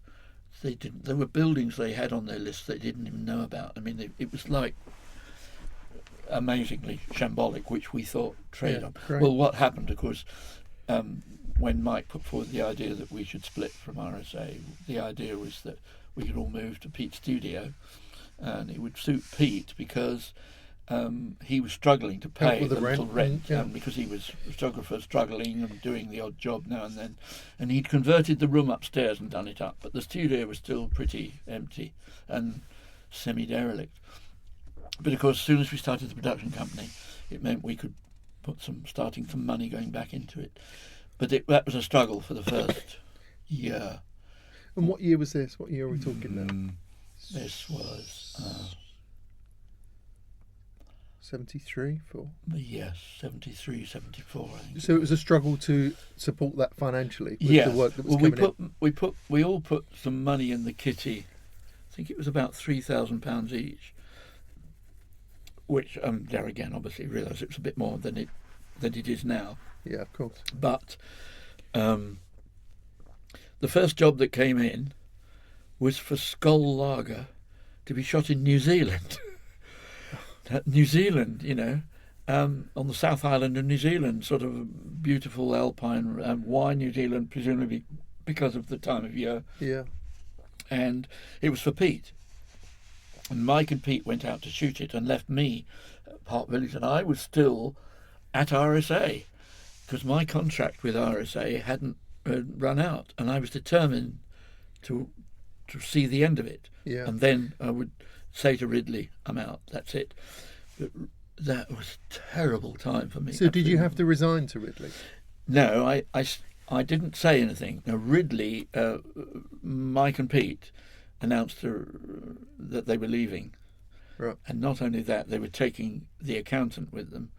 There were buildings they had on their list they didn't even know about. It was like amazingly shambolic, which we thought trade on. Great. Well, what happened, of course, when Mike put forward the idea that we should split from RSA, the idea was that we could all move to Pete's studio, and it would suit Pete because he was struggling to pay the little rent, because he was a photographer struggling and doing the odd job now and then, and he'd converted the room upstairs and done it up, but the studio was still pretty empty and semi-derelict. But of course, as soon as we started the production company, it meant we could starting some money going back into it, but that was a struggle for the first year. And what year was this? What year are we talking now? This was 73, 4? Yes, 73, 74, I think. So it was a struggle to support that financially with the work that was coming in? We all put some money in the kitty. I think it was about £3,000 each, which there again, obviously, realised it was a bit more than it is now. Yeah, of course. But the first job that came in was for Skull Lager to be shot in New Zealand. New Zealand, on the South Island of New Zealand, sort of beautiful alpine. Why New Zealand? Presumably because of the time of year. Yeah. And it was for Pete. And Mike and Pete went out to shoot it and left me at Park Village, and I was still at RSA because my contract with RSA hadn't run out, and I was determined to see the end of it. Yeah. And then I would say to Ridley, I'm out, that's it. But that was a terrible time for me. So did you have to resign to Ridley? No, I didn't say anything. Now, Ridley, Mike and Pete announced that they were leaving. Right. And not only that, they were taking the accountant with them,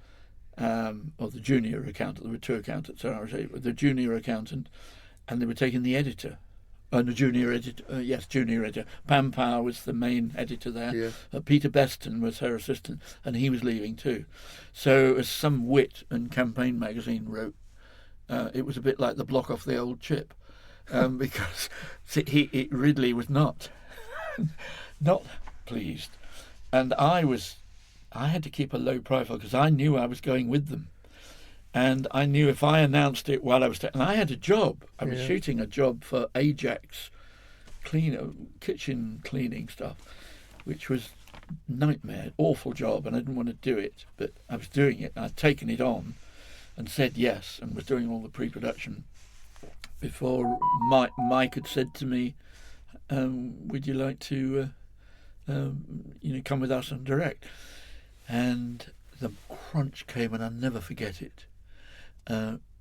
or the junior accountant. There were two accountants, the junior accountant, and they were taking the editor. The junior editor, junior editor. Pam Power was the main editor there. Yeah. Peter Beston was her assistant, and he was leaving too. So, as some wit and campaign magazine wrote, it was a bit like the block off the old chip, because Ridley was not pleased, and I had to keep a low profile because I knew I was going with them. And I knew if I announced it while I was... and I had a job. I was shooting a job for Ajax kitchen cleaning stuff, which was nightmare, awful job, and I didn't want to do it. But I was doing it. I'd taken it on and said yes, and was doing all the pre-production before Mike had said to me, would you like to come with us and direct? And the crunch came, and I'll never forget it.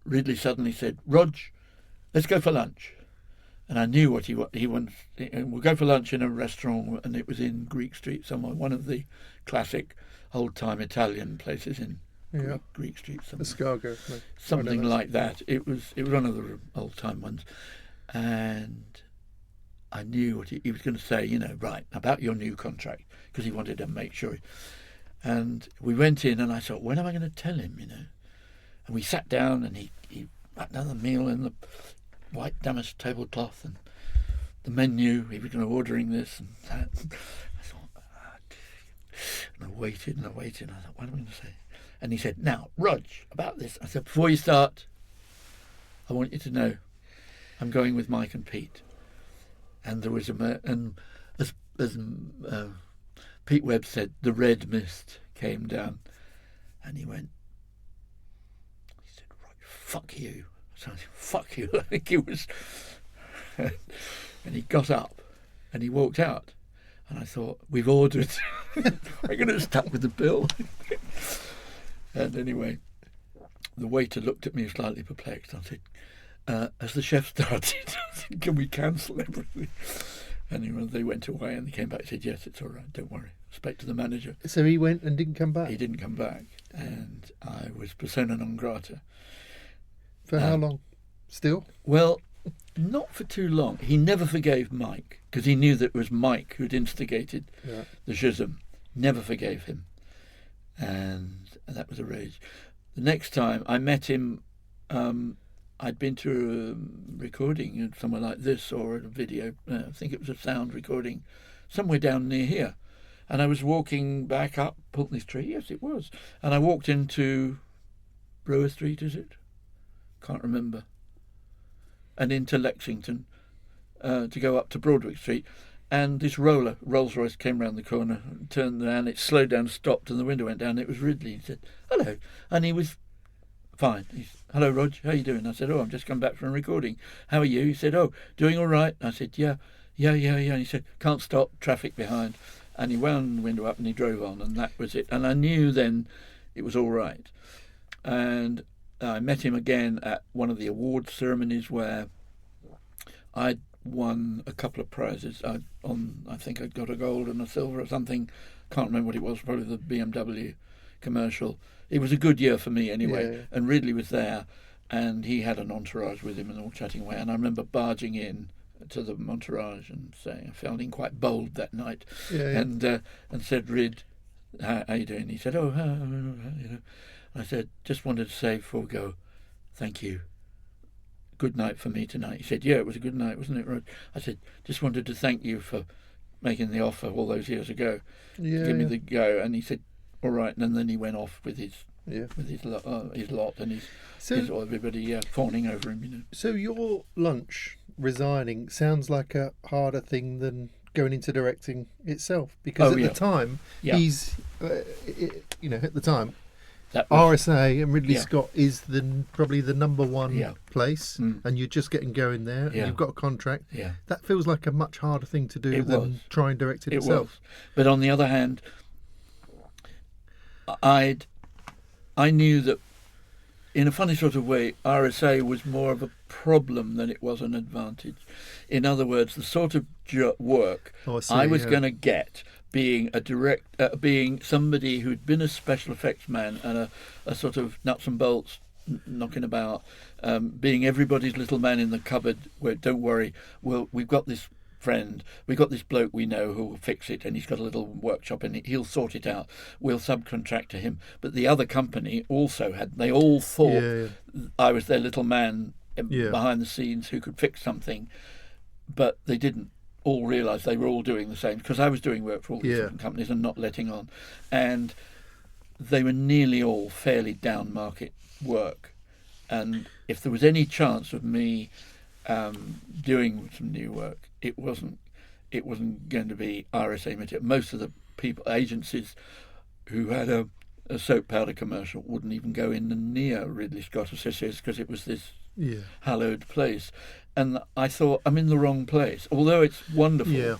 Ridley suddenly said, Rog, let's go for lunch. And I knew what he wanted. We'll go for lunch in a restaurant, and it was in Greek Street somewhere, one of the classic old-time Italian places in Greek Street somewhere. Escargot. Something like that. It was one of the old-time ones. And I knew what he was going to say, right, about your new contract, because he wanted to make sure. And we went in, and I thought, when am I going to tell him, And we sat down, and he had another meal in the white damask tablecloth and the menu. He was going to ordering this and that. I thought, and I waited and I waited. And I thought, what am I going to say? And he said, now, Rog, about this. I said, before you start, I want you to know I'm going with Mike and Pete. And there was and as Pete Webb said, the red mist came down. And he went, he said, right, fuck you. So I said, fuck you. I think he was. And he got up and he walked out. And I thought, we've ordered. I'm going to stuck with the bill. And anyway, the waiter looked at me slightly perplexed. I said, as the chef started, I said, can we cancel everything? And they went away and they came back and said, yes, it's all right, don't worry. Spoke to the manager. So he went and didn't come back? He didn't come back. And I was persona non grata. For how long? Still? Well, not for too long. He never forgave Mike because he knew that it was Mike who'd instigated the schism. Never forgave him. And that was a rage. The next time I met him, I'd been to a recording somewhere like this or a video. I think it was a sound recording somewhere down near here. And I was walking back up Pulteney Street. Yes, it was. And I walked into Brewer Street, is it? Can't remember. And into Lexington to go up to Broadwick Street. And this Rolls Royce, came round the corner, turned around, it slowed down, stopped, and the window went down. It was Ridley. He said, hello. And he was fine. Hello, Rog, how you doing? I said, I'm just come back from a recording. How are you? He said, doing all right? I said, yeah. And he said, can't stop, traffic behind. And he wound the window up and he drove on, and that was it. And I knew then it was all right. And I met him again at one of the awards ceremonies where I'd won a couple of prizes. I think I'd got a gold and a silver or something. Can't remember what it was, probably the BMW commercial. It was a good year for me anyway. Yeah. And Ridley was there, and he had an entourage with him and all chatting away. And I remember barging in to the entourage and saying, I felt quite bold that night, and said, Rid, how you doing? He said, you know. I said, just wanted to say before we go, thank you. Good night for me tonight. He said, yeah, it was a good night, wasn't it, Rod? I said, just wanted to thank you for making the offer all those years ago to give me the go. And he said, all right. And then he went off with his lot and his everybody fawning over him, you know. So your lunch resigning sounds like a harder thing than going into directing itself, because at the time he's at the time RSA and Ridley Scott is probably the number one place, and you're just getting going there, and you've got a contract. That feels like a much harder thing to do than try and direct it itself. But on the other hand, I knew that in a funny sort of way, RSA was more of a problem than it was an advantage. In other words, the sort of work I was going to get, being being somebody who'd been a special effects man and a sort of nuts and bolts knocking about, being everybody's little man in the cupboard where, don't worry, we've got this friend, we've got this bloke we know who will fix it, and he's got a little workshop and he'll sort it out, we'll subcontract to him. But the other company also they all thought I was their little man behind the scenes who could fix something, but they didn't all realise they were all doing the same, because I was doing work for all these different companies and not letting on, and they were nearly all fairly down market work. And if there was any chance of me doing some new work, it wasn't going to be RSA material. Most of the agencies who had a soap powder commercial wouldn't even go in near Ridley Scott Associates, because it was this hallowed place. And I thought, I'm in the wrong place, although it's wonderful.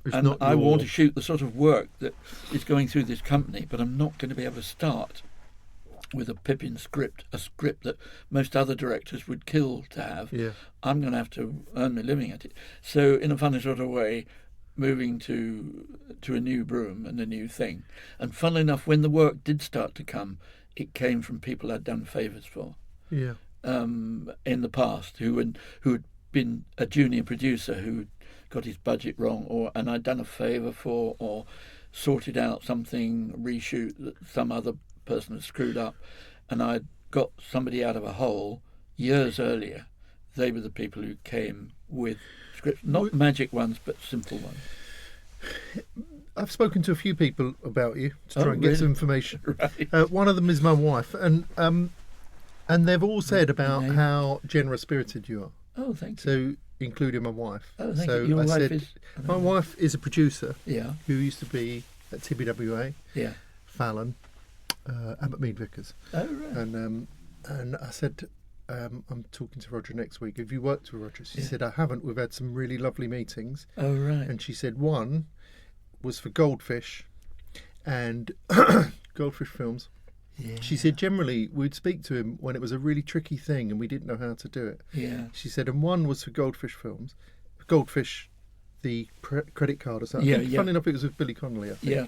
And I want to shoot the sort of work that is going through this company, but I'm not going to be able to start with a Pippin script, a script that most other directors would kill to have. I'm going to have to earn my living at it. So in a funny sort of way, moving to a new broom and a new thing. And funnily enough, when the work did start to come, it came from people I'd done favours for. In the past, who had been a junior producer who got his budget wrong, and I'd done a favour for, or sorted out something, reshoot that some other person had screwed up, and I'd got somebody out of a hole years earlier. They were the people who came with scripts, not magic ones, but simple ones. I've spoken to a few people about you to try and really? get some information. Right. One of them is my wife, and they've all said about Name? how generous spirited you are. Oh, thank you. So, including my wife. Oh, thank so you. Your I wife said, is... my wife is a producer Yeah, who used to be at TBWA, yeah. Fallon, Abbott Mead Vickers, Oh, right. and I said, I'm talking to Roger next week. Have you worked with Roger? She Yeah. said, I haven't. We've had some really lovely meetings. Oh, right. And she said one was for Goldfish and Goldfish Films. Yeah. She said generally we'd speak to him when it was a really tricky thing and we didn't know how to do it. Yeah. She said, and one was for Goldfish Films. Goldfish, the credit card or something. Yeah, I think, yeah. funny enough, it was with Billy Connolly, I think. Yeah.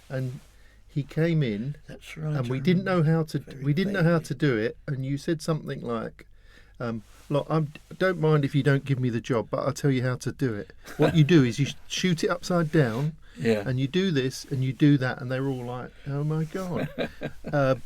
And he came in That's right. and we I didn't know how to very we didn't know how vaguely. to do it, and you said something like, look, I don't mind if you don't give me the job, but I'll tell you how to do it. What you do is you shoot it upside down, Yeah. and you do this and you do that, and they were all like, oh my god.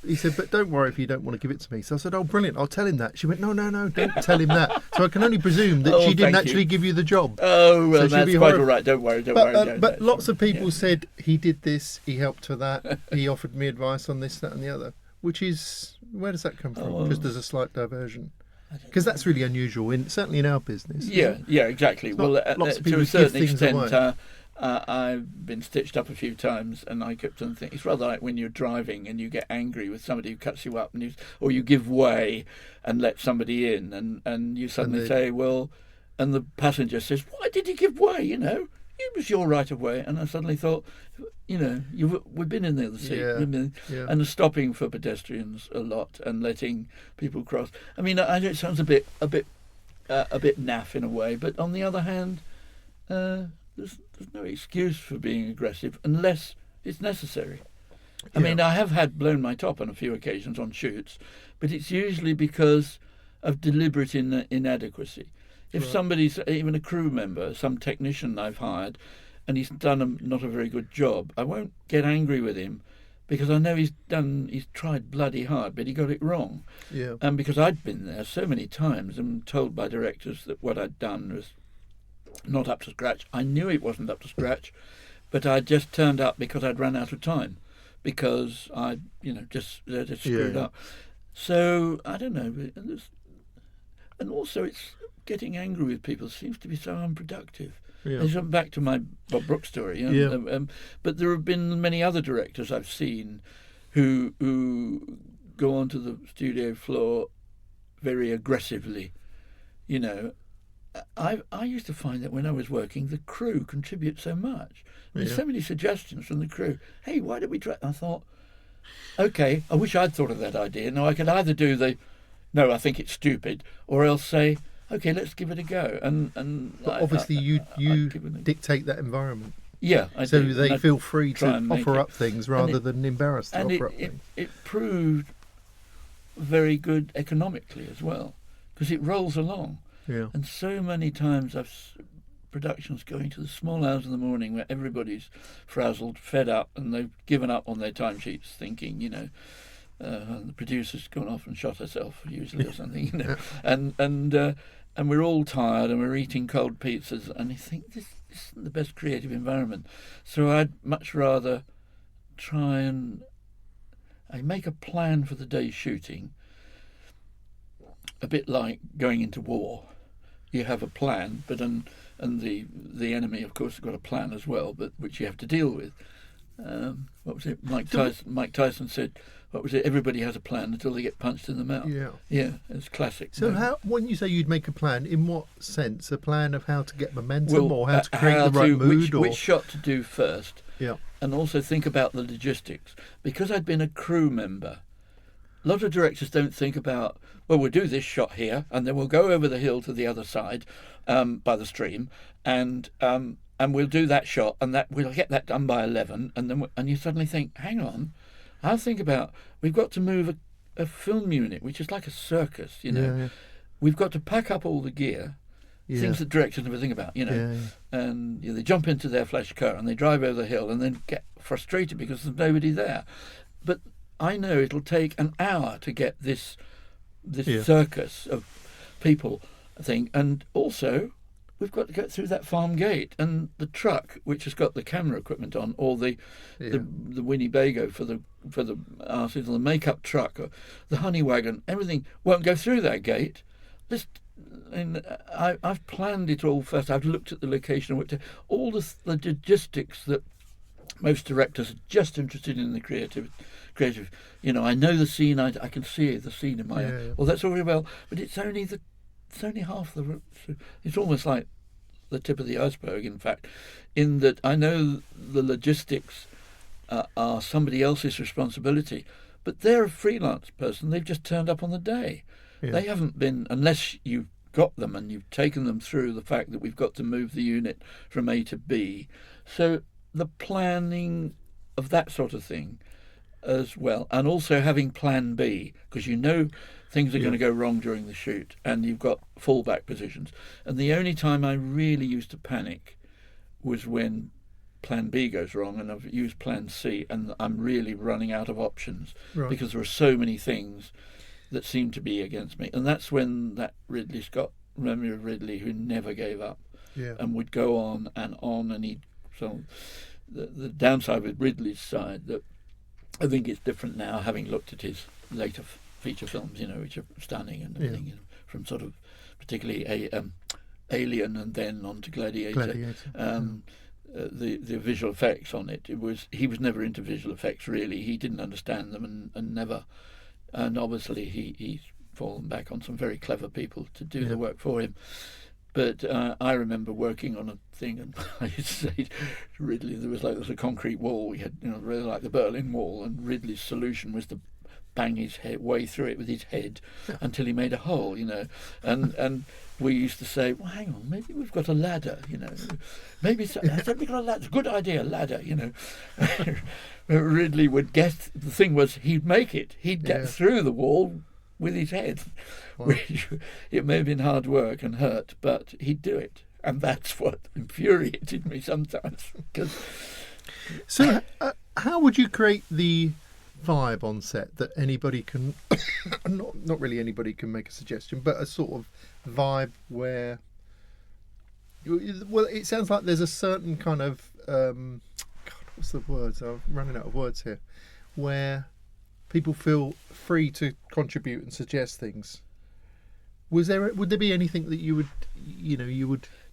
He said, but don't worry if you don't want to give it to me. So I said, oh brilliant, I'll tell him that. She went, no, don't tell him that. So I can only presume that Oh, she didn't thank actually you. give you the job. Oh, well, So she'll that's be quite horrible. all right. Don't worry. Don't worry. No, But that's lots of fine. people Yeah. said he did this, he helped with that, he offered me advice on this, that, and the other. Which is, where does that come from? Oh, Just as a slight diversion, I don't because know. that's really unusual, certainly in our business. Yeah, yeah, exactly. It's not- Well, lots of to people a give certain things extent, away. I've been stitched up a few times, and I kept on thinking it's rather like when you're driving and you get angry with somebody who cuts you up, and or you give way and let somebody in, and you suddenly they- say, well, and the passenger says, why did you give way? It was your right of way. And I suddenly thought, we've been in the other seat. Yeah, We've been, yeah. and stopping for pedestrians a lot and letting people cross. I mean, I know it sounds a bit naff in a way, but on the other hand, there's no excuse for being aggressive unless it's necessary. I mean, I have had blown my top on a few occasions on shoots, but it's usually because of deliberate inadequacy. If Right. somebody's, even a crew member, some technician I've hired, and he's done not a very good job, I won't get angry with him because I know he's tried bloody hard, but he got it wrong. Yeah. And because I'd been there so many times and told by directors that what I'd done was not up to scratch. I knew it wasn't up to scratch, but I'd just turned up because I'd run out of time, because I'd just screwed Yeah. up. So I don't know, and also it's getting angry with people seems to be so unproductive. Yeah. It's back to my Bob Brooks story. But there have been many other directors I've seen who go onto the studio floor very aggressively. I used to find that when I was working, the crew contribute so much. There's Yeah. so many suggestions from the crew. Hey, why don't we try? I thought, okay, I wish I'd thought of that idea. Now I could either do no, I think it's stupid, or else say, okay, let's give it a go. But obviously, you I'd give it a- dictate that environment, yeah, I so do. they And I feel free try to and make offer it- up things rather than embarrassed to and offer up it, things. it proved very good economically as well, because it rolls along. Yeah. And so many times productions going to the small hours of the morning where everybody's frazzled, fed up, and they've given up on their timesheets, thinking, the producer's gone off and shot herself usually or something, and we're all tired and we're eating cold pizzas, and you think this isn't the best creative environment. So I'd much rather try and I make a plan for the day's shooting, a bit like going into war. You have a plan, but and the enemy, of course, have got a plan as well, but which you have to deal with. What was it? Mike Tyson said, "What was it? Everybody has a plan until they get punched in the mouth." Yeah. Yeah, it's classic. So when you say you'd make a plan, in what sense? A plan of how to get momentum, or how to create how the right mood, which shot to do first, yeah, and also think about the logistics. Because I'd been a crew member, a lot of directors don't think about, well, we'll do this shot here, and then we'll go over the hill to the other side by the stream, and we'll do that shot, and that we'll get that done by 11, and then and you suddenly think, hang on, I'll think about, we've got to move a film unit, which is like a circus, Yeah. We've got to pack up all the gear, Yeah. things that directors never think about, Yeah. and they jump into their flash car and they drive over the hill and then get frustrated because there's nobody there. But I know it'll take an hour to get this Yeah. circus of people thing, and also we've got to go through that farm gate, and the truck, which has got the camera equipment on, or the Winnebago for the artists, or the makeup truck, or the honey wagon, everything won't go through that gate. I've planned it all first. I've looked at the location, looked at all the logistics that most directors are just interested in the creative. I know the scene. I can see the scene in my head. Yeah. Well, that's all very well, but it's only half the. It's almost like the tip of the iceberg. In fact, in that I know the logistics are somebody else's responsibility, but they're a freelance person. They've just turned up on the day. Yeah. They haven't been, unless you've got them and you've taken them through the fact that we've got to move the unit from A to B. So the planning of that sort of thing as well, and also having plan B, because things are going to go wrong during the shoot, and you've got fallback positions. And the only time I really used to panic was when plan B goes wrong, and I've used plan C, and I'm really running out of options, because there are so many things that seem to be against me. And that's when that Ridley Scott, remember Ridley, who never gave up, and would go on, and the downside with Ridley's side, that I think it's different now, having looked at his later feature films, which are stunning and everything, from sort of particularly Alien and then on to Gladiator. The visual effects on it, he was never into visual effects really. He didn't understand them and never. And obviously he's fallen back on some very clever people to do the work for him. But I remember working on a thing, and I used to say to Ridley, there was a concrete wall. We had, really like the Berlin Wall, and Ridley's solution was to bang his way through it with his head until he made a hole, And we used to say, well, hang on, maybe we've got a ladder, Maybe we've got a ladder. Good idea, ladder, Ridley would get, the thing was, he'd make it. He'd get through the wall with his head, which it may have been hard work and hurt, but he'd do it. And that's what infuriated me sometimes. So how would you create the vibe on set that anybody can, not really anybody can make a suggestion, but a sort of vibe where, well, it sounds like there's a certain kind of, what's the words? I'm running out of words here, where people feel free to contribute and suggest things. Would there be anything that you would?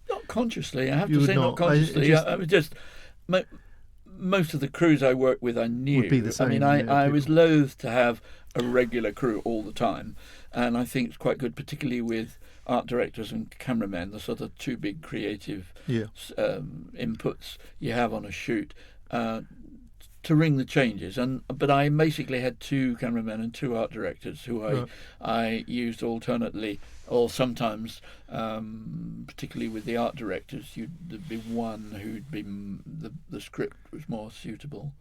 Not consciously, I have to say, not consciously. I was just, most of the crews I worked with, I knew. Would be the same. I was loath to have a regular crew all the time, and I think it's quite good, particularly with art directors and cameramen, the sort of two big creative inputs you have on a shoot, to ring the changes. But I basically had two cameramen and two art directors who I used alternately, or sometimes, particularly with the art directors, there'd be one who'd be the script was more suitable.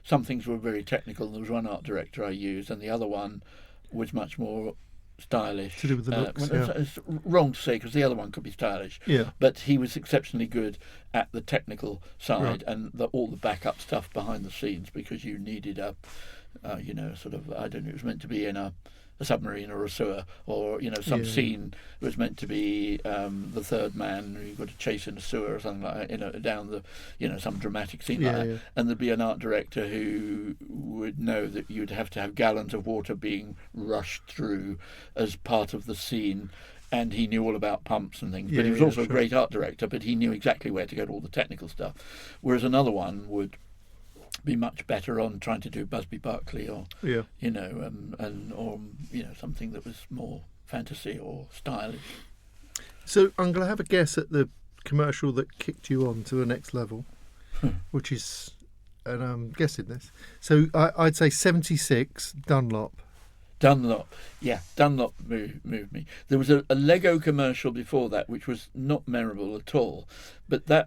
Some things were very technical. There was one art director I used, and the other one was much more stylish. To do with the looks, It's wrong to say, because the other one could be stylish. But he was exceptionally good at the technical side and all the backup stuff behind the scenes, because you needed sort of, I don't know, it was meant to be in a submarine or a sewer, or some scene was meant to be the third man, you've got to chase in a sewer or something like that, down the some dramatic scene like that. And there'd be an art director who would know that you'd have to have gallons of water being rushed through as part of the scene, and he knew all about pumps and things. But he was also a great art director, but he knew exactly where to go to all the technical stuff, whereas another one would be much better on trying to do Busby Berkeley or something that was more fantasy or stylish. So I'm going to have a guess at the commercial that kicked you on to the next level, which is, and I'm guessing this. So I'd say 76 Dunlop. Dunlop moved me. There was a Lego commercial before that which was not memorable at all, but there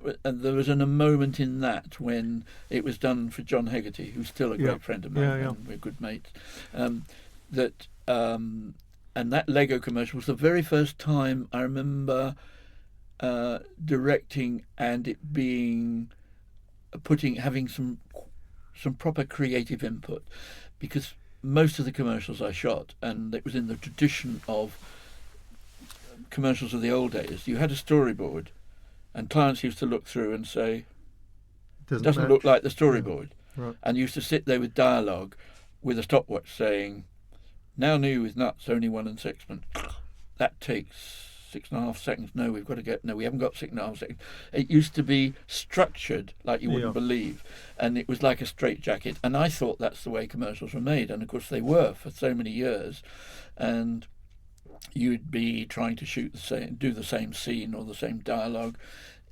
was a moment in that when it was done for John Hegarty, who's still a great friend of mine, and we're good mates. And that Lego commercial was the very first time I remember directing, and it being having some proper creative input, because most of the commercials I shot, and it was in the tradition of commercials of the old days, you had a storyboard, and clients used to look through and say, doesn't look like the storyboard. Right. And used to sit there with dialogue with a stopwatch saying, now new with nuts, only 1 and 6pence. That takes 6.5 seconds. No, we haven't got 6.5 seconds. It used to be structured like you wouldn't believe, and it was like a straitjacket. And I thought that's the way commercials were made, and of course they were for so many years. And you'd be trying to do the same scene or the same dialogue.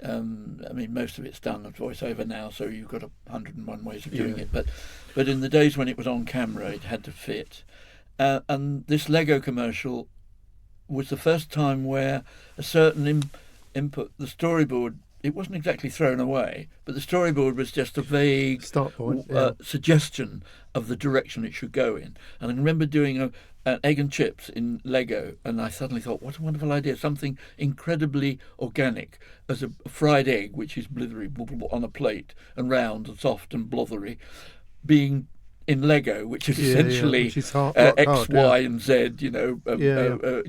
I mean, most of it's done on voiceover now, so you've got 101 ways of doing it. But in the days when it was on camera, it had to fit. And this Lego commercial was the first time where a certain input, the storyboard, it wasn't exactly thrown away, but the storyboard was just a vague start point, suggestion of the direction it should go in. And I remember doing an egg and chips in Lego, and I suddenly thought, what a wonderful idea, something incredibly organic as a fried egg, which is blithery on a plate and round and soft and blothery, being in Lego, which is essentially which is X, Y, and Z,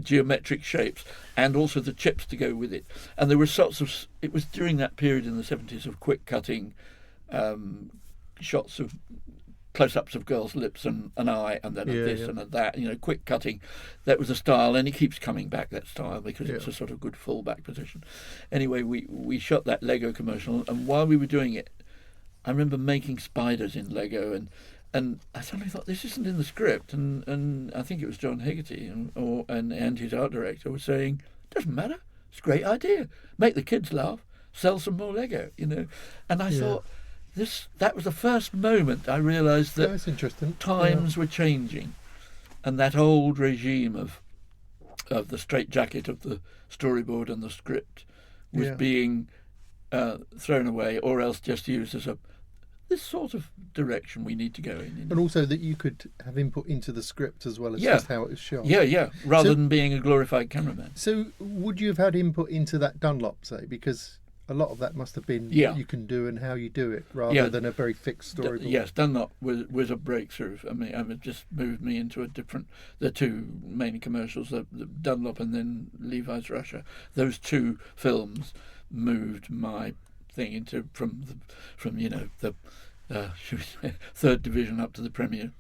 geometric shapes, and also the chips to go with it. And there were it was during that period in the 70s of quick cutting shots of close-ups of girls' lips and an eye, and then and that, quick cutting. That was a style, and it keeps coming back, that style, because it's a sort of good full-back position. Anyway, we shot that Lego commercial, and while we were doing it, I remember making spiders in Lego, and I suddenly thought, this isn't in the script, and I think it was John Hegarty and his art director was saying, doesn't matter, it's a great idea, make the kids laugh, sell some more Lego, And I thought, that was the first moment I realised that that's interesting. Times were changing, and that old regime of the straitjacket of the storyboard and the script was being thrown away, or else just used as this sort of direction we need to go in. And also that you could have input into the script as well as just how it was shot. Rather than being a glorified cameraman. So would you have had input into that Dunlop, say, because a lot of that must have been what you can do and how you do it, rather than a very fixed storyboard. Yes, Dunlop was a breakthrough. I mean, it just moved me into the two main commercials, the Dunlop and then Levi's Russia. Those two films moved my thing into from the should we say, third division up to the Premier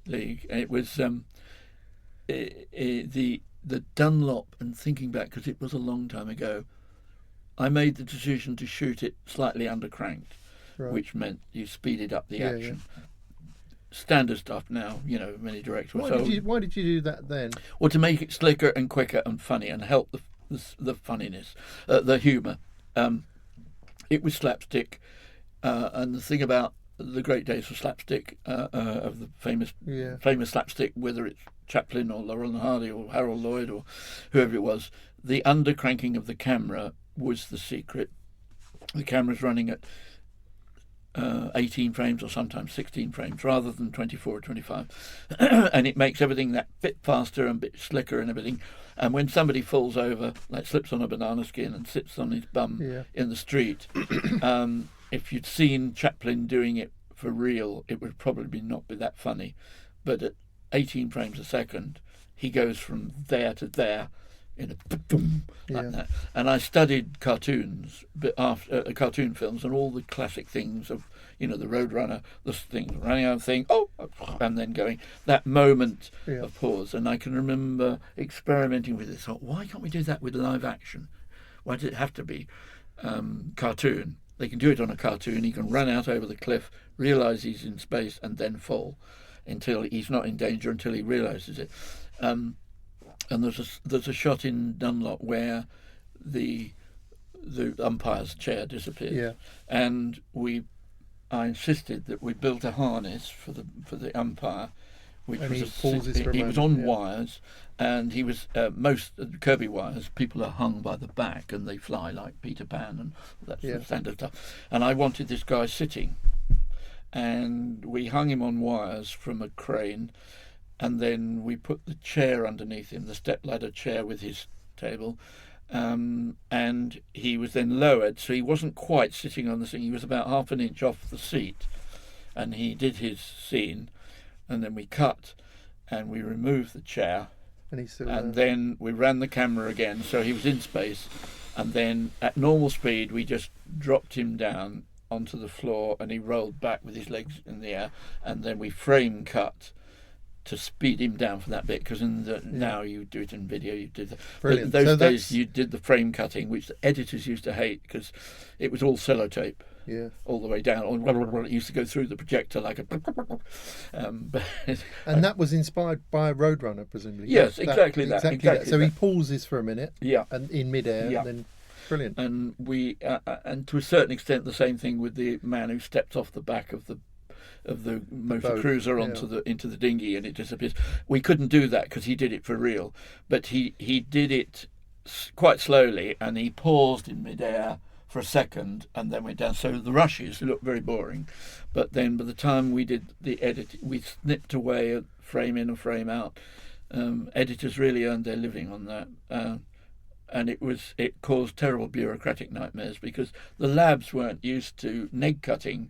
League. It was the Dunlop, and thinking back, because it was a long time ago, I made the decision to shoot it slightly undercranked, which meant you speeded up the action. Standard stuff now, many directors. Why did you do that then? Well, to make it slicker and quicker and funny, and help the funniness, the humour. It was slapstick, and the thing about the great days for slapstick, of the famous slapstick, whether it's Chaplin or Laurel and Hardy or Harold Lloyd or whoever it was, the undercranking of the camera was the secret. The camera's running at 18 frames or sometimes 16 frames rather than 24 or 25, and it makes everything that bit faster and a bit slicker and everything. And when somebody falls over, like slips on a banana skin and sits on his bum in the street, if you'd seen Chaplin doing it for real, it would probably not be that funny. But at 18 frames a second, he goes from there to there in a boom like that. And I studied cartoons, cartoon films, and all the classic things of the Roadrunner, the thing running out of thing, and then going that moment of pause. And I can remember experimenting with it. Thought, why can't we do that with live action? Why does it have to be cartoon? They can do it on a cartoon. He can run out over the cliff, realise he's in space, and then fall until he's not in danger until he realises it. And there's a shot in Dunlop where the umpire's chair disappears, and I insisted that we built a harness for the umpire, which he was on wires, and he was most Kirby wires. People are hung by the back and they fly like Peter Pan and that sort of standard stuff. And I wanted this guy sitting, and we hung him on wires from a crane. And then we put the chair underneath him, the step-ladder chair with his table, and he was then lowered, so he wasn't quite sitting on the thing. He was about half an inch off the seat, and he did his scene, and then we cut, and we removed the chair, And he's still And there. then we ran the camera again, so he was in space. And then at normal speed, we just dropped him down onto the floor, and he rolled back with his legs in the air. And then we frame cut to speed him down for that bit, because now you do it in video. You did Brilliant. Those So days you did the frame cutting, which the editors used to hate because it was all sellotape. Yeah. All the way down. It used to go through the projector like a. And that was inspired by Roadrunner, presumably. Yes, exactly that. So he pauses for a minute. Yeah. And in midair, Yeah. and then brilliant. And we, and to a certain extent, the same thing with the man who steps off the back of the motor boat, cruiser into the dinghy and it disappears. We couldn't do that because he did it for real, but he did it quite slowly, and he paused in midair for a second and then went down. So the rushes looked very boring, but then by the time we did the edit, we snipped away a frame in, a frame out. Editors really earned their living on that. And it caused terrible bureaucratic nightmares because the labs weren't used to neg cutting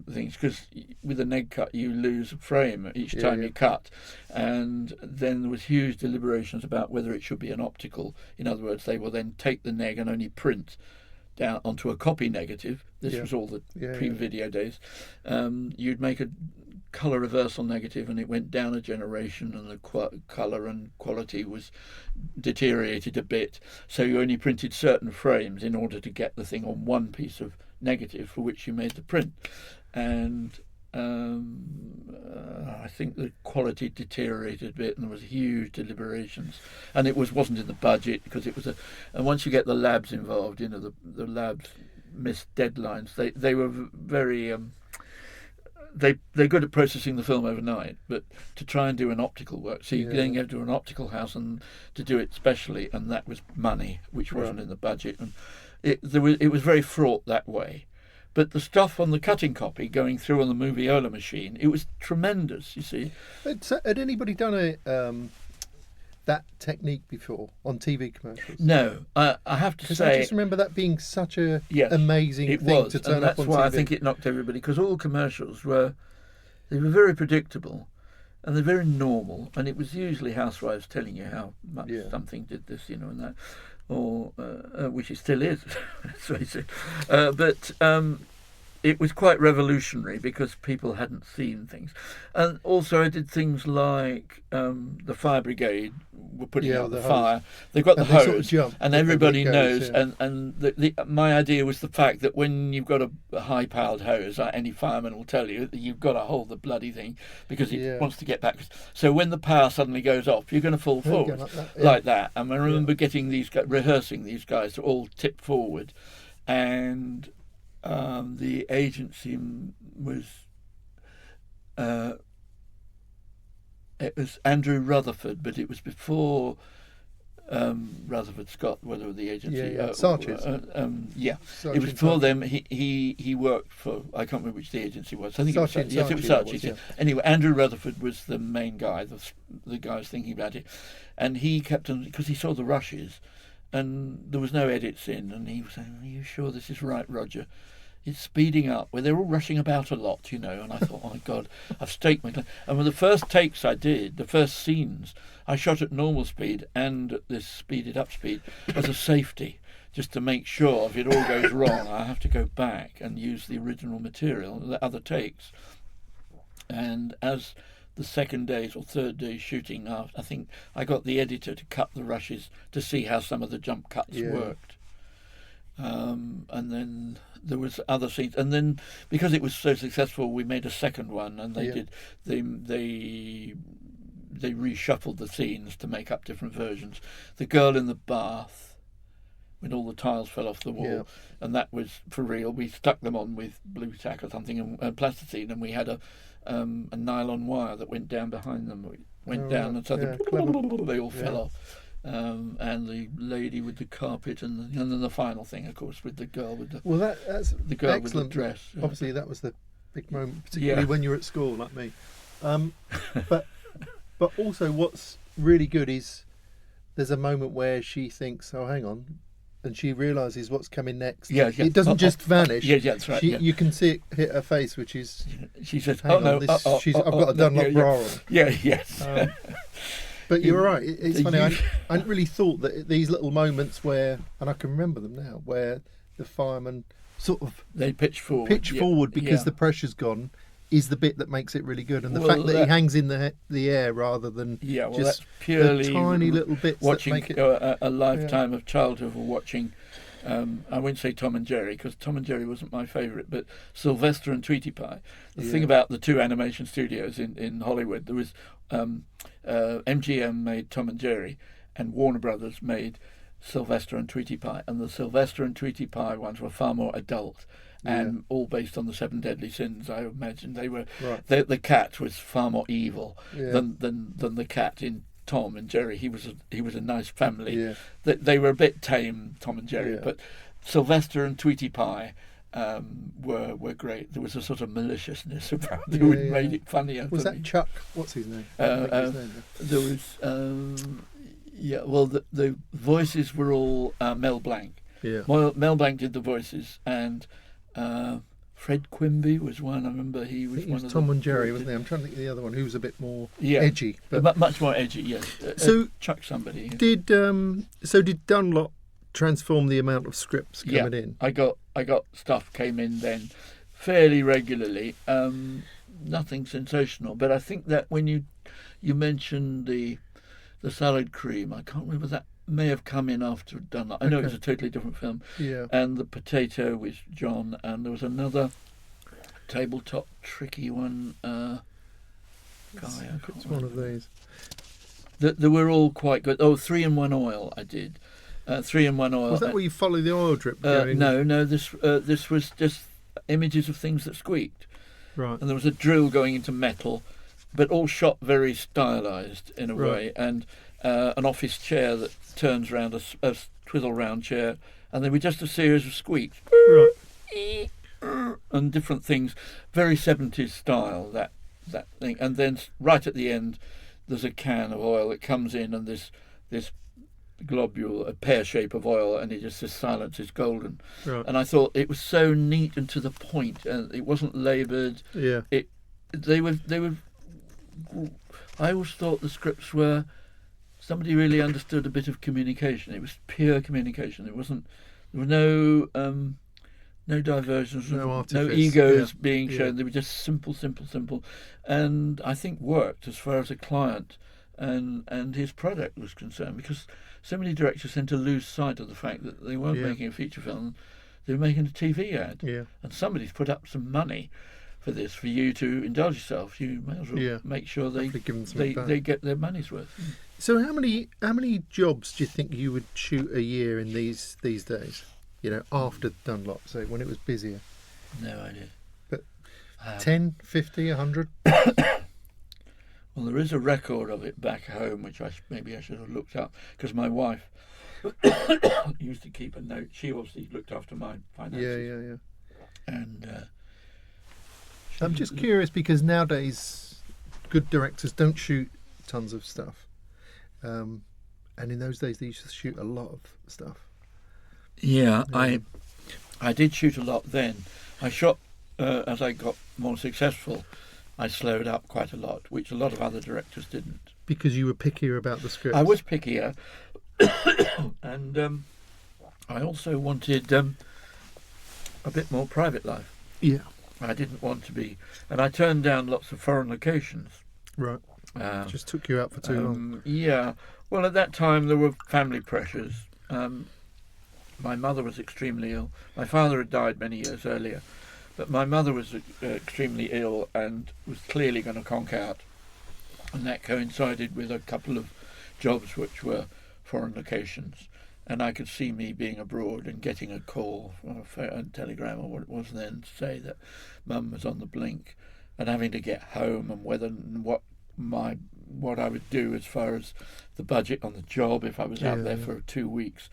things, because with a neg cut you lose a frame each time you cut, and then there was huge deliberations about whether it should be an optical. In other words, they will then take the neg and only print down onto a copy negative. This was all the pre-video days. You'd make a colour reversal negative and it went down a generation, and the colour and quality was deteriorated a bit, so you only printed certain frames in order to get the thing on one piece of negative for which you made the print. And I think the quality deteriorated a bit, and there was huge deliberations, and it wasn't in the budget because it was and once you get the labs involved, the labs missed deadlines. They were very they're good at processing the film overnight, but to try and do an optical work, so you then have to do an optical house and to do it specially, and that was money which wasn't in the budget, and it was very fraught that way. But the stuff on the cutting copy going through on the Moviola machine, it was tremendous. You see, had anybody done that technique before on TV commercials? No, I have to say, I just remember that being such a amazing thing to turn up on TV. That's why I think it knocked everybody, because all commercials were very predictable and they're very normal, and it was usually housewives telling you how much something did this, and that, or which it still is. But it was quite revolutionary because people hadn't seen things. And also I did things like the fire brigade were putting out the fire. They've got the hose, sort of jump, and everybody knows. And my idea was the fact that when you've got a high-powered hose, like any fireman will tell you, that you've got to hold the bloody thing because it wants to get back. So when the power suddenly goes off, you're going to fall forward like that. And I remember getting rehearsing these guys to all tip forward, and the agency was it was Andrew Rutherford, but it was before Rutherford Scott, whether the agency Sarches. It was before them. He worked for, I can't remember which the agency was. I think it was Sarches. Anyway, Andrew Rutherford was the main guy, the guy was thinking about it, and he kept on, because he saw the rushes and there was no edits in, and he was saying, "Are you sure this is right, Roger? It's speeding up," where they're all rushing about a lot, and I thought, oh my God, I've staked my claim. And with the first takes I did, the first scenes, I shot at normal speed and at this speeded up speed as a safety, just to make sure if it all goes wrong, I have to go back and use the original material, the other takes. And as the second day's or third day's shooting, I think I got the editor to cut the rushes to see how some of the jump cuts worked. And then there was other scenes, and then because it was so successful, we made a second one, and they reshuffled the scenes to make up different versions. The girl in the bath, when all the tiles fell off the wall, and that was for real. We stuck them on with blue tack or something and plasticine, and we had a nylon wire that went down behind them. It went down, and so they all fell off. And the lady with the carpet, and then the final thing, of course, with the girl with the that's the girl excellent. with the dress. Obviously, that was the big moment, particularly when you're at school, like me. But also, what's really good is there's a moment where she thinks, "Oh, hang on," and she realises what's coming next. It doesn't just vanish. That's right. You can see it hit her face, which is. She says, "Hang on, I've got a Dunlop bra on." Yes. But you're right. It's the funny. I youth- hadn't really thought that these little moments where, and I can remember them now, where the fireman sort of They pitch forward. pitch yeah, forward because yeah. the pressure's gone, is the bit that makes it really good. And the Well, fact that he that- hangs in the air rather than Yeah, well, just that's purely the tiny little bits watching that make it. a lifetime of childhood or watching. I wouldn't say Tom and Jerry because Tom and Jerry wasn't my favourite, but Sylvester and Tweety Pie. The thing about the two animation studios in Hollywood, there was MGM made Tom and Jerry, and Warner Brothers made Sylvester and Tweety Pie, and the Sylvester and Tweety Pie ones were far more adult. And all based on the 7 deadly sins. I imagine they were. Right. The cat was far more evil Yeah. than the cat in Tom and Jerry. He was a nice family. Yeah. They were a bit tame, Tom and Jerry, Yeah. but Sylvester and Tweety Pie were great. There was a sort of maliciousness about them which made it funnier. Was for that me. Chuck? What's his name? I think his name. There was well the voices were all Mel Blanc. Yeah. Mel Blanc did the voices, and Fred Quimby was one. I remember he I was think it one was of Tom the, and Jerry, wasn't he? I'm trying to think of the other one who was a bit more Yeah. edgy. But much more edgy. Yes. So- Chuck somebody. did Dunlop transform the amount of scripts coming in? I got stuff came in then fairly regularly. Nothing sensational, but I think that when you mentioned the salad cream, I can't remember, that may have come in after Dunlop. I know it was a totally different film. Yeah. And the potato with John, and there was another tabletop tricky one. It's one of these. They were all quite good. Oh, 3-in-1 oil I did. 3-in-1 oil. Was that where you follow the oil drip going? No. This was just images of things that squeaked, Right. and there was a drill going into metal, but all shot very stylized in a Right. way, and an office chair that turns round, a twizzle round chair, and they were just a series of squeaks. Right. And different things, very 70s style, that thing. And then right at the end, there's a can of oil that comes in, and this globule, a pear shape of oil, and it just says "Silence is golden." Right. And I thought it was so neat and to the point, and it wasn't laboured. Yeah. They were. I always thought the scripts were. Somebody really understood a bit of communication. It was pure communication. It wasn't. There were no diversions, No no artifice, egos yeah, being yeah. shown. They were just simple, and I think worked as far as a client and his product was concerned, because so many directors tend to lose sight of the fact that they weren't Yeah. making a feature film, they were making a TV ad, Yeah. and somebody's put up some money for this for you to indulge yourself. You may as well Yeah. make sure they Hopefully give them something back. they get their money's worth. So how many jobs do you think you would shoot a year in these days? You know, after Dunlop, so when it was busier. No idea. But Um, 10, 50, 100? Well, there is a record of it back home, which maybe I should have looked up, because my wife used to keep a note. She obviously looked after my finances. Yeah. And I'm just curious because nowadays good directors don't shoot tons of stuff. And in those days they used to shoot a lot of stuff. Yeah, I did shoot a lot then. I shot as I got more successful. I slowed up quite a lot, which a lot of other directors didn't. Because you were pickier about the script. I was pickier, and I also wanted a bit more private life. Yeah. I didn't want to be, and I turned down lots of foreign locations. Right. Just took you out for too long. Yeah. Well, at that time there were family pressures. My mother was extremely ill. My father had died many years earlier, but my mother was extremely ill and was clearly going to conk out, and that coincided with a couple of jobs which were foreign locations, and I could see me being abroad and getting a call, a telegram or what it was then, to say that Mum was on the blink, and having to get home, and what I would do as far as the budget on the job if I was out there for 2 weeks.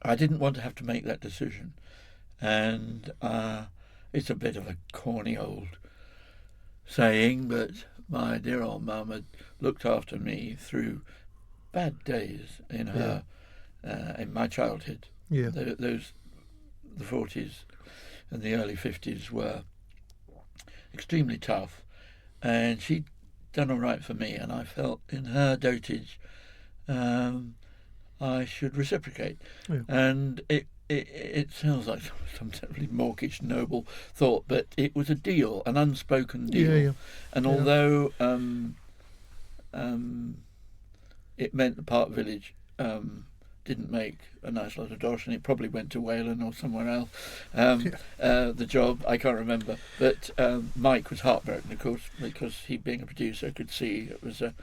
I didn't want to have to make that decision, and it's a bit of a corny old saying, but my dear old mum had looked after me through bad days in her in my childhood. Yeah. The 40s and the early 50s were extremely tough, and she done all right for me, and I felt in her dotage I should reciprocate. Yeah. And it sounds like some really mawkish, noble thought, but it was a deal, an unspoken deal. Yeah. And although it meant the Park Village didn't make a nice lot of dosh, and it probably went to Wayland or somewhere else. The job, I can't remember. But Mike was heartbroken, of course, because he, being a producer, could see it was a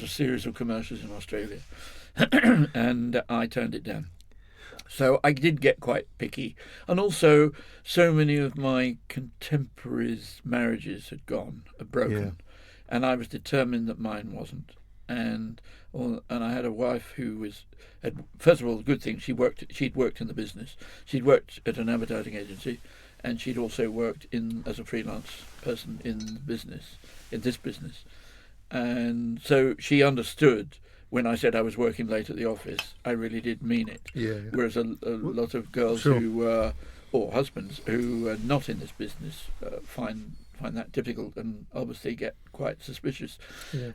series of commercials in Australia, and I turned it down. So I did get quite picky, and also so many of my contemporaries' marriages had broken, and I was determined that mine wasn't. And I had a wife who had, first of all, the good thing, she'd worked in the business. She'd worked at an advertising agency, and she'd also worked as a freelance person in this business. And so she understood when I said I was working late at the office, I really did mean it. Yeah. Whereas a lot of girls Sure. who or husbands who are not in this business find that difficult and obviously get quite suspicious. Yeah.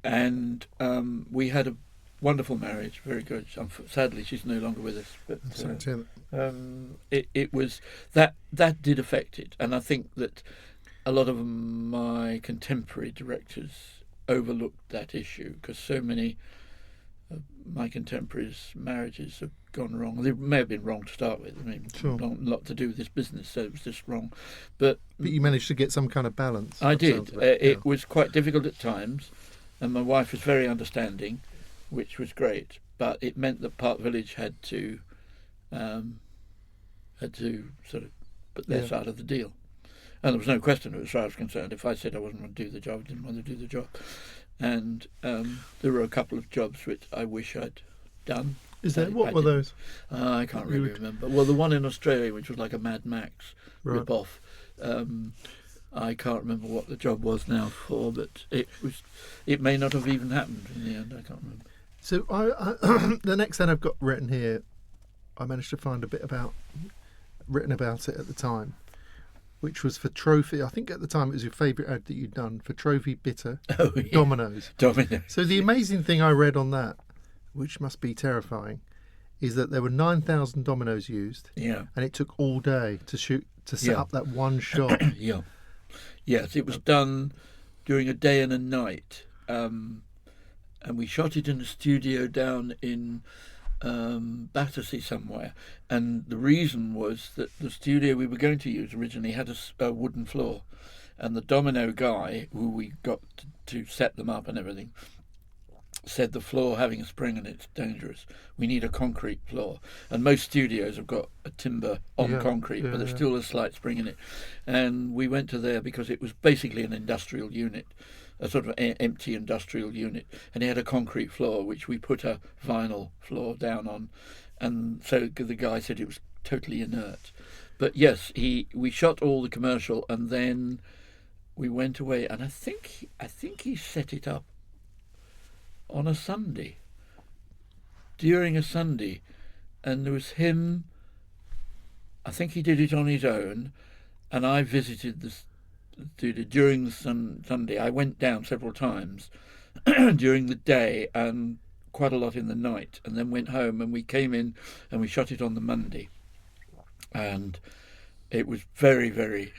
And we had a wonderful marriage, very good. Sadly, she's no longer with us. But Sorry to hear that. it was that did affect it, and I think that a lot of my contemporary directors overlooked that issue because so many of my contemporaries' marriages have gone wrong. They may have been wrong to start with. I mean, Sure. a lot to do with this business, so it was just wrong. But you managed to get some kind of balance. I that did. sounds of it. It was quite difficult at times, and my wife was very understanding, which was great. But it meant that Park Village had to sort of put their side of the deal. And there was no question as far as I was concerned. If I said I wasn't going to do the job, I didn't want to do the job. And there were a couple of jobs which I wish I'd done. Is that what I were didn't. those? I can't really remember. Well, the one in Australia, which was like a Mad Max Right. rip-off. I can't remember what the job was now for, but it may not have even happened in the end. I can't remember. So I the next thing I've got written here, I managed to find a bit written about it at the time, which was for Trophy. I think at the time it was your favourite ad that you'd done for Trophy Bitter Dominoes. Dominoes. So the amazing thing I read on that, which must be terrifying, is that there were 9,000 dominoes used, Yeah. and it took all day to set up that one shot. Yeah. Yes, it was done during a day and a night, and we shot it in a studio down in Battersea somewhere. And the reason was that the studio we were going to use originally had a wooden floor, and the domino guy who we got to set them up and everything said the floor having a spring in it's dangerous. We need a concrete floor. And most studios have got a timber on concrete, but there's still a slight spring in it. And we went to there because it was basically an industrial unit, a sort of empty industrial unit. And it had a concrete floor, which we put a vinyl floor down on. And so the guy said it was totally inert. But yes, we shot all the commercial, and then we went away. And I think he set it up on a Sunday, during a Sunday, and there was him. I think he did it on his own, and I visited the studio during the Sunday. I went down several times during the day and quite a lot in the night, and then went home, and we came in and we shot it on the Monday, and it was very, very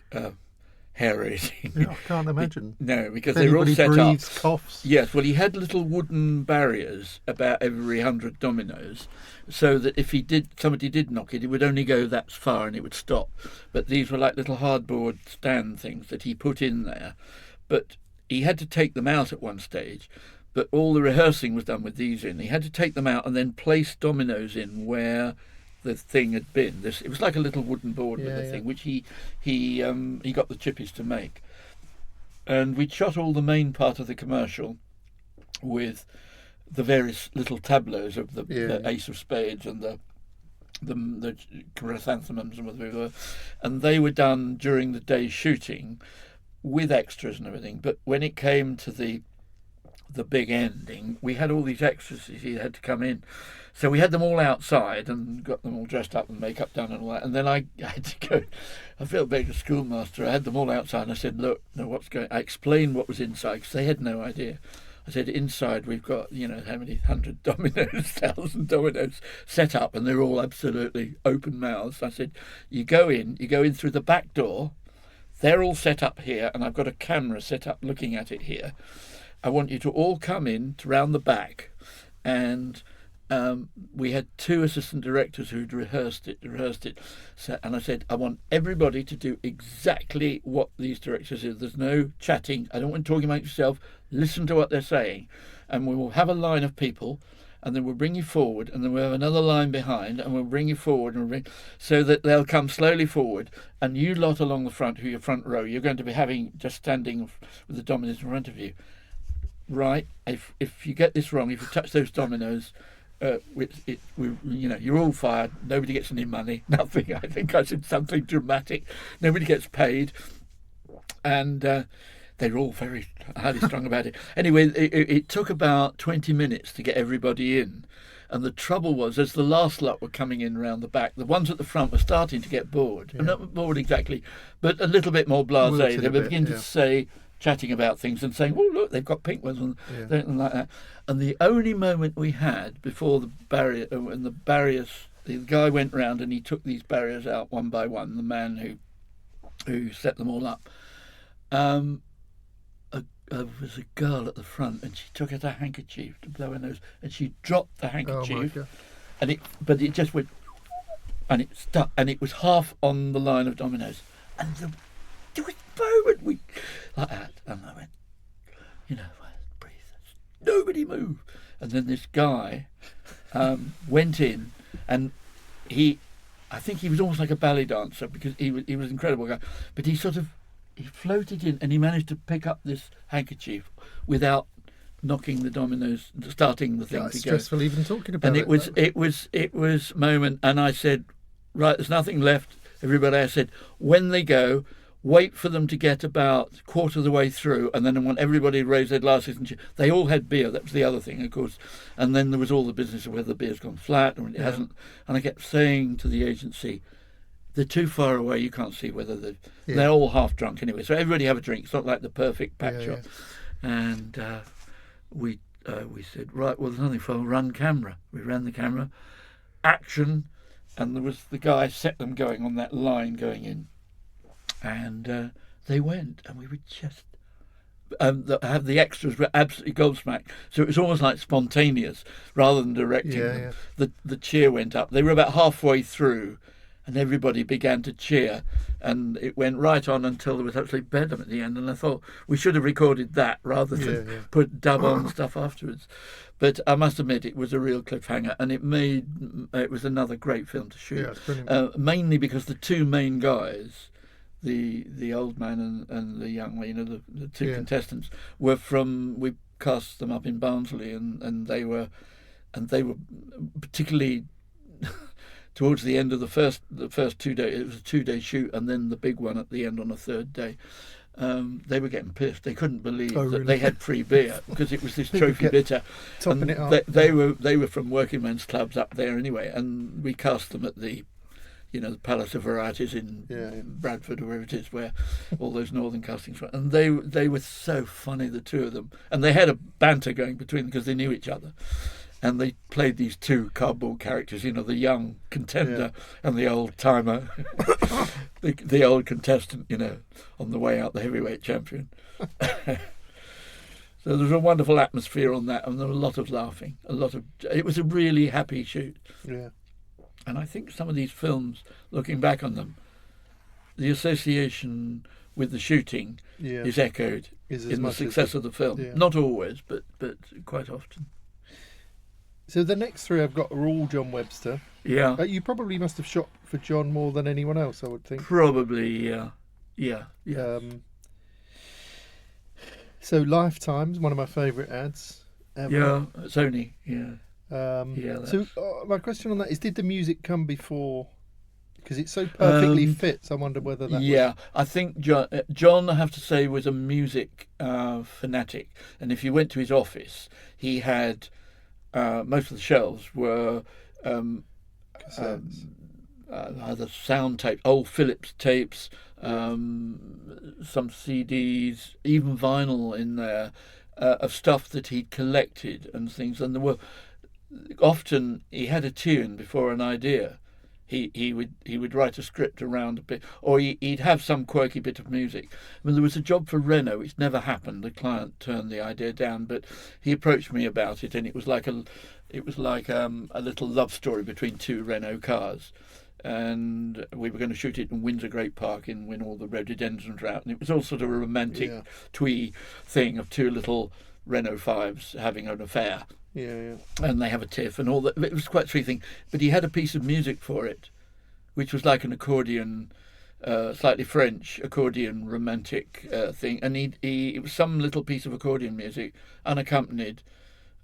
hair-raising. Yeah, I can't imagine. No, because If they were all anybody set breathes, up. coughs. Yes, well, he had little wooden barriers about every 100 dominoes, so that if somebody did knock it, it would only go that far and it would stop. But these were like little hardboard stand things that he put in there. But he had to take them out at one stage. But all the rehearsing was done with these in. He had to take them out and then place dominoes in where the thing had been. It was like a little wooden board with a thing, which he got the chippies to make. And we shot all the main part of the commercial with the various little tableaus of the Ace of Spades and the chrysanthemums and whatever, and they were done during the day's shooting with extras and everything. But when it came to the the big ending, we had all these extras who had to come in. So we had them all outside and got them all dressed up and makeup done and all that. And then I had to go. I felt like a schoolmaster. I had them all outside and I said, look, no, what's going on? I explained what was inside because they had no idea. I said, inside we've got, how many 100 dominoes, 1,000 dominoes set up, and they're all absolutely open mouths. I said, you go in through the back door. They're all set up here, and I've got a camera set up looking at it here. I want you to all come in to round the back, and we had 2 assistant directors who'd rehearsed it. So, and I said, I want everybody to do exactly what these directors do. There's no chatting. I don't want you talking about yourself. Listen to what they're saying. And we will have a line of people, and then we'll bring you forward, and then we'll have another line behind, and we'll bring you forward, so that they'll come slowly forward. And you lot along the front, who are your front row, you're going to be just standing with the dominoes in front of you. Right? If you get this wrong, if you touch those dominoes, you're all fired. Nobody gets any money. Nothing. I think I said something dramatic. Nobody gets paid, and they're all very highly strung about it. Anyway, it took about 20 minutes to get everybody in, and the trouble was, as the last lot were coming in round the back, the ones at the front were starting to get bored. Yeah. Not bored exactly, but a little bit more blasé. They were beginning to say. Chatting about things and saying, "Oh, look, they've got pink ones," and like that. And the only moment we had before the barrier, when the barriers, the guy went round and he took these barriers out one by one. The man who set them all up. There was a girl at the front, and she took out her handkerchief to blow her nose, and she dropped the handkerchief, but it just went, and it stuck, and it was half on the line of dominoes, and there was a moment we like that, and I went, breathe, nobody move, and then this guy went in, and I think he was almost like a ballet dancer because he was an incredible guy, but he floated in and he managed to pick up this handkerchief without knocking the dominoes, starting the thing to go. Stressful even talking about and it. it was moment, and I said, right, there's nothing left. Everybody, I said, when they go, wait for them to get about a quarter of the way through, and then I want everybody to raise their glasses. And they all had beer. That was the other thing, of course. And then there was all the business of whether the beer's gone flat or it hasn't. And I kept saying to the agency, they're too far away. You can't see whether they're all half drunk anyway. So everybody have a drink. It's not like the perfect pack shot. And we said, right, well, there's nothing for run camera. We ran the camera, action, and there was the guy set them going on that line going in. And they went, and we were just the extras were absolutely gobsmacked. So it was almost like spontaneous rather than directing them. The cheer went up. They were about halfway through, and everybody began to cheer, and it went right on until there was actually bedlam at the end. And I thought we should have recorded that rather than put dub on stuff afterwards. But I must admit, it was a real cliffhanger, and it was another great film to shoot. Yeah, it's brilliant. Mainly because the 2 main guys, the old man and the young man, the 2 contestants, were from. We cast them up in Barnsley, and they were particularly towards the end of the first 2 days. It was a 2-day shoot, and then the big one at the end on a 3rd day. They were getting pissed. They couldn't believe that they had free beer because it was this trophy bitter. Topping it up. They were from working men's clubs up there anyway, and we cast them at the the Palace of Varieties in Bradford or wherever it is, where all those northern castings were. And they were so funny, the 2 of them. And they had a banter going between them because they knew each other. And they played these 2 cardboard characters, the young contender and the old timer, the old contestant, on the way out, the heavyweight champion. So there was a wonderful atmosphere on that, and there was a lot of laughing. It was a really happy shoot. Yeah. And I think some of these films, looking back on them, the association with the shooting is echoed in the success of the film. Yeah. Not always, but quite often. So the next 3 I've got are all John Webster. Yeah. You probably must have shot for John more than anyone else, I would think. Probably, yeah. So Lifetime's one of my favourite ads ever. Yeah, Sony, So my question on that is, did the music come before Because it so perfectly fits. I wonder whether that was... I think John, I have to say, was a music fanatic. And if you went to his office, he had most of the shelves were either sound tapes, old Philips tapes, some CDs, even vinyl in there, of stuff that he'd collected and things. And there were often, he had a tune before an idea. He would write a script around a bit, or he'd have some quirky bit of music. I mean, there was a job for Renault, which never happened. The client turned the idea down, but he approached me about it, and it was like a little love story between two Renault cars, and we were going to shoot it in Windsor Great Park when all the rhododendrons were out, and it was all sort of a romantic twee thing of two little Renault 5s having an affair. Yeah. And they have a tiff and all that. It was quite a sweet thing. But he had a piece of music for it, which was like an accordion, slightly French accordion romantic thing. And it was some little piece of accordion music, unaccompanied,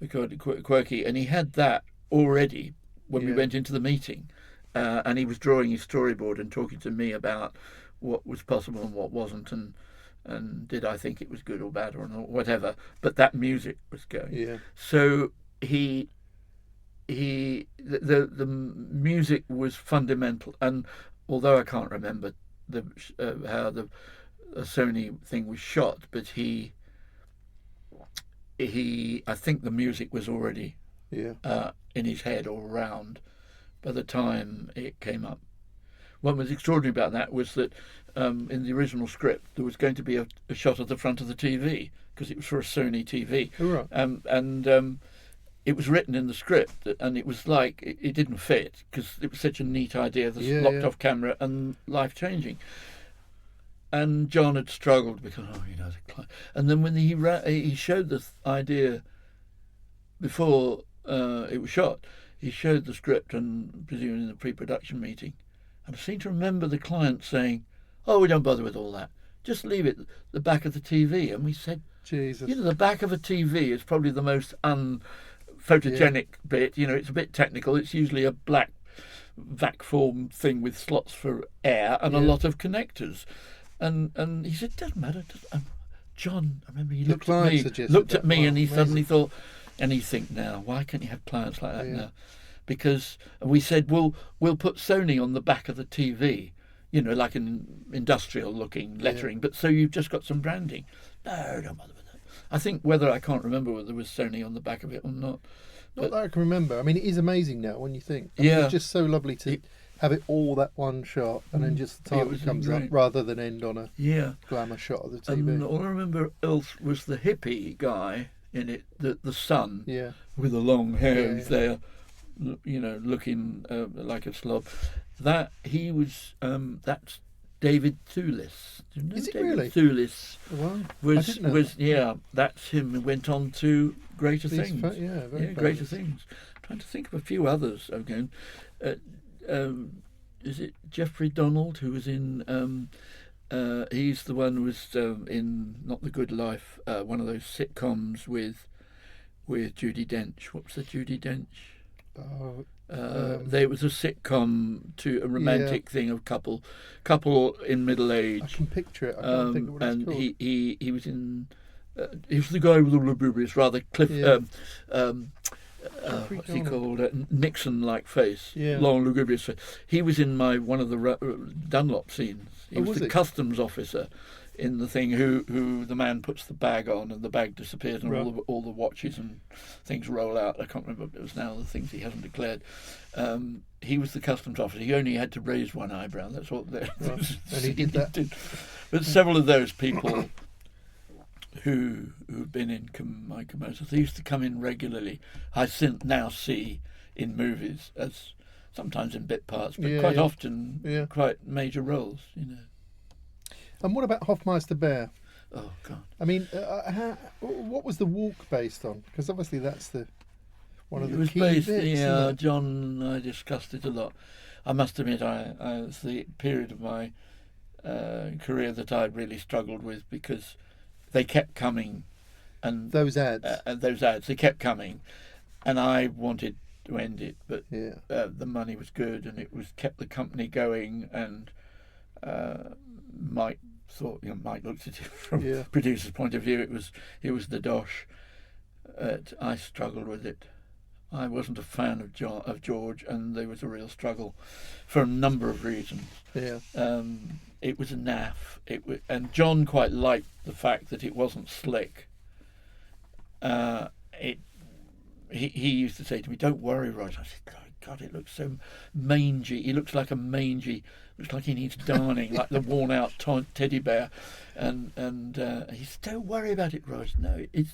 quirky. And he had that already when we went into the meeting. And he was drawing his storyboard and talking to me about what was possible and what wasn't, and did I think it was good or bad or whatever. But that music was going. Yeah. So the music was fundamental, and although I can't remember how the Sony thing was shot, but I think the music was already in his head or around by the time it came up. What was extraordinary about that was that in the original script there was going to be a shot of the front of the TV, because it was for a Sony TV. Oh, right. It was written in the script, and it was like it didn't fit because it was such a neat idea, the locked off camera and life changing. And John had struggled because and then when he showed the idea before it was shot, he showed the script, and presumably in the pre-production meeting, and I seem to remember the client saying, "Oh, we don't bother with all that. Just leave it the back of the TV." And we said, Jesus. The back of a TV is probably the most unphotogenic bit. It's a bit technical. It's usually a black vac form thing with slots for air and a lot of connectors. And he said, "Doesn't matter." John, I remember he looked at me, and he suddenly thought, and he think now, why can't you have clients like that now? Because we said, we'll put Sony on the back of the TV, like an industrial looking lettering, but so you've just got some branding. No, don't bother with that. I think I can't remember whether there was Sony on the back of it or not. Not that I can remember. I mean, it is amazing now when you think. It's just so lovely to have it all that one shot, and then just the time it comes up, rather than end on a glamour shot of the TV. And all I remember else was the hippie guy in it, the son, with the long hair, who's there, looking like a slob. That he was. That's David Thewlis. Do you know Is it David really? Thewlis Well, was that's him who went on to greater things. Very greater things. I'm trying to think of a few others again. Is it Jeffrey Donald who was in? He's the one who was in Not the Good Life, one of those sitcoms with Judi Dench. What was the Judi Dench? There was a sitcom to a romantic thing of couple in middle age. I can picture it. I can't think of what it's called. He was in. He was the guy with the lugubrious, rather Cliff. What's he called? Nixon-like face, long lugubrious face. He was in one of the Dunlop scenes. He was the customs officer in the thing who the man puts the bag on, and the bag disappears, and all the watches and things roll out. I can't remember what it was now, the things he hasn't declared. He was the customs officer. He only had to raise one eyebrow. That's what and he did that. But several of those people who've been in my commercials, they used to come in regularly. I now see in movies, as sometimes in bit parts, but quite often quite major roles, And what about Hofmeister Bear? Oh God! I mean, what was the walk based on? Because obviously that's one of the key bits. John and I discussed it a lot. I must admit, it's the period of my career that I really struggled with, because they kept coming, and those ads, they kept coming, and I wanted to end it, but Yeah. the money was good and it was kept the company going. And Mike thought, Mike looked at it from producer's point of view. It was the dosh. I struggled with it. I wasn't a fan of George, and there was a real struggle for a number of reasons. Yeah. It was a naff. And John quite liked the fact that it wasn't slick. He used to say to me, "Don't worry, Rog." I said, God, it looks so mangy. He looks like looks like he needs darning, like the worn-out teddy bear. And he said, "Don't worry about it, Rog. No, it's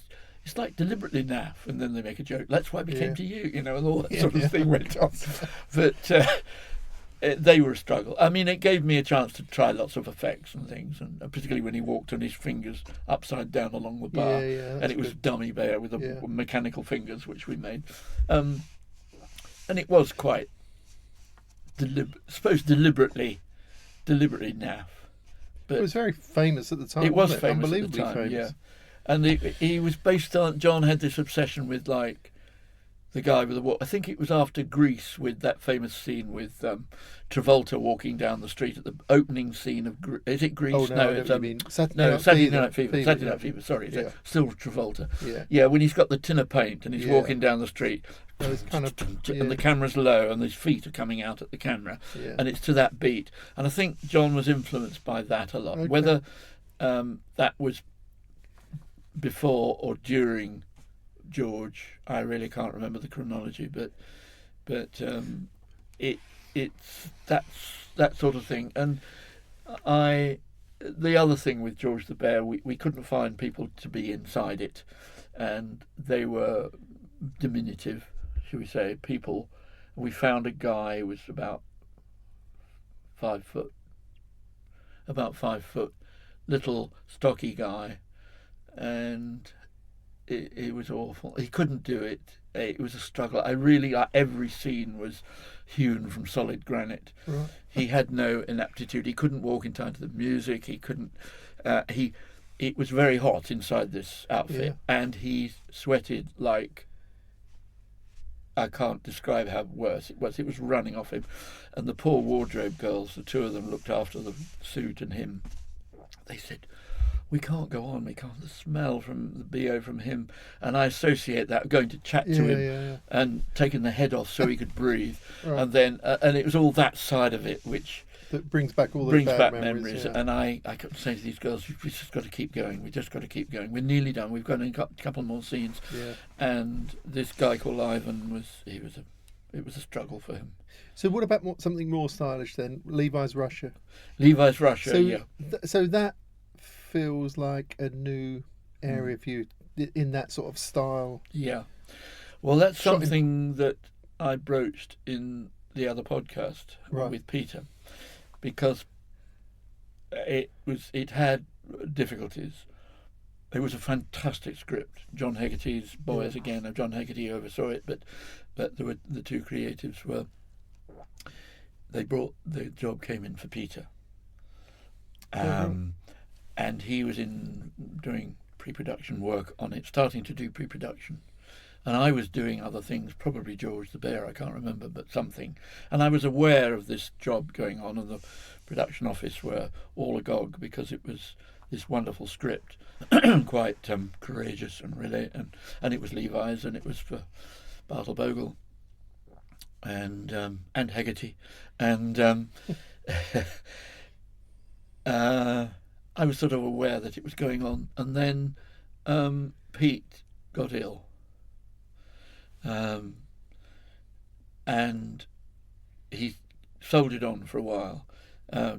like deliberately naff." And then they make a joke. "That's why we came to you," and all that sort of thing went on. But they were a struggle. I mean, it gave me a chance to try lots of effects and things, and particularly when he walked on his fingers upside down along the bar, and it was good. dummy bear with the mechanical fingers, which we made. And it was quite deliberately naff. But it was very famous at the time. It was wasn't famous unbelievably at the time, famous. yeah. And he was based on. John had this obsession with like the guy with the. I think it was after Grease, with that famous scene with Travolta walking down the street at the opening scene of. Is it Grease? Oh, no, it's you mean Saturday Night Fever. Saturday Night Fever. Sorry, Yeah. Still Travolta. Yeah. Yeah, when he's got the tin of paint and he's walking down the street. It was kind of, and the camera's low and his feet are coming out at the camera, and it's to that beat. And I think John was influenced by that a lot. Okay. Whether that was before or during George, I really can't remember the chronology, but it's that sort of thing. And the other thing with George the Bear, we couldn't find people to be inside it, and they were diminutive, should we say, people. We found a guy who was about 5 foot, little stocky guy, and it was awful. He couldn't do it. It was a struggle. Every scene was hewn from solid granite. Right. He had no inaptitude. He couldn't walk in time to the music. He couldn't. It was very hot inside this outfit, and he sweated like. I can't describe how worse it was. It was running off him. And the poor wardrobe girls, the two of them looked after the suit and him. They said, "We can't go on. We can't. The smell from the BO from him." And I associate that going to chat to him and taking the head off so he could breathe. Right. And then, and it was all that side of it which that brings back all those bad memories. Yeah. And I kept saying to these girls, "We've just got to keep going. We just got to keep going. We're nearly done. We've got a couple more scenes." Yeah. And this guy called Ivan it was a struggle for him. So what about something more stylish then? Levi's Russia. Levi's Russia. So, yeah. So that feels like a new area for you in that sort of style. Yeah. Well, that's something that I broached in the other podcast with Peter. Because it had difficulties. It was a fantastic script. John Hegarty's boys again. John Hegarty oversaw it, but there were the two creatives were. The job came in for Peter, and he was doing pre-production work on it, starting to do pre-production. And I was doing other things, probably George the Bear, I can't remember, but something. And I was aware of this job going on, and the production office were all agog because it was this wonderful script, quite courageous and really, and it was Levi's, and it was for Bartle Bogle and Hegarty, and I was sort of aware that it was going on. And then Pete got ill. And he soldiered on for a while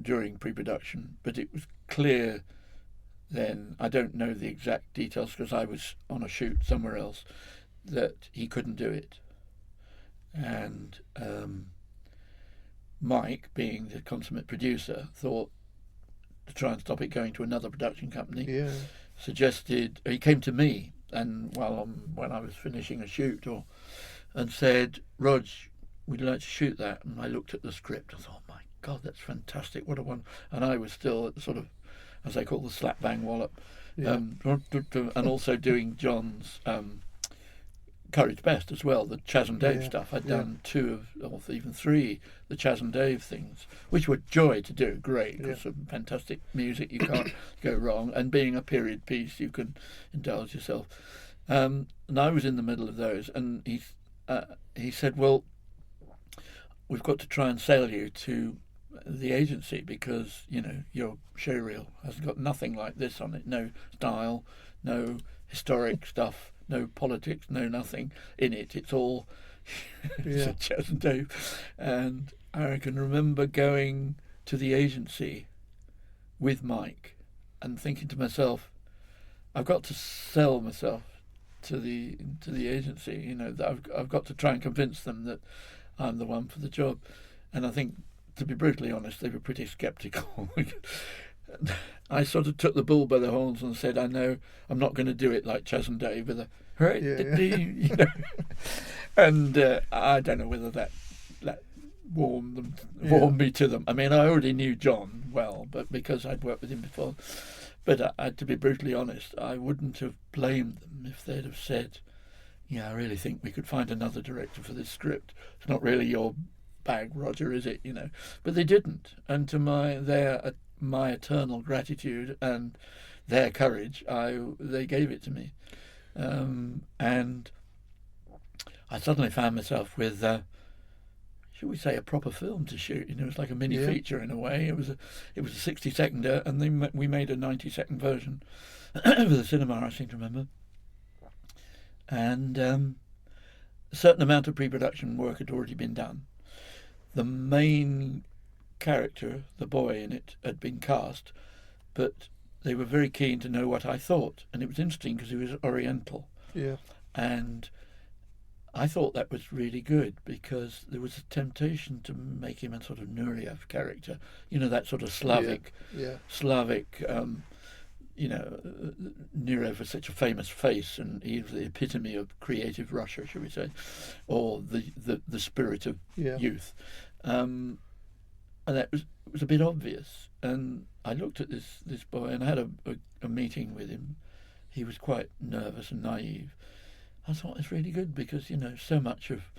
during pre-production, but it was clear then, I don't know the exact details because I was on a shoot somewhere else, that he couldn't do it. And Mike, being the consummate producer, thought to try and stop it going to another production company, suggested, he came to me and when I was finishing a shoot and said, "Rog, we'd like to shoot that." And I looked at the script and thought, "My God, that's fantastic, what a one." And I was still at the sort of, as they call the slap bang wallop, and also doing John's Courage Best as well, the Chas and Dave Yeah, stuff. I'd yeah. done 2 of even 3 the Chas and Dave things, which were joy to do. Great, Yeah. some fantastic music. You can't go wrong. And being a period piece, you can indulge yourself. And I was in the middle of those, and he said, "Well, we've got to try and sell you to the agency because your showreel has got nothing like this on it. No style, no historic stuff, no politics, no nothing in it. It's all Yeah. Chas and Dave." And I can remember going to the agency with Mike and thinking to myself, I've got to sell myself to the agency. That I've got to try and convince them that I'm the one for the job. And I think, to be brutally honest, they were pretty sceptical. I sort of took the bull by the horns and said, I know I'm not going to do it like Chas and Dave with a hooray, Yeah. And I don't know whether that warmed me to them. I mean, I already knew John well, but because I'd worked with him before. But to be brutally honest, I wouldn't have blamed them if they'd have said, "Yeah, I really think we could find another director for this script. It's not really your bag, Roger, is it?" But they didn't, and to my eternal gratitude and their courage, they gave it to me, and I suddenly found myself with, should we say, a proper film to shoot. It was like a mini feature in a way. It was a 60-seconder, and then we made a 90-second version for the cinema, I seem to remember. And a certain amount of pre-production work had already been done. The main character, the boy in it, had been cast, but they were very keen to know what I thought, and it was interesting because he was Oriental. Yeah. And I thought that was really good because there was a temptation to make him a sort of Nureyev character, that sort of Slavic, Nureyev was such a famous face, and he was the epitome of creative Russia, should we say, or the spirit of youth. And that was a bit obvious. And I looked at this boy, and I had a meeting with him. He was quite nervous and naive. I thought it's really good because so much of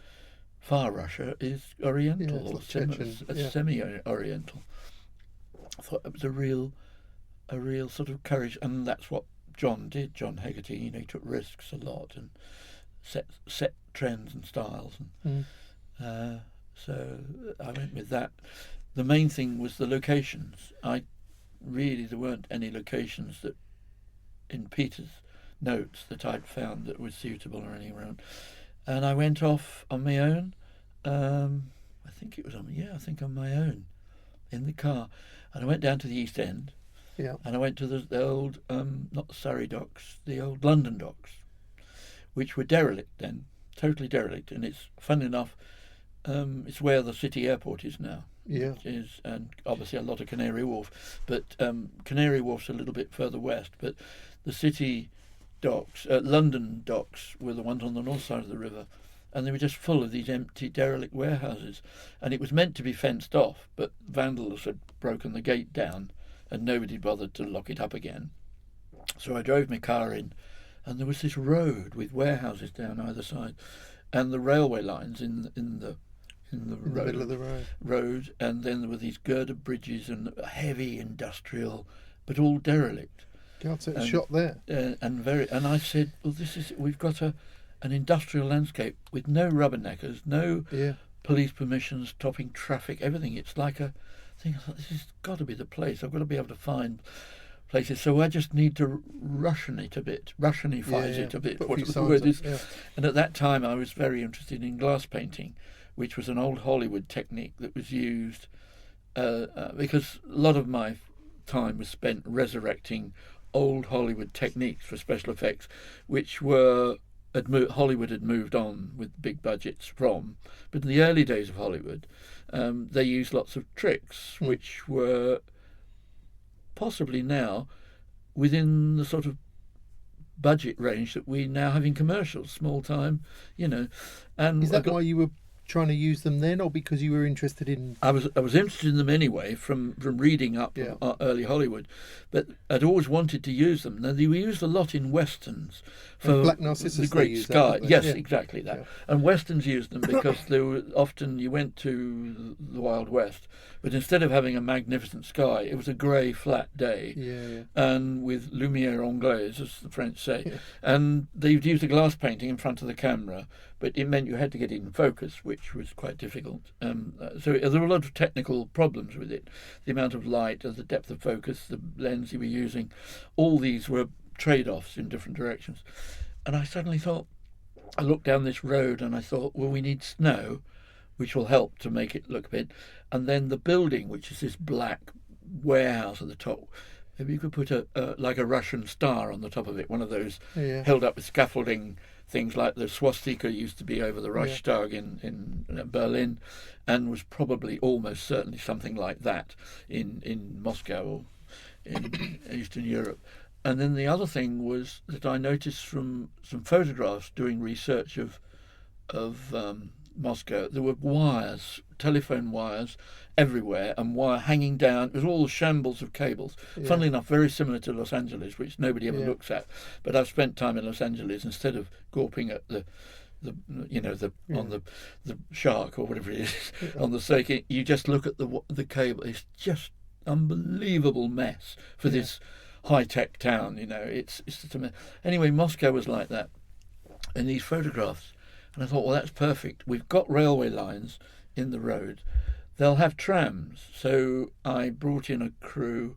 far Russia is Oriental or semi-Oriental. I thought it was a real sort of courage, and that's what John did. John Hegarty, he took risks a lot and set trends and styles, and so I went with that. The main thing was the locations. There weren't any locations that in Peter's notes that I'd found that were suitable or anything around, and I went off on my own. I think on my own in the car, and I went down to the East End. Yeah. And I went to the old, not the Surrey docks, the old London docks, which were derelict then, totally derelict. And it's, fun enough, it's where the city airport is now. Yeah. Which is, and obviously a lot of Canary Wharf. But Canary Wharf's a little bit further west. But the city docks, London docks, were the ones on the north side of the river. And they were just full of these empty, derelict warehouses. And it was meant to be fenced off, but vandals had broken the gate down, and nobody bothered to lock it up again. So I drove my car in, and there was this road with warehouses down either side, and the railway lines in the middle of the road, and then there were these girder bridges and heavy industrial, but all derelict. God, so it's shot there. And I said, well, we've got an industrial landscape with no rubberneckers, no police permissions, stopping traffic, everything. It's like a thing. I thought, this has got to be the place. I've got to be able to find places. So I just need to Russianify it a bit. What the word is. Yeah. And at that time, I was very interested in glass painting, which was an old Hollywood technique that was used because a lot of my time was spent resurrecting old Hollywood techniques for special effects, which Hollywood had moved on with big budgets from. But in the early days of Hollywood, they used lots of tricks, which were possibly now within the sort of budget range that we now have in commercials, small time, And is that why you were trying to use them then, or because you were interested in? I was interested in them anyway from reading up early Hollywood, but I'd always wanted to use them. Now they were used a lot in westerns for Black Narcissus, the Great Sky. Yes, exactly that. Yeah. And westerns used them because they were often you went to the Wild West, but instead of having a magnificent sky, it was a grey flat day, and with lumière anglaise, as the French say, and they'd use a glass painting in front of the camera, but it meant you had to get it in focus, which was quite difficult. So there were a lot of technical problems with it. The amount of light, the depth of focus, the lens you were using, all these were trade-offs in different directions. And I suddenly thought, I looked down this road and I thought, well, we need snow, which will help to make it look a bit. And then the building, which is this black warehouse at the top, maybe you could put like a Russian star on the top of it, one of those held up with scaffolding things like the swastika used to be over the Reichstag in Berlin, and was probably almost certainly something like that in Moscow or in Eastern Europe. And then the other thing was that I noticed from some photographs doing research of Moscow, there were wires, telephone wires everywhere, and wire hanging down. It was all shambles of cables. Funnily enough, very similar to Los Angeles, which nobody ever looks at. But I've spent time in Los Angeles, instead of gawping at the on the shark or whatever it is on the circuit, you just look at the cable. It's just unbelievable mess for this high-tech town. It's just a mess. Anyway, Moscow was like that in these photographs. And I thought, well, that's perfect. We've got railway lines in the road. They'll have trams. So I brought in a crew,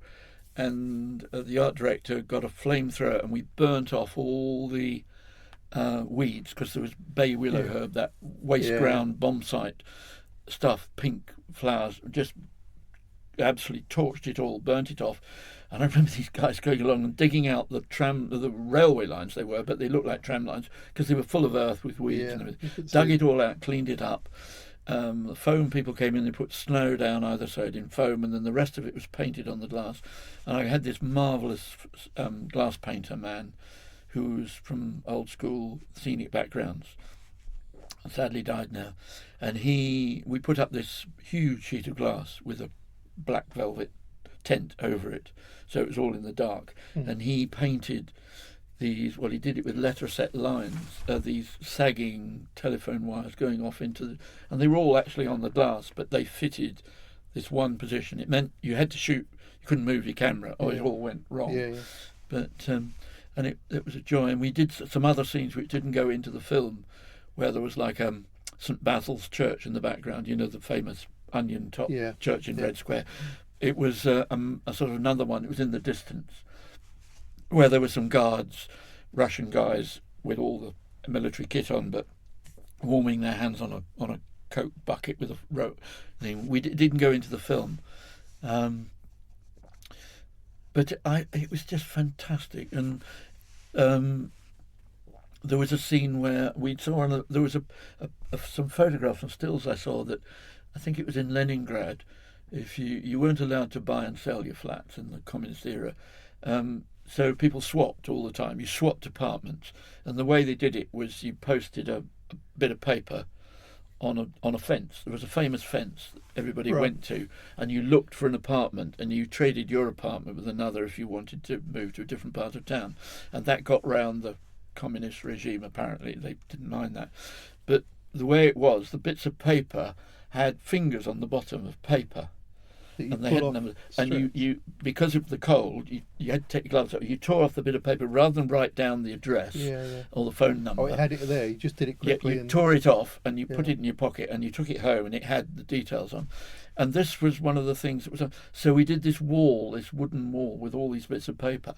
and the art director got a flamethrower, and we burnt off all the weeds, because there was bay willow herb, that waste ground bomb site stuff, pink flowers, just absolutely torched it all, burnt it off. And I remember these guys going along and digging out the railway lines they were, but they looked like tram lines because they were full of earth with weeds and everything. Dug it all out, cleaned it up. The foam people came in, they put snow down either side in foam, and then the rest of it was painted on the glass. And I had this marvellous glass painter man who was from old school scenic backgrounds, sadly died now. And we put up this huge sheet of glass with a black velvet tent over it, so it was all in the dark. And he painted these, well, he did it with letter set lines, these sagging telephone wires going off and they were all actually on the glass, but they fitted this one position. It meant you had to shoot, you couldn't move your camera or it all went wrong. But and it was a joy. And we did some other scenes which didn't go into the film, where there was like St Basil's Church in the background, the famous onion top church in Red Square. It was a sort of another one. It was in the distance, where there were some guards, Russian guys with all the military kit on, but warming their hands on a Coke bucket with a rope thing. We didn't go into the film, but it was just fantastic. And there was a scene where we saw there was some photographs and stills I saw that I think it was in Leningrad. If you weren't allowed to buy and sell your flats in the communist era, so people swapped all the time. You swapped apartments, and the way they did it was you posted a bit of paper on a fence. There was a famous fence that everybody went to, and you looked for an apartment, and you traded your apartment with another if you wanted to move to a different part of town, and that got round the communist regime. Apparently, they didn't mind that, but the way it was, the bits of paper had fingers on the bottom of paper. And they had numbers, and you because of the cold, you had to take your gloves off. You tore off the bit of paper rather than write down the address or the phone number. Oh, it had it there. You just did it quickly. You tore it off and you put it in your pocket, and you took it home, and it had the details on. And this was one of the things that was on. So we did this wooden wall with all these bits of paper,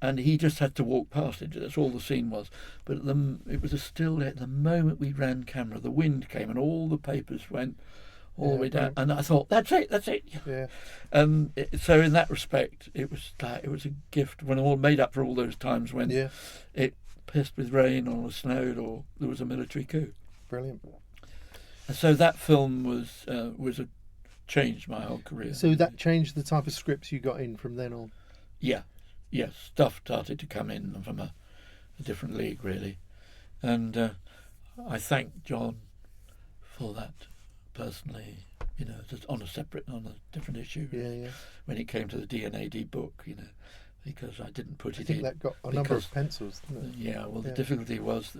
and he just had to walk past it. That's all the scene was. But it was a still. At the moment we ran camera, the wind came, and all the papers went all the way down, and I thought, that's it. Yeah. So in that respect, it was a gift when all made up for all those times when it pissed with rain or snowed or there was a military coup. Brilliant. And so that film changed my whole career. So that changed the type of scripts you got in from then on. Yeah, yes, stuff started to come in from a different league really, and I thank John for that personally, just on a different issue. Yeah. When it came to the D&AD book, because I didn't put I it think in. that got a number of pencils, didn't it? Yeah, well, the difficulty was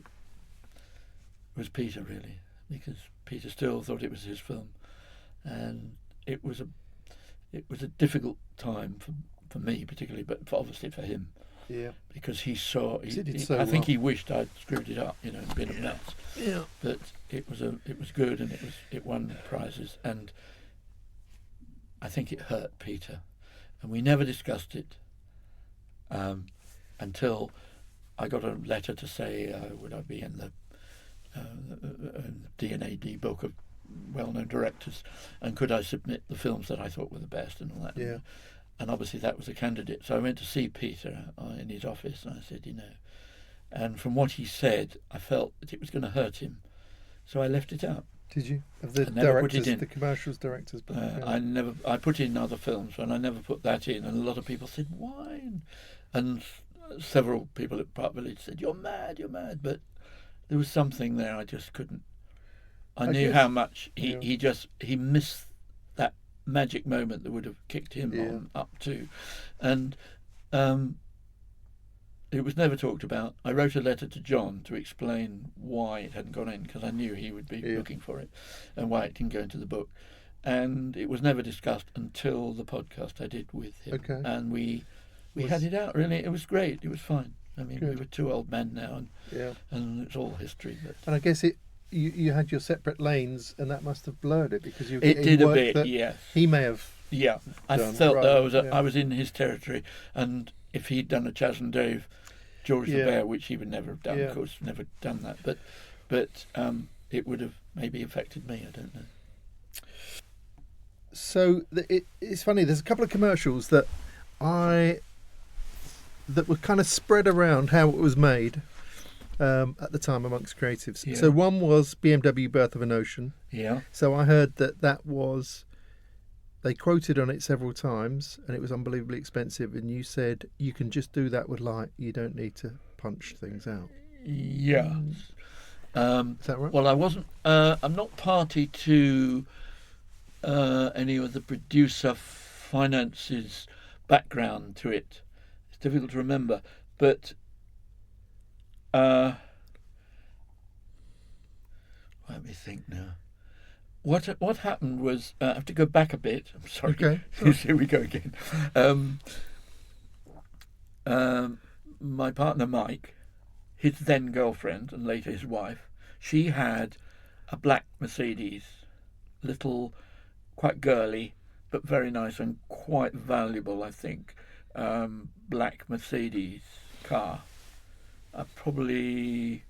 Peter, really, because Peter still thought it was his film, and it was a difficult time for me particularly, but obviously for him. Yeah. Because he saw, I think he wished I'd screwed it up, and been a mess. Yeah. But it was good, and it won prizes, and I think it hurt Peter, and we never discussed it until I got a letter to say would I be in the D&AD book of well-known directors, and could I submit the films that I thought were the best and all that. Yeah. And obviously that was a candidate. So I went to see Peter in his office, and I said, and from what he said, I felt that it was going to hurt him. So I left it out. Did you? Of the I never put directors, it in. the commercials directors? But, I put in other films, and I never put that in. And a lot of people said, why? And several people at Park Village said, you're mad. But there was something there I just couldn't. I knew how much he missed that magic moment that would have kicked him on up too, and it was never talked about. I wrote a letter to John to explain why it hadn't gone in, because I knew he would be looking for it, and why it didn't go into the book, and it was never discussed until the podcast I did with him. Okay. And we had it out. Really, it was great. It was fine. I mean, we were two old men now, and it's all history. But and I guess you had your separate lanes, and that must have blurred it, because you. It did a bit, yes. He may have. Yeah, I felt that I was in his territory, and if he'd done a Chas and Dave, George the Bear, which he would never have done, of course, never done that, but it would have maybe affected me. I don't know. So it's funny. There's a couple of commercials that were kind of spread around how it was made at the time amongst creatives. Yeah. So one was BMW Birth of a Notion. Yeah. So I heard that was, they quoted on it several times, and it was unbelievably expensive, and you said you can just do that with light, you don't need to punch things out. Yeah. Is that right? Well, I wasn't. I'm not party to any of the producer finance's background to it. It's difficult to remember, but let me think now. What happened was, I have to go back a bit. I'm sorry. Okay. Here we go again. My partner Mike, his then girlfriend and later his wife, she had a black Mercedes, little, quite girly, but very nice and quite valuable, I think, black Mercedes car, probably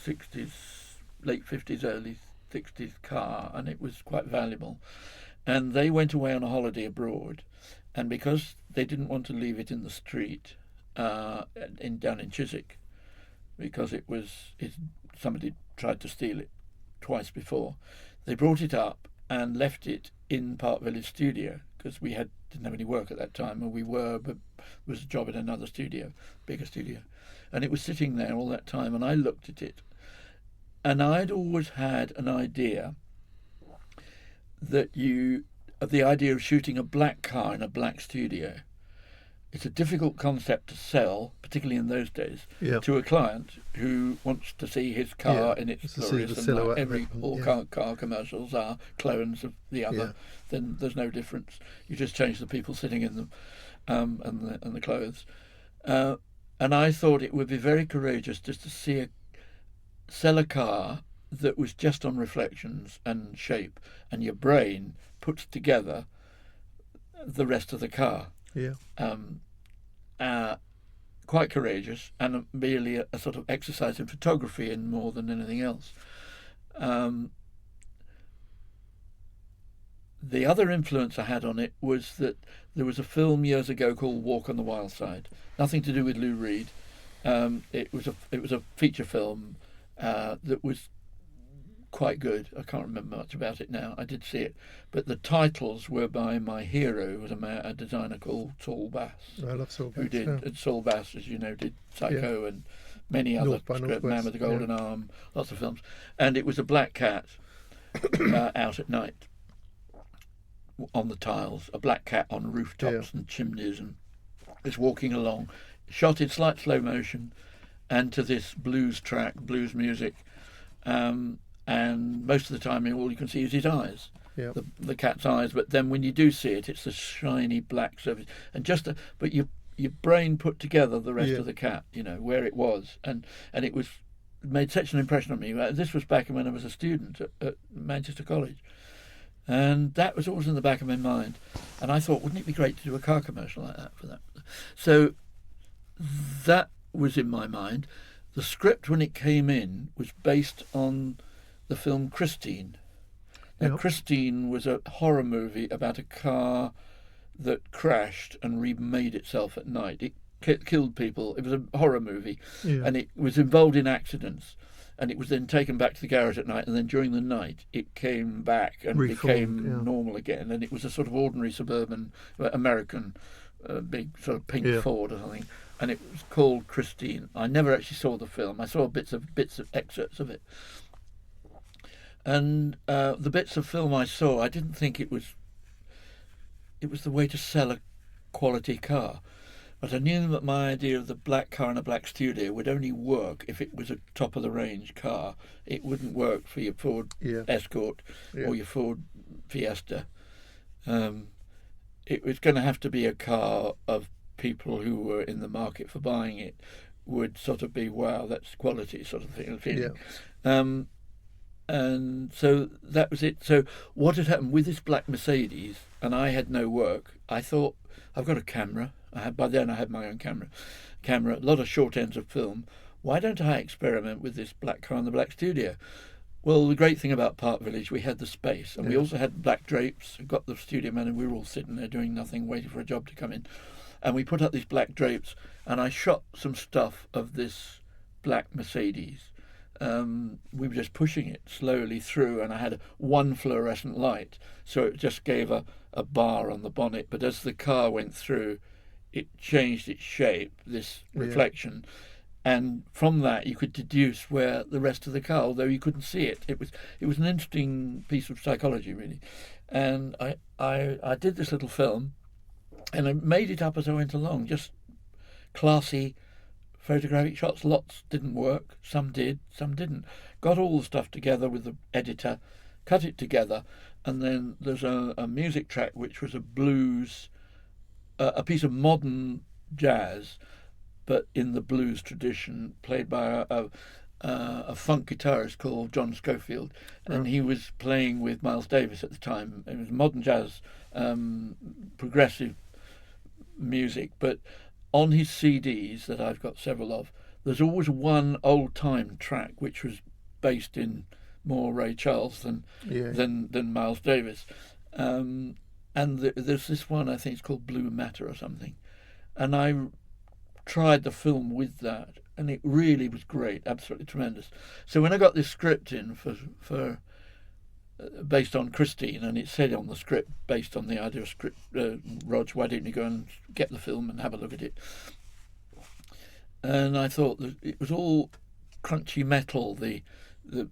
60s, late 50s, early 60s car, and it was quite valuable. And they went away on a holiday abroad, and because they didn't want to leave it in the street down in Chiswick, because somebody tried to steal it twice before, they brought it up and left it in Park Village studio, because we didn't have any work at that time, and but was a job in another studio, bigger studio, and it was sitting there all that time, and I looked at it, and I'd always had an idea of the idea of shooting a black car in a black studio. It's a difficult concept to sell, particularly in those days, to a client who wants to see his car in its glorious, and like all car commercials are clones of the other. Then there's no difference. You just change the people sitting in them and the clothes. And I thought it would be very courageous just to sell a car that was just on reflections and shape, and your brain puts together the rest of the car. Quite courageous, and merely a sort of exercise in photography and more than anything else. The other influence I had on it was that there was a film years ago called Walk on the Wild Side. Nothing to do with Lou Reed. It was a feature film that was quite good. I can't remember much about it now. I did see it, but the titles were by my hero, who was a designer called Saul Bass. I love Saul Bass. Who did Saul Bass, as you know, did Psycho and many other North by scripts, Northwest, Man with the Golden Arm, lots of films. And it was a black cat out at night on the tiles, a black cat on rooftops and chimneys, and it's walking along, shot in slight slow motion, and to this blues track, blues music, and most of the time all you can see is his eyes, the cat's eyes. But then when you do see it, it's the shiny black surface, and but your brain put together the rest of the cat, where it was, and it made such an impression on me. This was back when I was a student at Manchester College. And that was always in the back of my mind. And I thought, wouldn't it be great to do a car commercial like that for that? So that was in my mind. The script, when it came in, was based on the film Christine. Now, Christine was a horror movie about a car that crashed and remade itself at night. It killed people. It was a horror movie. And it was involved in accidents. And it was then taken back to the garage at night, and then during the night it came back and became normal again. And it was a sort of ordinary suburban American, big sort of pink Ford or something. And it was called Christine. I never actually saw the film. I saw bits of excerpts of it. And the bits of film I saw, I didn't think it was the way to sell a quality car. But I knew that my idea of the black car in a black studio would only work if it was a top-of-the-range car. It wouldn't work for your Ford Escort or your Ford Fiesta. It was going to have to be a car of people who were in the market for buying it, would sort of be, wow, that's quality sort of feeling. And so that was it. So what had happened with this black Mercedes, and I had no work, I thought, I've got a camera. By then I had my own camera, a lot of short ends of film. Why don't I experiment with this black car in the black studio? Well, the great thing about Park Village, we had the space, and we also had black drapes. We got the studio man, and we were all sitting there doing nothing, waiting for a job to come in. And we put up these black drapes, and I shot some stuff of this black Mercedes. We were just pushing it slowly through, and I had one fluorescent light, so it just gave a bar on the bonnet. But as the car went through, it changed its shape, this reflection, and from that you could deduce where the rest of the car, although you couldn't see it. It was an interesting piece of psychology, really. And I did this little film, and I made it up as I went along, just classy photographic shots. Lots didn't work, some did, some didn't. Got all the stuff together with the editor, cut it together, and then there's a music track which was a blues, a piece of modern jazz, but in the blues tradition, played by a funk guitarist called John Schofield, and he was playing with Miles Davis at the time. It was modern jazz, progressive music, but on his CDs that I've got several of, there's always one old-time track which was based in more Ray Charles than Miles Davis. And there's this one, I think it's called Blue Matter or something. And I tried the film with that, and it really was great, absolutely tremendous. So when I got this script in for based on Christine, and it said on the script, based on the idea of script, Rog, why don't you go and get the film and have a look at it? And I thought that it was all crunchy metal, the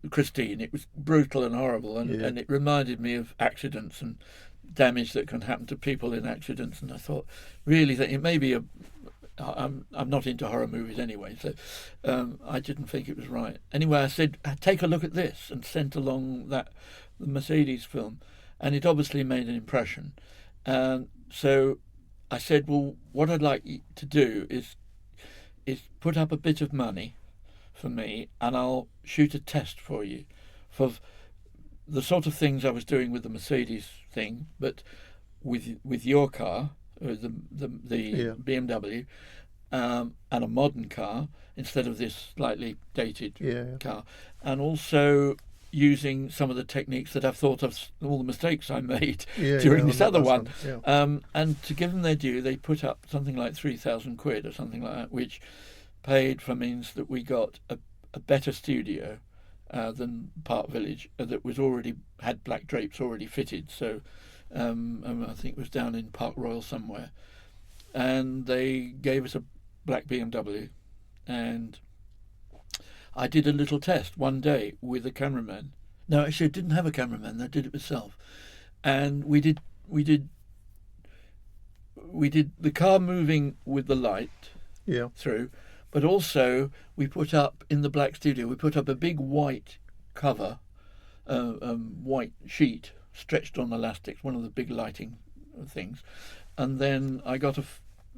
Christine. It was brutal and horrible, and it reminded me of accidents and damage that can happen to people in accidents. And I thought, really, that it may be I'm not into horror movies anyway, so I didn't think it was right. Anyway, I said, take a look at this, and sent along the Mercedes film, and it obviously made an impression. So I said, well, what I'd like you to do is put up a bit of money for me, and I'll shoot a test for you for the sort of things I was doing with the Mercedes thing, but with your car, the BMW, and a modern car instead of this slightly dated car, and also using some of the techniques that I've thought of, all the mistakes I made during this other one. And to give them their due, they put up something like £3,000 or something like that, which paid for means that we got a better studio than Park Village, that was already had black drapes already fitted. So I think it was down in Park Royal somewhere, and they gave us a black BMW, and I did a little test one day with a cameraman. No, actually, I didn't have a cameraman. I did it myself, and we did the car moving with the light through, but also we put up in the black studio. We put up a big white cover, white sheet stretched on elastics, one of the big lighting things, and then I got a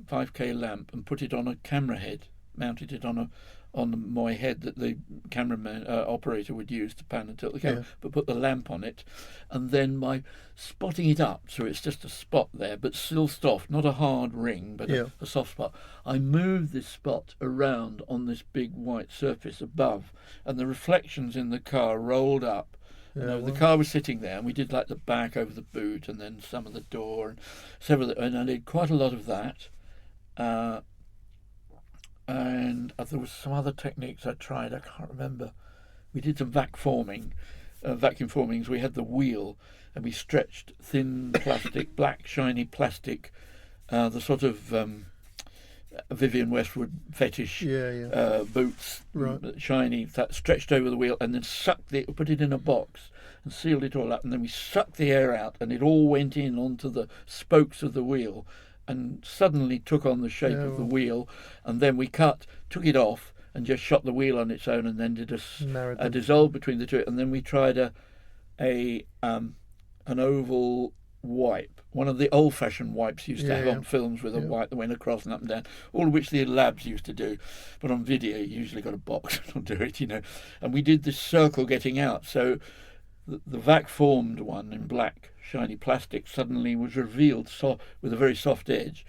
5K lamp and put it on a camera head, mounted it on my head that the cameraman operator would use to pan and tilt the camera, but put the lamp on it, and then by spotting it up, so it's just a spot there, but still soft, not a hard ring, but a soft spot. I moved this spot around on this big white surface above, and the reflections in the car rolled up. The car was sitting there, and we did like the back over the boot, and then some of the door, and several. And I did quite a lot of that. And there was some other techniques I tried. I can't remember. We did some vacuum formings. We had the wheel, and we stretched thin plastic, black shiny plastic, the sort of Vivienne Westwood fetish boots, shiny, that stretched over the wheel, and then put it in a box and sealed it all up, and then we sucked the air out, and it all went in onto the spokes of the wheel, and suddenly took on the shape of the wheel, and then we took it off, and just shot the wheel on its own, and then did a dissolve between the two, and then we tried an oval wipe, one of the old-fashioned wipes used to have on films with a wipe that went across and up and down, all of which the labs used to do, but on video you usually got a box to do it, and we did this circle getting out, so the vac-formed one in black shiny plastic suddenly was revealed with a very soft edge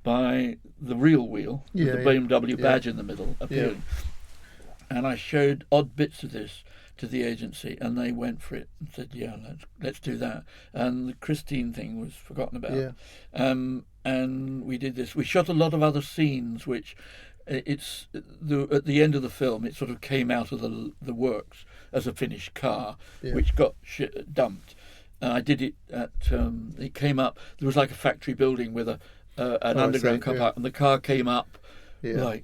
by the real wheel with the BMW badge in the middle appearing. And I showed odd bits of this to the agency, and they went for it and said, let's do that. And the Christine thing was forgotten about. And we did this. We shot a lot of other scenes, which at the end of the film, it sort of came out of the works as a finished car, which got dumped. I did it at. It came up. There was like a factory building with an underground car park, and the car came up like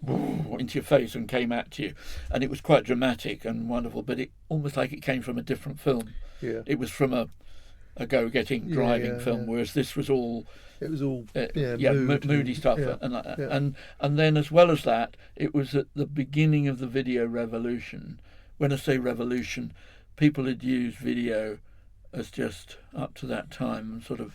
into your face and came at you, and it was quite dramatic and wonderful. But it almost like it came from a different film. It was from a go-getting driving film, whereas this was all. It was all moody stuff, and then as well as that, it was at the beginning of the video revolution. When I say revolution, people had used video as just up to that time, sort of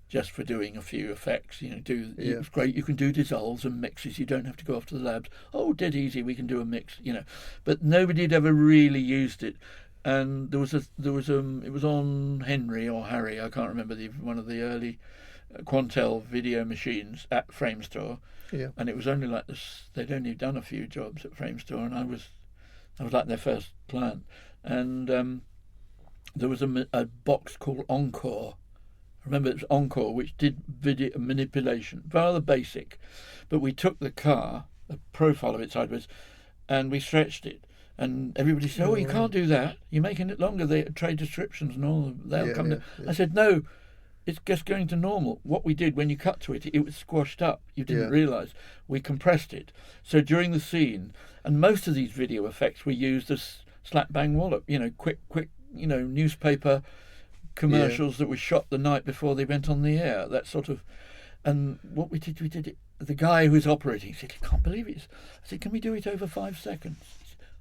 just for doing a few effects. It was great. You can do dissolves and mixes. You don't have to go off to the labs. Oh, dead easy. We can do a mix. But nobody had ever really used it. And it was on Henry or Harry. I can't remember one of the early Quantel video machines at Frame Store. And it was only like this. They'd only done a few jobs at Frame Store, and I was like their first client. And there was a box called Encore. I remember it was Encore, which did video manipulation, rather basic. But we took the car, the profile of it sideways, and we stretched it. And everybody said, you can't do that. You're making it longer. They trade descriptions and all. They'll come down. I said, no, it's just going to normal. What we did, when you cut to it, it was squashed up. You didn't realise. We compressed it. So during the scene, and most of these video effects were used as slap bang wallop, quick, newspaper commercials that were shot the night before they went on the air, that sort of. And what we did it. The guy who was operating said, I can't believe it. I said, can we do it over 5 seconds?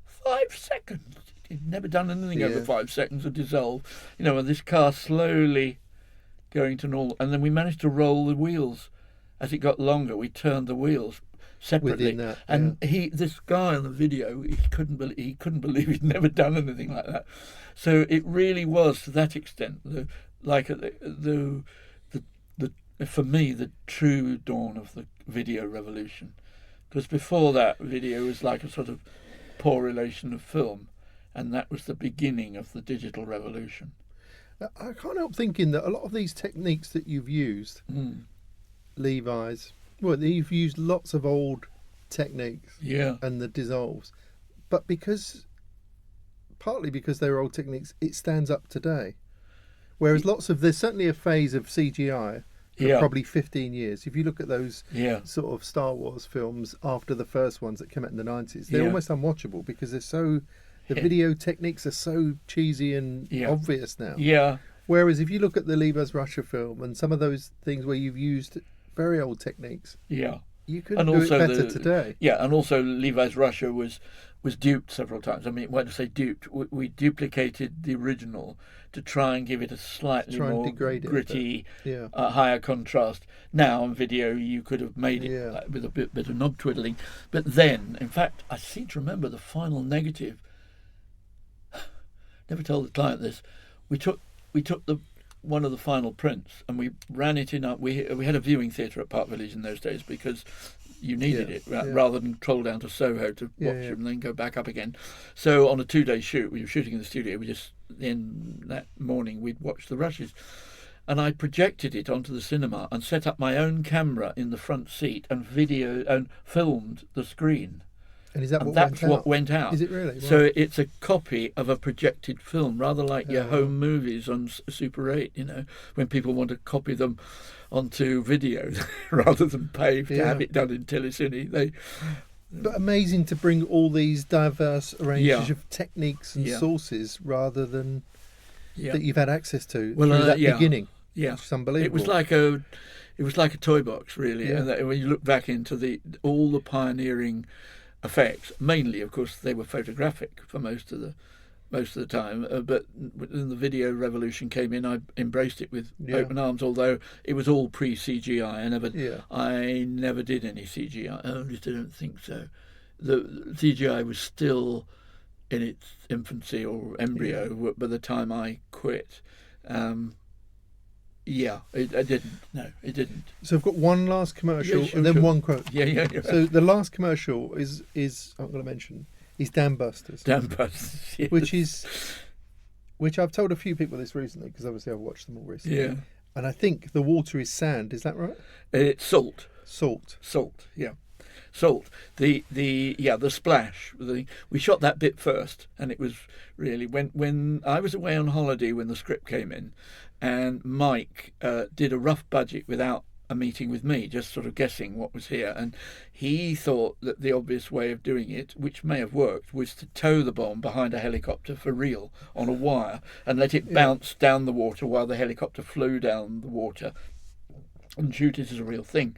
5 seconds? He'd never done anything over 5 seconds of dissolve. And this car slowly going to normal. And then we managed to roll the wheels. As it got longer, we turned the wheels separately. That, and this guy on the video, he couldn't believe he'd never done anything like that. So it really was, to that extent, for me, the true dawn of the video revolution. Because before that, video was like a sort of poor relation of film, and that was the beginning of the digital revolution. I can't help thinking that a lot of these techniques that you've used, Levi's, you've used lots of old techniques and the dissolves, but partly because they're old techniques, it stands up today. Whereas there's certainly a phase of CGI Yeah. probably 15 years. If you look at those Yeah. sort of Star Wars films after the first ones that came out in the 90s, they're Yeah. almost unwatchable because the video techniques are so cheesy and Yeah. obvious now. Yeah. Whereas if you look at the Levi's Russia film and some of those things where you've used very old techniques, Yeah. you could And do it also better today. Yeah, and also Levi's Russia was duped several times. I mean, when I say duped, we duplicated the original to try and give it a slightly Try and more degrade it a gritty, Yeah. higher contrast. Now on video, you could have made it Yeah. with a bit of knob twiddling. But then, in fact, I seem to remember the final negative. Never told the client this. We took one of the final prints and we ran it in up. We had a viewing theatre at Park Village in those days because you needed it rather than troll down to Soho to watch it and then go back up again. So on a 2-day shoot, we were shooting in the studio. In that morning we'd watch the rushes, and I projected it onto the cinema and set up my own camera in the front seat and filmed the screen. And is that And what that's went what out? went out. Is it really? So Right. it's a copy of a projected film, rather like your home movies on Super 8, when people want to copy them onto video rather than pay to have it done in telecine. But amazing to bring all these diverse ranges Yeah. of techniques and Yeah. sources rather than Yeah. that you've had access to Well, through that yeah. beginning. Yeah. Which is unbelievable. It was like a toy box, really. Yeah. And when you look back into all the pioneering effects, mainly, of course, they were photographic for most of the time. But when the video revolution came in, I embraced it with open arms. Although it was all pre-CGI, I never did any CGI. I just don't think so. The CGI was still in its infancy or embryo by the time I quit. It didn't. No, it didn't. So I've got one last commercial Yeah, sure, and then sure. one quote. Yeah. So the last commercial is I'm going to mention is Dam Busters, Damn busters. Yes. which I've told a few people this recently because obviously I've watched them all recently. Yeah. And I think the water is sand. Is that right? It's salt. Salt. Yeah. Salt. The splash. We shot that bit first, and it was really when I was away on holiday when the script came in, and Mike did a rough budget without a meeting with me, just sort of guessing what was here, and he thought that the obvious way of doing it, which may have worked, was to tow the bomb behind a helicopter for real on a wire and let it bounce down the water while the helicopter flew down the water and shoot it as a real thing.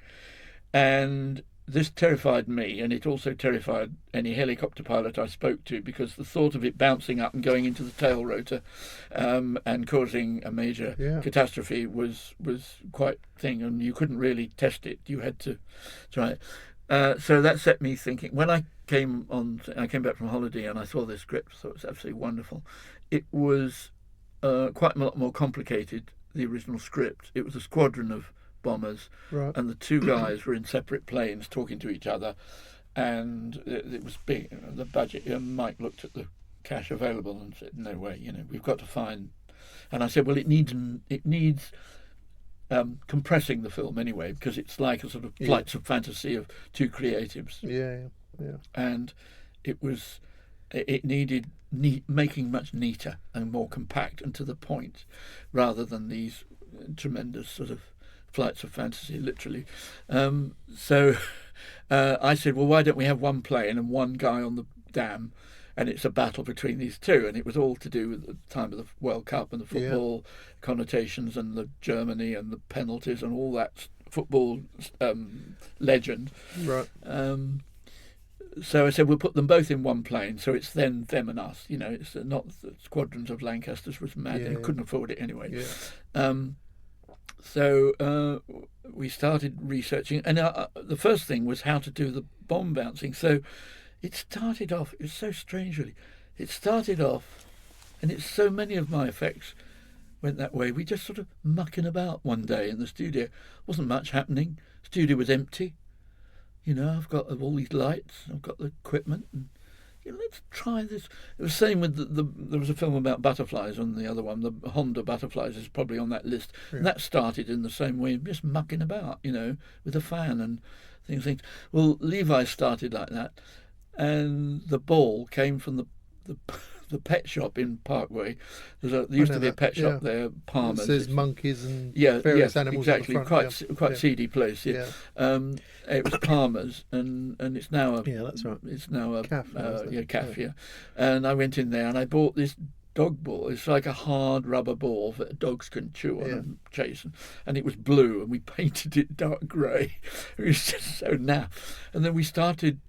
And this terrified me, and it also terrified any helicopter pilot I spoke to, because the thought of it bouncing up and going into the tail rotor and causing a major catastrophe was quite a thing, and you couldn't really test it. You had to try it. So that set me thinking. When I came back from holiday and I saw this script, I thought it was absolutely wonderful. It was quite a lot more complicated, the original script. It was a squadron of bombers, and the two guys were in separate planes talking to each other, and it was big, the budget. And Mike looked at the cash available and said, "No way, we've got to find." And I said, "Well, it needs compressing the film anyway, because it's like a sort of flights of fantasy of two creatives." Yeah. And it needed making much neater and more compact and to the point, rather than these tremendous sort of flights of fantasy, literally. So I said, well, why don't we have one plane and one guy on the dam, and it's a battle between these two. And it was all to do with the time of the World Cup and the football connotations and the Germany and the penalties and all that football legend. Right. So I said, we'll put them both in one plane, so it's then them and us. It's not the squadrons of Lancasters was mad. They couldn't afford it anyway. So we started researching, and the first thing was how to do the bomb bouncing. So it started off, it was so strange really, it started off, and it's so many of my effects went that way. We just sort of mucking about one day in the studio. Wasn't much happening. Studio was empty. I've got all these lights, I've got the equipment, and let's try this. It was the same with there was a film about butterflies on the other one. The Honda Butterflies is probably on that list. And that started in the same way, just mucking about, with a fan and things. Well, Levi started like that, and the ball came from the the pet shop in Parkway. There used to be a pet shop there, Palmer's. It says monkeys and various animals exactly. at the front. Quite seedy place. Yeah. It was Palmer's, and it's now a that's right. It's now a calf. Calf. Yeah. And I went in there and I bought this dog ball. It's like a hard rubber ball that dogs can chew on and chase, and it was blue, and we painted it dark grey. It was just so naff. And then we started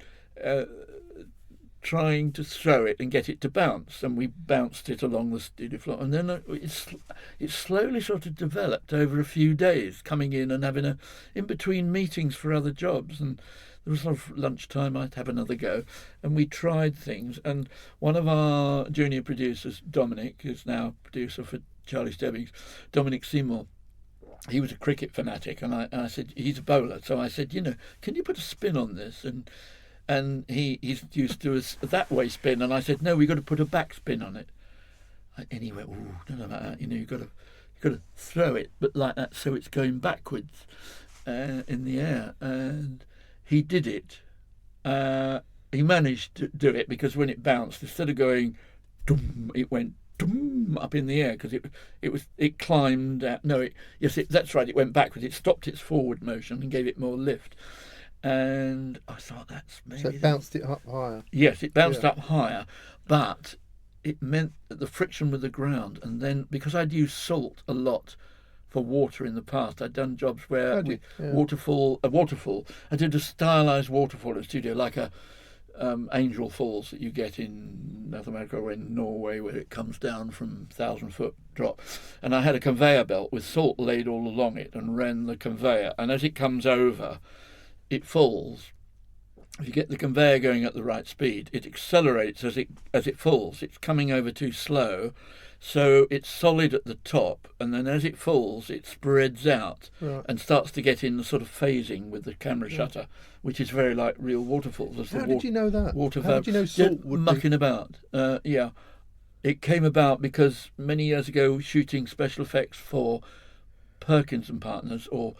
trying to throw it and get it to bounce, and we bounced it along the studio floor, and then it slowly sort of developed over a few days, coming in and having in between meetings for other jobs, and there was sort of lunchtime, I'd have another go, and we tried things. And one of our junior producers, Dominic, who's now producer for Charlie Stebbings, Dominic Seymour, he was a cricket fanatic, and I said, he's a bowler, so I said, can you put a spin on this? And he's used to a that way spin, and I said, no, we've got to put a back spin on it. And he went, oh, don't know about that, you've got to throw it, but like that, so it's going backwards in the air. And he did it. He managed to do it, because when it bounced, instead of going, dum, it went dum, up in the air, because it climbed out. That's right. It went backwards. It stopped its forward motion and gave it more lift. And I thought, that's maybe. So it bounced it up higher. Yes, it bounced up higher, but it meant that the friction with the ground, and then because I'd used salt a lot for water in the past. I'd done jobs where waterfall. I did a stylized waterfall in a studio, like a Angel Falls that you get in North America or in Norway, where it comes down from 1,000-foot drop. And I had a conveyor belt with salt laid all along it, and ran the conveyor. And as it comes over, it falls. If you get the conveyor going at the right speed, it accelerates as it falls. It's coming over too slow. So it's solid at the top, and then as it falls, it spreads out and starts to get in the sort of phasing with the camera shutter, which is very like real waterfalls. How did you know that? How did you know salt would mucking about. It came about because many years ago, shooting special effects for Perkins and Partners, or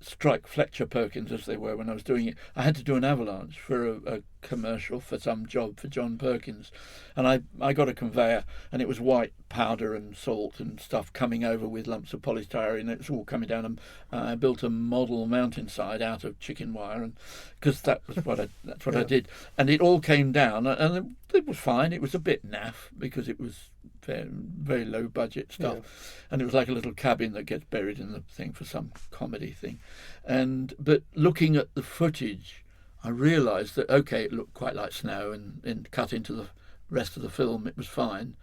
Strike Fletcher Perkins, as they were when I was doing it, I had to do an avalanche for a commercial for some job for John Perkins, and I got a conveyor, and it was white powder and salt and stuff coming over with lumps of polystyrene, and it was all coming down, and I built a model mountainside out of chicken wire, and because that's what I did, and it all came down, and it was fine. It was a bit naff because it was very, very low budget stuff, and it was like a little cabin that gets buried in the thing for some comedy thing. But looking at the footage, I realised that it looked quite like snow, and cut into the rest of the film, it was fine.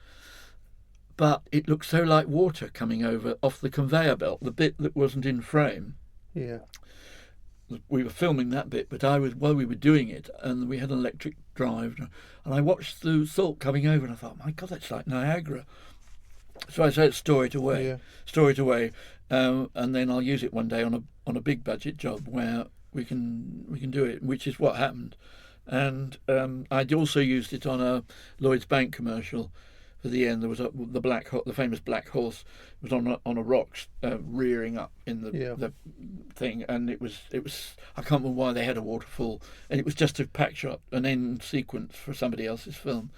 But it looked so like water coming over off the conveyor belt, the bit that wasn't in frame. Yeah. We were filming that bit, but while we were doing it, and we had an electric drive, and I watched the salt coming over, and I thought, my God, that's like Niagara. So I said, store it away, and then I'll use it one day on a big budget job where we can do it, which is what happened. And I'd also used it on a Lloyd's Bank commercial. For the end, there was the famous black horse was on a rock, rearing up in the thing, and it was I can't remember why they had a waterfall, and it was just to patch up an end sequence for somebody else's film,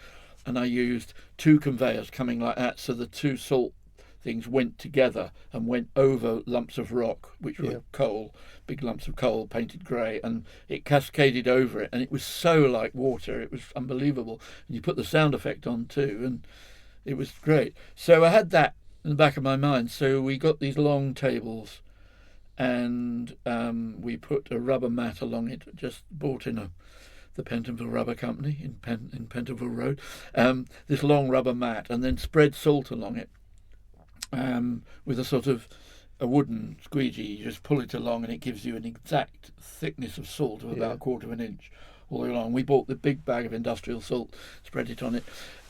and I used two conveyors coming like that, so the two salt things went together and went over lumps of rock, which were coal, big lumps of coal painted grey, and it cascaded over it, and it was so like water, it was unbelievable. And you put the sound effect on too, and it was great. So I had that in the back of my mind. So we got these long tables, and we put a rubber mat along it, just bought in the Pentonville Rubber Company in Pentonville Road, this long rubber mat, and then spread salt along it with a sort of a wooden squeegee. You just pull it along, and it gives you an exact thickness of salt of about a quarter of an inch all the way along. We bought the big bag of industrial salt, spread it on it,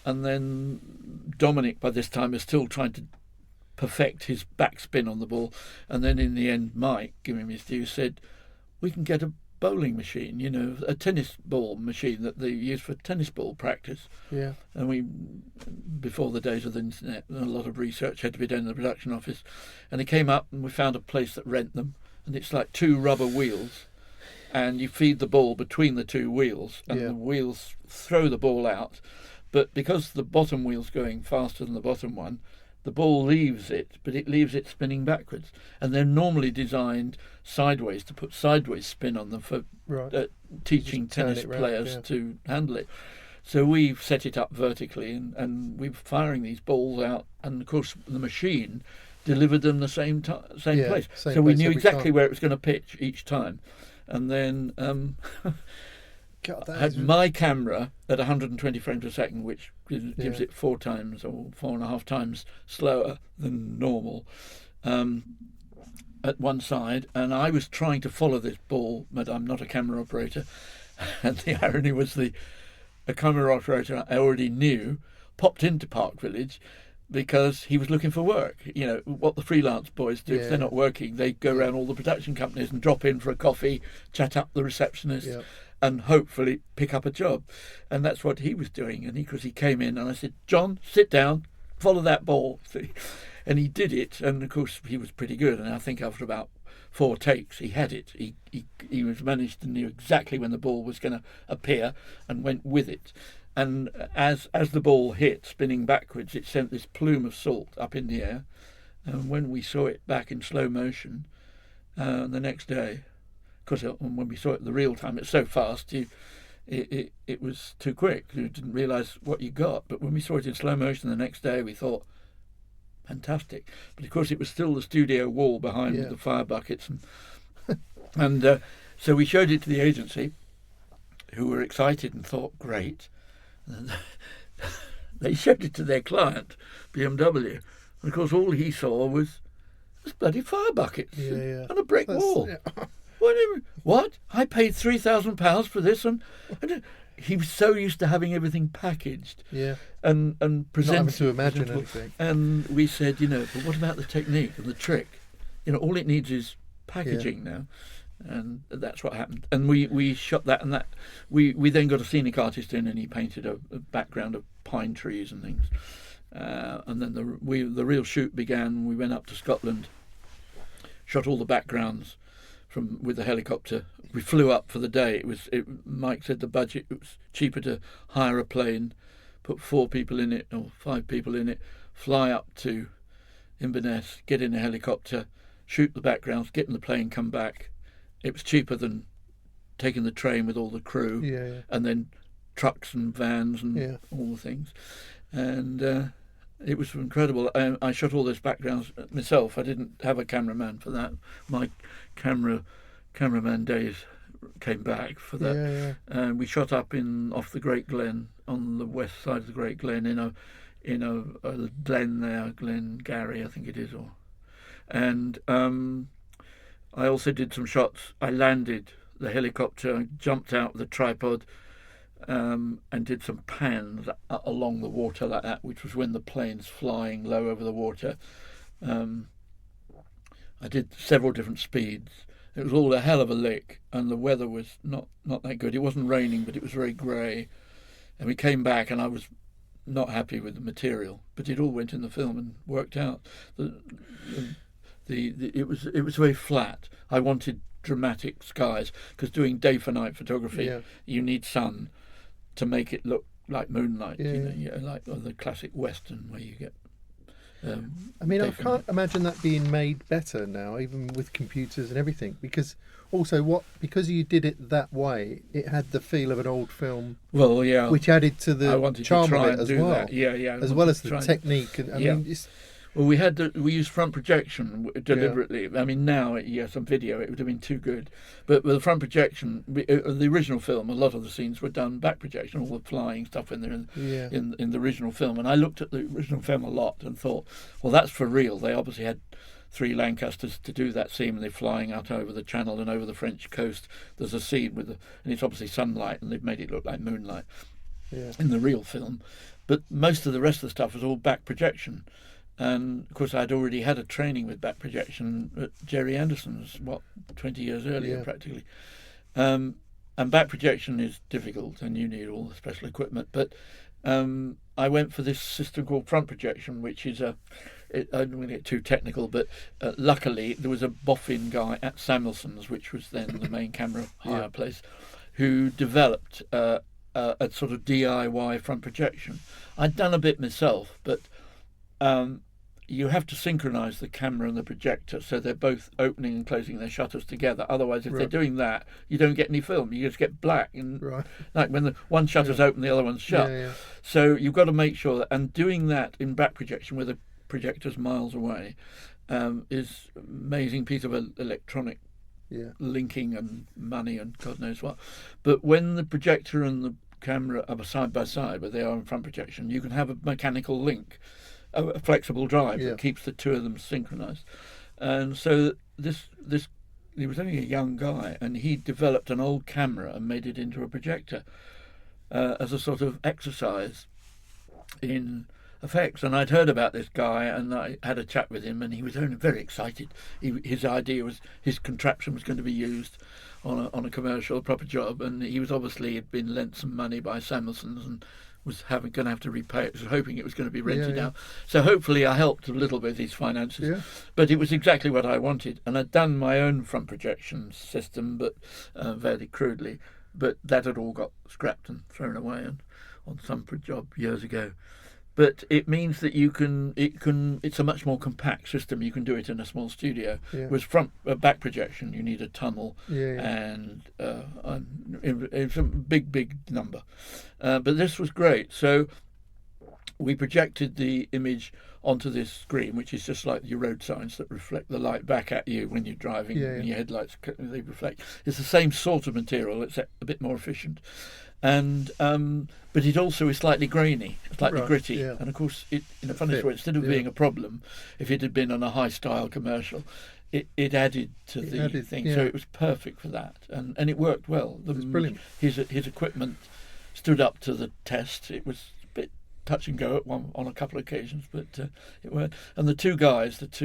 and then Dominic by this time is still trying to perfect his backspin on the ball, and then in the end Mike, giving him his due, said we can get a bowling machine, a tennis ball machine that they use for tennis ball practice. Yeah. And before the days of the internet, a lot of research had to be done in the production office, and it came up, and we found a place that rent them, and it's like two rubber wheels, and you feed the ball between the two wheels, and the wheels throw the ball out. But because the bottom wheel's going faster than the bottom one, the ball leaves it, but it leaves it spinning backwards. And they're normally designed sideways to put sideways spin on them for teaching tennis players to handle it. So we've set it up vertically, and we're firing these balls out, and of course the machine delivered them the same place. So we knew exactly where it was going to pitch each time. And then God, I had my camera at 120 frames a second, which gives it 4 times or 4.5 times slower than normal, at one side, and I was trying to follow this ball, but I'm not a camera operator. And the irony was a camera operator I already knew popped into Park Village because he was looking for work. You know, what the freelance boys do, if they're not working, they go around all the production companies and drop in for a coffee, chat up the receptionist, and hopefully pick up a job. And that's what he was doing. And because he came in, and I said, John, sit down, follow that ball. And he did it, and of course he was pretty good. And I think after about 4 takes, he had it. He was managed to know exactly when the ball was going to appear and went with it. And as the ball hit, spinning backwards, it sent this plume of salt up in the air. And when we saw it back in slow motion the next day, because when we saw it the real time, it's so fast, it was too quick. You didn't realise what you got. But when we saw it in slow motion the next day, we thought, fantastic. But of course it was still the studio wall behind with the fire buckets. And so we showed it to the agency, who were excited and thought, great. And they showed it to their client, BMW. And of course all he saw was bloody fire buckets and a brick wall. Yeah. What? I paid £3,000 for this, and he was so used to having everything packaged, and presented. Not having to imagine anything. And we said, but what about the technique and the trick? All it needs is packaging now, and that's what happened. And we shot that, and that we then got a scenic artist in, and he painted a background of pine trees and things, and then the real shoot began. We went up to Scotland, shot all the backgrounds with the helicopter. We flew up for the day. Mike said the budget, it was cheaper to hire a plane, put 4 people in it or 5 people in it, fly up to Inverness, get in a helicopter, shoot the backgrounds, get in the plane, come back. It was cheaper than taking the train with all the crew, and then trucks and vans and all the things. And it was incredible. I shot all those backgrounds myself. I didn't have a cameraman for that. My cameraman days came back for that. And we shot up off the Great Glen, on the west side of the Great Glen, in a glen there, Glen Gerry, I think it is. And I also did some shots. I landed the helicopter, jumped out with a tripod, and did some pans along the water like that, which was when the plane's flying low over the water. I did several different speeds. It was all a hell of a lick, and the weather was not that good. It wasn't raining, but it was very grey. And we came back, and I was not happy with the material, but it all went in the film and worked out. It was very flat. I wanted dramatic skies, because doing day for night photography, you need sun to make it look like moonlight, like the classic Western where you get. I can't imagine that being made better now, even with computers and everything, because you did it that way, it had the feel of an old film. Well, yeah, which added to the charm of it as well. That. As well as the technique, and well, we used front projection deliberately. I mean, now on video it would have been too good, but with the front projection, the original film, a lot of the scenes were done back projection, all the flying stuff in there in the original film. And I looked at the original film a lot and thought, well, that's for real. They obviously had 3 Lancasters to do that scene, and they're flying out over the Channel and over the French coast. There's a scene and it's obviously sunlight, and they've made it look like moonlight in the real film. But most of the rest of the stuff was all back projection. And of course, I'd already had a training with back projection at Gerry Anderson's, 20 years earlier, practically. And back projection is difficult, and you need all the special equipment. But I went for this system called front projection, which is I don't want to get too technical, but luckily there was a boffin guy at Samuelson's, which was then the main camera hire place, who developed a sort of DIY front projection. I'd done a bit myself, but you have to synchronise the camera and the projector so they're both opening and closing their shutters together. Otherwise, if they're doing that, you don't get any film. You just get black. And like when the one shutter's open, the other one's shut. So you've got to make sure that, and doing that in back projection where the projector's miles away is amazing piece of electronic linking and money and God knows what. But when the projector and the camera are side by side, where they are in front projection, you can have a mechanical link, a flexible drive that keeps the two of them synchronized. And so he was only a young guy, and he developed an old camera and made it into a projector as a sort of exercise in effects. And I'd heard about this guy, and I had a chat with him, and he was very excited. His idea was his contraption was going to be used on a commercial, a proper job, and he was obviously had been lent some money by Samuelson's and was going to have to repay it, was hoping it was going to be rented out. So hopefully I helped a little with his finances. But it was exactly what I wanted. And I'd done my own front projection system, but very crudely. But that had all got scrapped and thrown away on some job years ago. But it means that it's a much more compact system. You can do it in a small studio. With back projection, you need a tunnel and it's a big number. But this was great. So we projected the image onto this screen, which is just like your road signs that reflect the light back at you when you're driving. And your headlights, they reflect. It's the same sort of material, except a bit more efficient. And but it also is slightly grainy, slightly gritty, and of course, in a funny way, instead of being a problem, if it had been on a high-style commercial, it added to the thing. So it was perfect for that, and it worked well. It's brilliant. His equipment stood up to the test. It was a bit touch and go on a couple of occasions, but it worked. And the two guys, they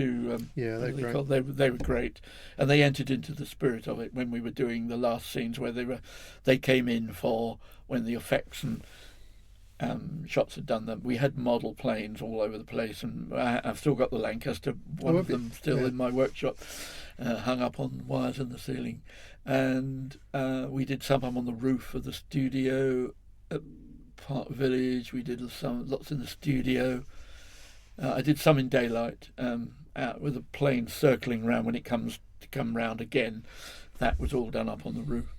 were great, and they entered into the spirit of it when we were doing the last scenes where they came in for when the effects and shots had done them. We had model planes all over the place, and I've still got the Lancaster, one of them still in my workshop, hung up on wires in the ceiling, and we did some on the roof of the studio at Park Village. We did lots in the studio. I did some in daylight, out with a plane circling round when it comes to come round again. That was all done up on the roof.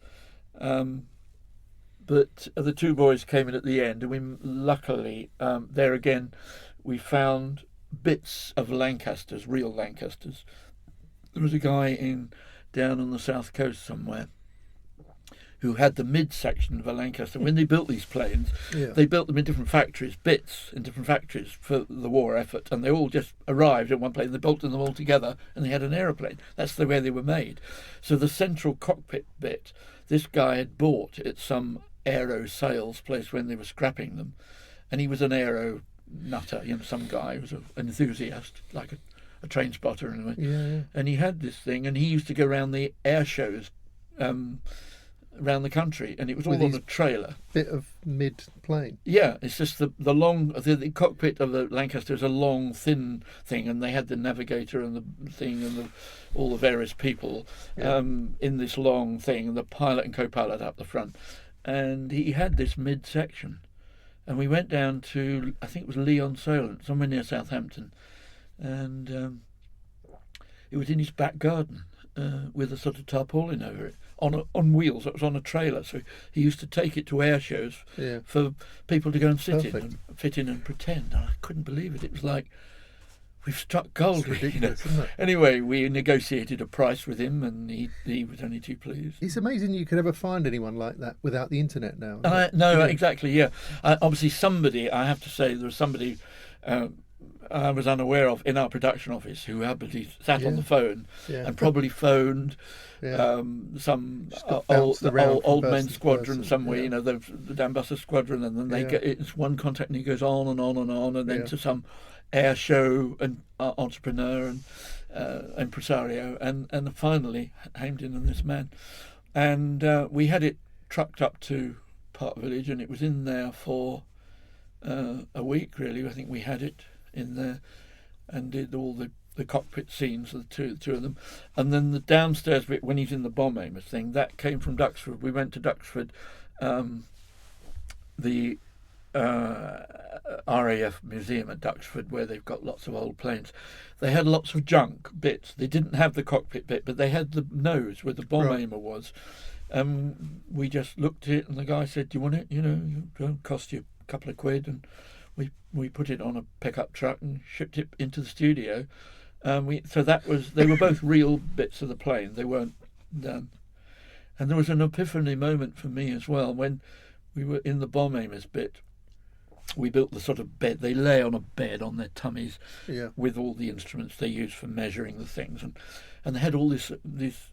But the two boys came in at the end, and we luckily there again we found bits of Lancasters, real Lancasters. There was a guy down on the south coast somewhere who had the mid-section of a Lancaster. When they built these planes, they built them in different factories, bits in different factories for the war effort, and they all just arrived in one plane. They bolted them all together, and they had an aeroplane. That's the way they were made. So the central cockpit bit, this guy had bought at some aero sales place when they were scrapping them, and he was an aero nutter, some guy who was an enthusiast, like a train spotter and he had this thing, and he used to go around the air shows around the country, and it was all on a trailer. Bit of mid-plane. Yeah, it's just the the cockpit of the Lancaster is a long, thin thing, and they had the navigator and the thing and all the various people in this long thing, and the pilot and co-pilot up the front. And he had this mid-section, and we went down to, I think it was Leon Solent, somewhere near Southampton, and it was in his back garden with a sort of tarpaulin over it, on wheels. It was on a trailer, so he used to take it to air shows for people to go and sit in and pretend. And I couldn't believe it. It was like, we've struck gold. It's ridiculous, isn't it? Anyway, we negotiated a price with him, and he was only too pleased. It's amazing you could ever find anyone like that without the internet now. Exactly, yeah. Obviously, I have to say, there was somebody I was unaware of in our production office who happily sat on the phone and probably phoned some old men's squadron somewhere, the Dambuster squadron, and then they get it's one contact, and he goes on and on and on, and then to some air show and entrepreneur and impresario, and finally Hampden and this man, and we had it trucked up to Park Village, and it was in there for a week really. I think we had it in there and did all the cockpit scenes of the two of them, and then the downstairs bit when he's in the bomb aimers thing, that came from Duxford. We went to Duxford the RAF museum at Duxford, where they've got lots of old planes, they had lots of junk bits. They didn't have the cockpit bit, but they had the nose where the bomb aimer was. We just looked at it, and the guy said, "Do you want it? You know, it'll cost you a couple of quid." And we put it on a pickup truck and shipped it into the studio. So they were both real bits of the plane. They weren't done. And there was an epiphany moment for me as well when we were in the bomb aimers bit. We built the sort of bed. They lay on a bed on their tummies with all the instruments they use for measuring the things, and they had all these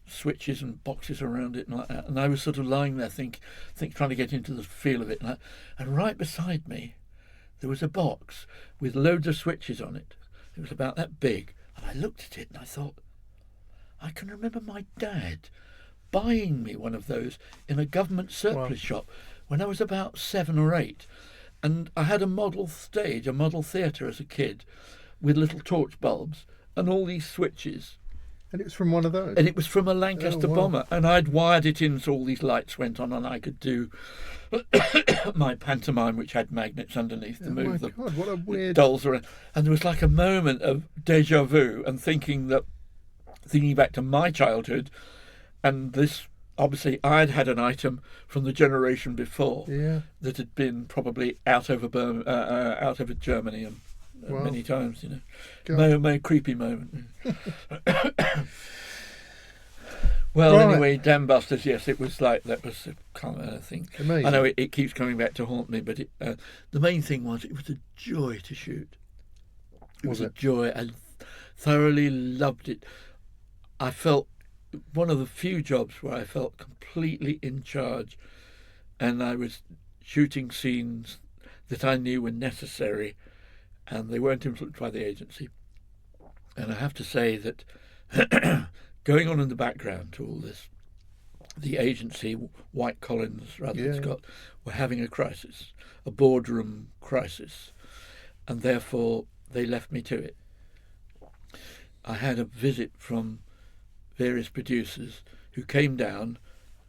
switches and boxes around it and like that. And I was sort of lying there, trying to get into the feel of it. And right beside me, there was a box with loads of switches on it. It was about that big, and I looked at it and I thought, I can remember my dad buying me one of those in a government surplus shop when I was about 7 or 8. And I had a model stage, a model theatre as a kid, with little torch bulbs and all these switches. And it was from one of those? And it was from a Lancaster bomber. And I'd wired it in so all these lights went on, and I could do my pantomime, which had magnets underneath to move the what a weird dolls around. And there was like a moment of déjà vu and thinking back to my childhood, and this... Obviously, I'd had an item from the generation before that had been probably out over Germany and many times, you know. My creepy moment. Well, anyway, Dam Busters, yes, it was like, that was a kind of thing. Amazing. I know it keeps coming back to haunt me, but the main thing was it was a joy to shoot. It was a joy. I thoroughly loved it. I felt one of the few jobs where I felt completely in charge, and I was shooting scenes that I knew were necessary, and they weren't influenced by the agency. And I have to say that going on in the background to all this, the agency, White Collins rather than Scott, were having a crisis, a boardroom crisis, and therefore they left me to it. I had a visit from various producers who came down,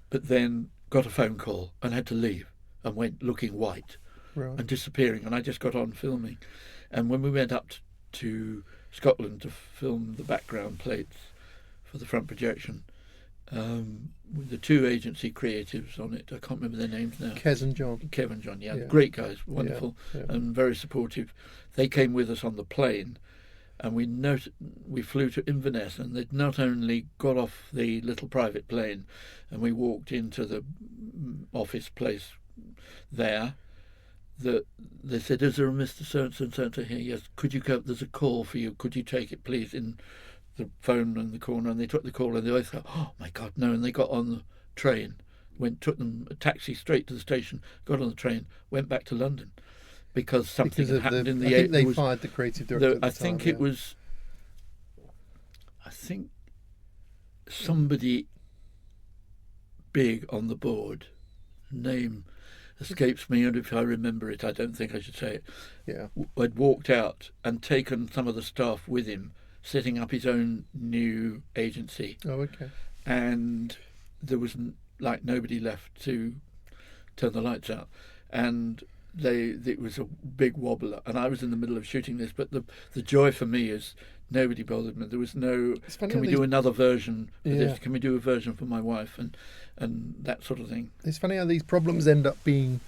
but then got a phone call and had to leave and went looking white and disappearing, and I just got on filming. And when we went up to Scotland to film the background plates for the front projection, with the 2 agency creatives on it, I can't remember their names now. Kev and John, great guys, wonderful, and very supportive. They came with us on the plane, and we flew to Inverness, and they'd not only got off the little private plane, and we walked into the office place there, that they said, "Is there a Mr. So-and-so here? Yes, could you go? There's a call for you. Could you take it, please?" In the phone in the corner, and they took the call, and they both go, "Oh my God, no!" And they got on the train, took them a taxi straight to the station, got on the train, went back to London. Because something had happened in the... I think they fired the creative director at the I think somebody big on the board, name escapes me, and if I remember it, I don't think I should say it, had walked out and taken some of the staff with him, setting up his own new agency. Oh, okay. And there was nobody left to turn the lights out. And... it was a big wobbler, and I was in the middle of shooting this, but the joy for me is nobody bothered me. There was no, can we do another version for this? Can we do a version for my wife? And that sort of thing. It's funny how these problems end up being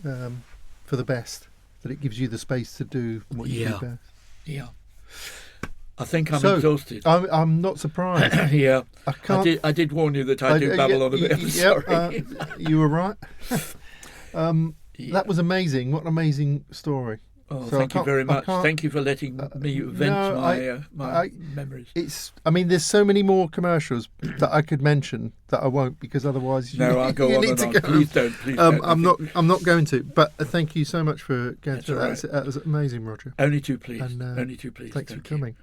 for the best, that it gives you the space to do what you do best. Yeah. I think I'm exhausted. I'm not surprised. I did warn you that I do babble on a bit. I'm sorry. You were right. That was amazing. What an amazing story. Oh, so thank you very much. Thank you for letting me vent my memories. There's so many more commercials that I could mention that I won't, because otherwise I'll go on and on. Please don't. I'm not going to. But thank you so much for going through that. That was amazing, Roger. Only too pleased. Only too pleased. Thanks for coming.